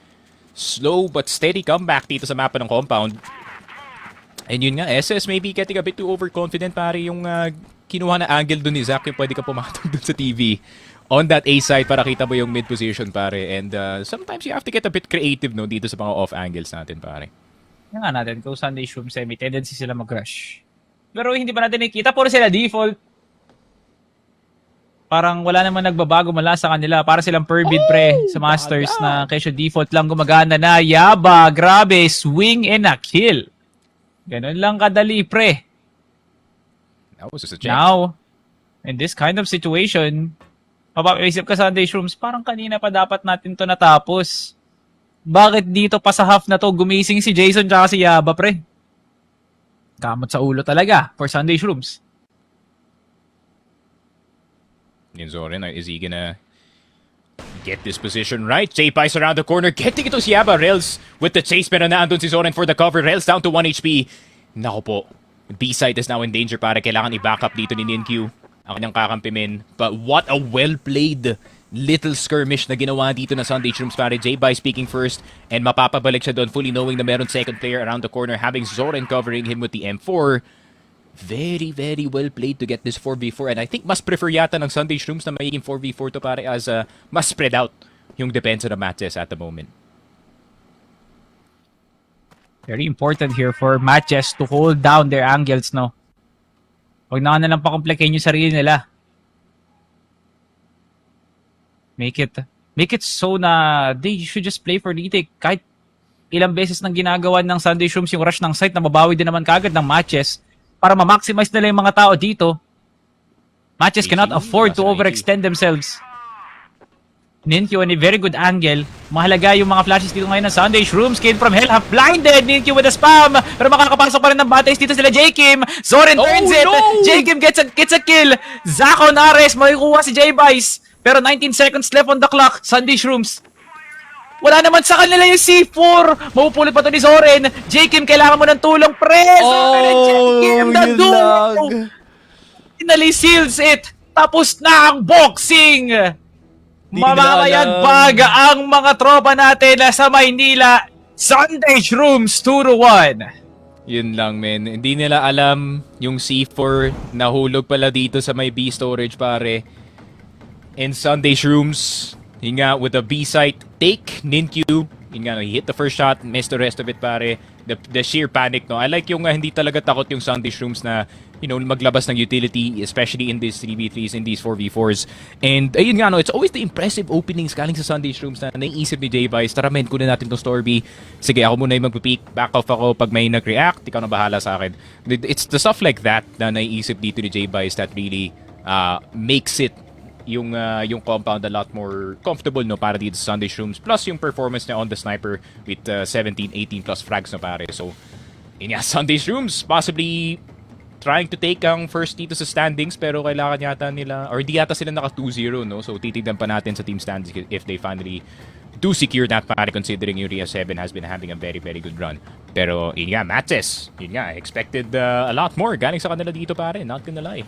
Slow but steady comeback dito sa mapa ng compound. And yun nga, SS maybe getting a bit too overconfident pare yung kinuha na angle dun ni Zack yung pwede ka pumatong dun sa TV on that A side para kita mo yung mid position pare. And sometimes you have to get a bit creative no dito sa mga off angles natin pare. Yan nga natin, kung Sunday Shrooms may tendency sila mag-rush. Pero hindi pa natin nakikita, puro sila default. Parang wala naman nagbabago mula sa kanila. Para silang per bid pre sa Masters na kesyo default lang gumagana na. Yaba, grabe, swing and a kill. Ganun lang kadali, pre. That was just a check. Now, in this kind of situation, mapapaisip ka Sunday Shrooms, parang kanina pa dapat natin to natapos. Bakit dito pa sa half na to gumising si Jason tsaka si Yaba, pre? Kamot sa ulo talaga for Sunday Shrooms. Yun Zorin, is he gonna get this position right? J-Pice around the corner. Getting ito si Yaba. Rels with the chase. Pero naandun si Zorin for the cover. Rels down to 1 HP. Nako po. B-side is now in danger para kailangan i-back up dito ni Ninkyu. Ang kanyang kakampimin. But what a well-played little skirmish na ginawa dito na Sunday Shrooms pare. J-By speaking first. And mapapabalik siya doon fully knowing na meron second player around the corner. Having Zorin covering him with the M4. Very, very well played to get this 4v4. And I think mas prefer yata ng Sunday Shrooms na magiging 4v4 to pare as mas spread out yung depensa ng MATJESS at the moment. Very important here for MATJESS to hold down their angles, no? Huwag na lang pakomplikahin yung sarili nila. Make it so na they should just play for retake. Kahit ilang beses nang ginagawa ng Sunday Shrooms yung rush ng site na mabawi din naman kagad ng MATJESS para ma-maximize nila yung mga tao dito. MATJESS cannot afford to overextend themselves. Ninkyu on a very good angle. Mahalaga yung mga flashes dito ngayon ng Sunday Shrooms. Kid from hell, half blinded. Ninkyu with a spam. Pero makakapasok pa rin ng batays dito sila J-Kim. Zorin turns it. No! J-Kim gets a kill. Zako Nares, makikuha si J-Vice. Pero 19 seconds left on the clock. Sunday Shrooms. Wala naman sa kanila yung C4. Mapupulot pa to ni Zorin. J-Kim, kailangan mo ng tulong, pre. Zorin and J-Kim, the duo. Finally seals it. Tapos na ang boxing. Mamamayagpag ang mga tropa natin sa Maynila. Sunday Shrooms 2-1. Yun lang, men. Hindi nila alam yung C4 nahulog pala dito sa may B storage, pare. And Sunday Shrooms, yun nga, with a B site take, Ninkyu, yun nga, he hit the first shot, missed the rest of it, pare. The sheer panic, no? I like yung hindi talaga takot yung Sunday Shrooms na, you know, maglabas ng utility, especially in these 3v3s, in these 4v4s. And, ayun nga, no, it's always the impressive openings galing sa Sunday Shrooms na naiisip ni J-Vice, tara men, kunin natin tong Storby. Sige, ako muna yung magpipick, back off ako pag may nag-react, ikaw na bahala sa akin. It's the stuff like that na naiisip dito ni J-Vice that really makes it yung compound a lot more comfortable, no, para dito sa Sunday Shrooms, plus yung performance niya on the sniper with 17, 18 plus frags, no, pare. So, yun nga, Sunday Shrooms possibly trying to take ang first dito sa standings, pero kailangan yata nila, or di yata sila naka 2-0, no? So, titignan pa natin sa team standings if they finally do secure that, pare, considering yung Ria 7 has been having a very, very good run. Pero, yun nga, MATJESS, yun nga, expected a lot more galing sa kanila dito, pare, not gonna lie.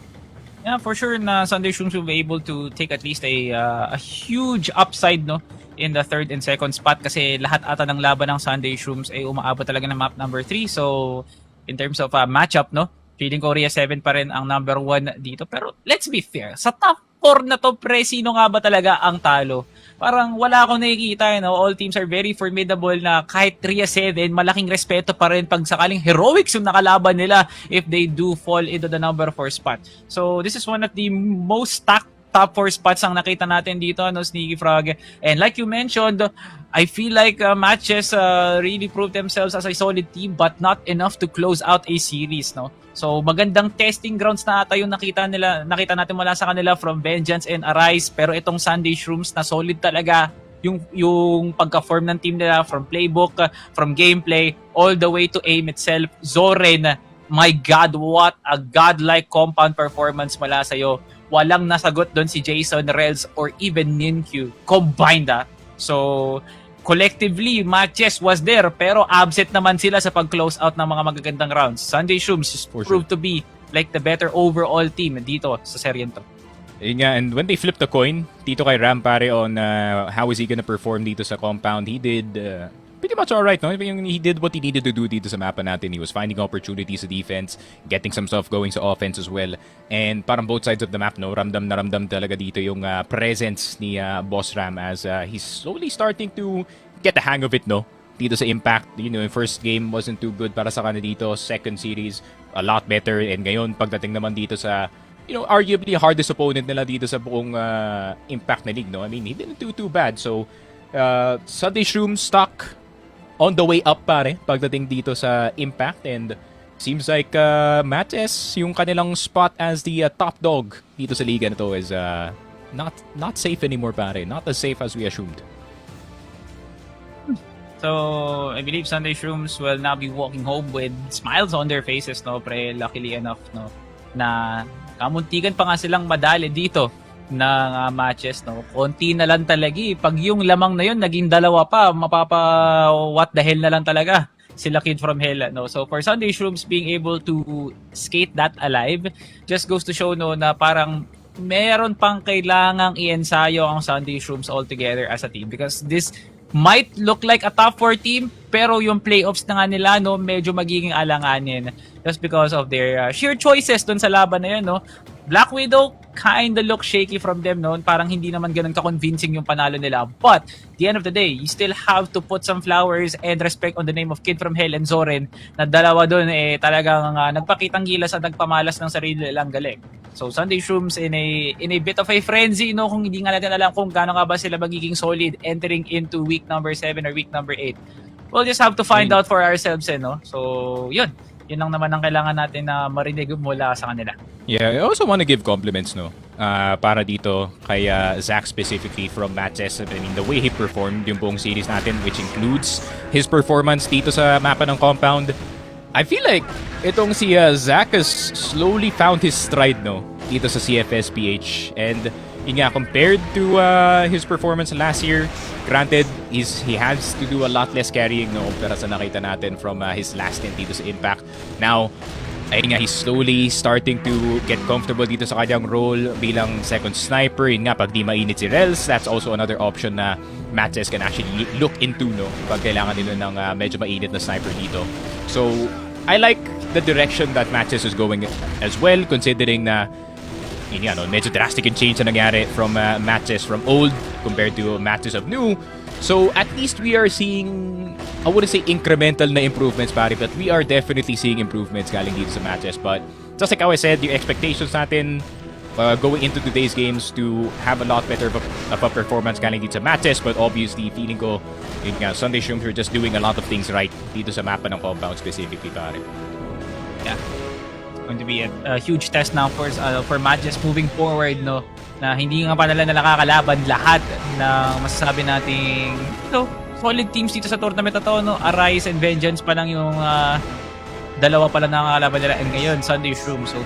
Yeah, for sure na Sunday Shrooms will be able to take at least a huge upside, no, in the third and second spot, kasi lahat ata ng laban ng Sunday Shrooms ay umaabot talaga ng map number 3. So, in terms of matchup, no, feeling ko Ria 7 pa rin ang number 1 dito. Pero let's be fair, sa top 4 na to, pre, sino nga ba talaga ang talo? Parang wala akong nakikita, no? All teams are very formidable na kahit Ria 7, malaking respeto pa rin pag sakaling heroics yung nakalaban nila if they do fall into the number 4 spot. So this is one of the most stacked top 4 spots ang nakita natin dito, no, Sneaky Frog. And like you mentioned, I feel like MATJESS really proved themselves as a solid team but not enough to close out a series, no? So magandang testing grounds na ata yung nakita natin mula sa kanila from Vengeance and Arise, pero itong Sunday Shrooms na solid talaga yung pagka-form ng team nila, from playbook, from gameplay, all the way to aim itself. Zorin, my God, what a godlike compound performance mula sa'yo. Walang nasagot doon si Jason, Rels, or even Ninkyu combined. So, collectively, MATJESS was there, pero absent naman sila sa pag-close out ng mga magagandang rounds. Sunday Shrooms proved to be like the better overall team dito sa serye to. Yun nga, and when they flipped the coin, dito kay Ram, pare, on how is he gonna perform dito sa compound, he did pretty much alright, no? He did what he needed to do dito sa mapa natin. He was finding opportunities sa defense, getting some stuff going sa offense as well. And parang both sides of the map, no? Ramdam na ramdam talaga dito yung presence ni Boss Ram as he's slowly starting to get the hang of it, no? Dito sa Impact, you know, yung first game wasn't too good para sa kanya dito. Second series, a lot better. And ngayon, pagdating naman dito sa, you know, arguably hardest opponent nila dito sa buong Impact na league, no? I mean, he didn't do too bad. So, Sunday Shrooms stock on the way up, pare, pagdating dito sa Impact, and seems like MATJESS, yung kanilang spot as the top dog dito sa liga na to is not safe anymore, pare. Not as safe as we assumed. So, I believe Sunday Shrooms will now be walking home with smiles on their faces, no, pre, luckily enough, no, na kamuntikan pa nga silang madali dito ng MATJESS, no. Konti na lang talaga. Pag yung lamang na yun naging dalawa pa, what the hell na lang talaga sila Kid from Hell, no. So for Sunday Shrooms being able to skate that alive just goes to show, no, na parang meron pang kailangang i-ensayo ang Sunday Shrooms altogether as a team, because this might look like a top 4 team, pero yung playoffs na nga nila, no, medyo magiging alanganin just because of their sheer choices dun sa laban na yun, no. Black Widow kinda look shaky from them noon. Parang hindi naman ganun ka-convincing yung panalo nila. But, the end of the day, you still have to put some flowers and respect on the name of Kid from Hell and Zorin na dalawa doon talagang nagpakitang gilas at nagpamalas ng sarili nilang galing. So, Sunday Shrooms in a bit of a frenzy, no? Kung hindi nga natin alam kung gaano nga ba sila magiging solid entering into week number 7 or week number 8. We'll just have to find out for ourselves, no? So, yun. Yun lang naman ang kailangan natin na marinig mula sa kanila. Yeah, I also want to give compliments, no? Para dito kay Zach specifically from MATJESS. I mean, the way he performed yung buong series natin, which includes his performance dito sa mapa ng compound. I feel like itong si Zach has slowly found his stride, no? Dito sa CFS PH. And yun nga, compared to his performance last year, granted, he has to do a lot less carrying, no? Pero sa nakita natin from his last stint dito sa Impact. Now, ayun nga, he's slowly starting to get comfortable dito sa kanyang role bilang second sniper. Yun nga, pag di mainit si Rels, that's also another option na MATJESS can actually look into, no? Pag kailangan nila ng medyo mainit na sniper dito. So, I like the direction that MATJESS is going as well, considering na yun nga, no, medyo drastic yung change na nangyari from MATJESS from old compared to MATJESS of new. So at least we are seeing, I wouldn't say incremental na improvements, pare, but we are definitely seeing improvements galing dito sa MATJESS. But just like how I said, yung expectations natin going into today's games to have a lot better of a performance galing dito sa MATJESS. But obviously, feeling ko, yun nga, Sunday Shrooms are just doing a lot of things right dito sa mapa ng compound specifically, pare. Yeah. Going to be a huge test now for MATJESS moving forward, no, na hindi nga pa nila nakakalaban lahat ng masasabi nating solid teams dito sa tournament na to, no. Arise and Vengeance pa lang yung dalawa pa lang nakakalaban nila, and ngayon Sunday Shrooms. So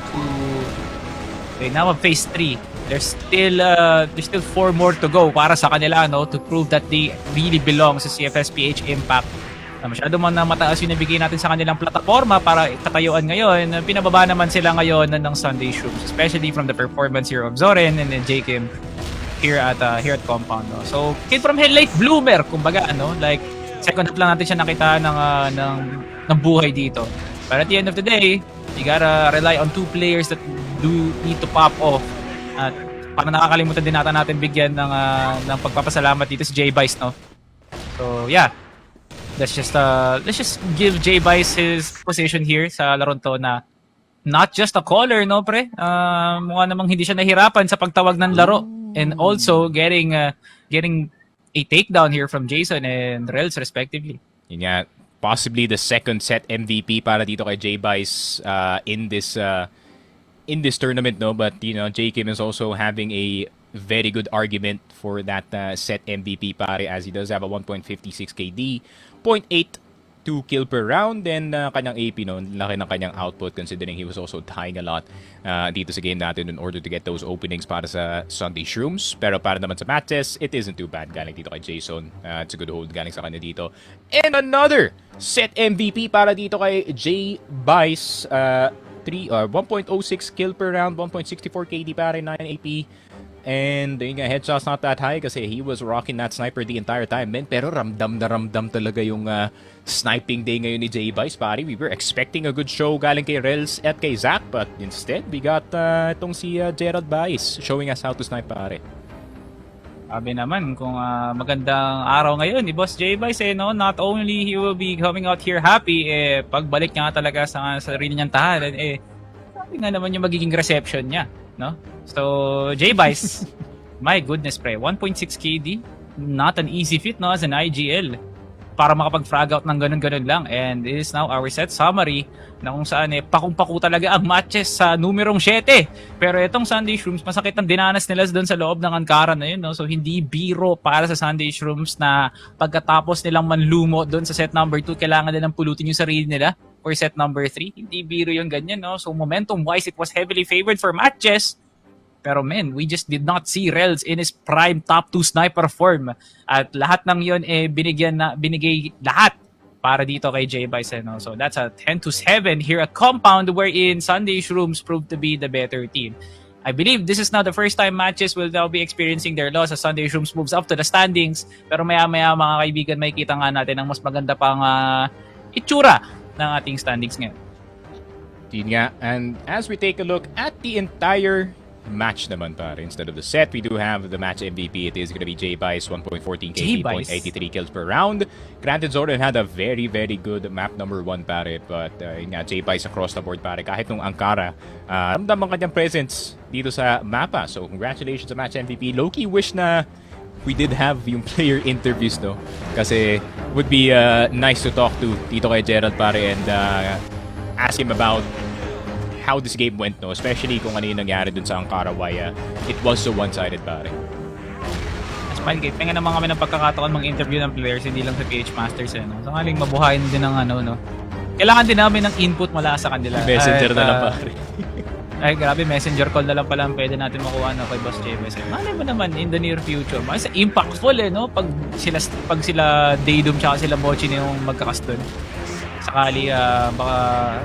now phase 3, there's still 4 more to go para sa kanila, no, to prove that they really belong sa CFS PH Impact. Masyado man na mataas yung nabigay natin sa kanilang plataforma para katayuan ngayon. Pinababa naman sila ngayon ng Sunday Shrooms, especially from the performance here of Zorin and then Jakim here at Compound, no? So, Kid from Hell, late bloomer, kumbaga, like second half lang natin siya nakita ng buhay dito. But at the end of the day, you gotta rely on 2 players that do need to pop off. At parang nakakalimutan din natin bigyan ng pagpapasalamat dito si J-Bice, no? So, yeah. Let's just give J-Bice his position here sa laron to na not just a caller, no, pre? Mukha namang hindi siya nahirapan sa pagtawag ng laro. And also getting a takedown here from Jason and Rels respectively. Yun nga, possibly the second set MVP para dito kay J-Bice in this tournament, no? But J Kim is also having a very good argument for that set MVP, pare, as he does have a 1.56 KD, 0.82 kill per round, then kanyang AP, no, laki ng kanyang output considering he was also dying a lot dito sa game natin in order to get those openings para sa Sunday Shrooms. Pero para naman sa MATJESS, it isn't too bad galing dito kay Jason. It's a good hold galing sa kanya dito. And another set MVP para dito kay J-Bice, 1.06 kill per round, 1.64 KD pare, 9 AP. And yun nga, headshots not that high kasi he was rocking that sniper the entire time, man. Pero ramdam na ramdam talaga yung sniping day ngayon ni J-Bice, pare. We were expecting a good show galing kay Rels at kay Zach, but instead, we got itong si Gerald Bice showing us how to snipe, pare. Sabi naman, kung magandang araw ngayon ni Boss J-Bice, no? Not only he will be coming out here happy, pagbalik niya talaga sa sarili niyang tahanan, sabi nga naman yung magiging reception niya, no? So, J-Bice, my goodness, pre, 1.6 KD, not an easy feat, no, as an IGL, para makapag-frag out ng ganun-ganun lang. And it is now our set summary na kung saan pakung-paku talaga ang MATJESS sa numerong 7. Pero itong Sunday Shrooms, masakit ang dinanas nila doon sa loob ng Ankara na yun, no? So, hindi biro para sa Sunday Shrooms na pagkatapos nilang manlumo doon sa set number 2, kailangan nilang pulutin yung sarili nila for set number 3. Hindi biro yung ganyan, no? So, momentum-wise, it was heavily favored for MATJESS. Pero man, we just did not see Rels in his prime top 2 sniper form. At lahat ng yun binigay lahat para dito kay J-Bice, no? So that's a 10-7 here at Compound, wherein Sunday Shrooms proved to be the better team. I believe this is not the first time MATJESS will now be experiencing their loss as Sunday Shrooms moves up to the standings. Pero maya-maya mga kaibigan, makikita nga natin ang mas maganda pang itsura ng ating standings ngayon. Yun nga. And as we take a look at the entire match naman pare, instead of the set, we do have the match MVP. It is gonna be J-Bice, 1.14 KD, J-Bice. 0.83 kills per round. Granted, Zoran had a very, very good map number 1 pare, but yun nga, J-Bice across the board pare. Kahit nung Ankara, ramdam ang kanyang presence dito sa mapa. So congratulations sa match MVP. Low-key wish na we did have yung player interviews, no? Kasi would be nice to talk to dito kay Gerald pare and ask him about how this game went, no? Especially kung ano yung nangyari dun sa Ankara, why it was so one-sided pare. Smile Gate, pengen naman kami ng pagkakataon mag-interview ng players, hindi lang sa PH Masters, eh, no? Sangaling mabuhayin din ng ano, no? Kailangan din namin ng input mula sa kanila. Messenger na lang pare. Ay, grabe, messenger call na lang pala ang pwede natin makuha, no, kay Boss JBS. Malay mo naman, in the near future, mas impactful, eh, no? Pag sila Daydum tsaka sila Mochi na yung magkakas dun. Sakali, baka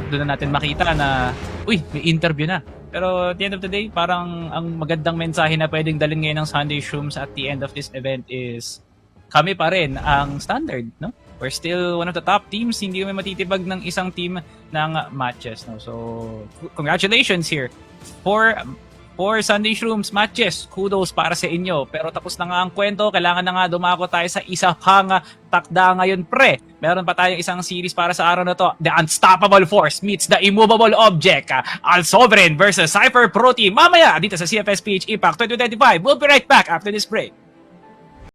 doon na natin makita na, uy, may interview na. Pero at the end of the day, parang ang magandang mensahe na pwedeng dalhin ngayon ng Sunday Shrooms at the end of this event is kami pa rin ang standard, no? We're still one of the top teams. Hindi kami matitibag ng isang team ng MATJESS, no? So, congratulations here for Sunday Shrooms, MATJESS. Kudos para sa inyo. Pero tapos na nga ang kwento. Kailangan na nga dumako tayo sa isa pang takda ngayon, pre. Meron pa tayong isang series para sa araw na to. The Unstoppable Force meets the Immovable Object. Al Sovereign versus Cypher Pro Team. Mamaya dito sa CFS PH Impact 2025. We'll be right back after this break.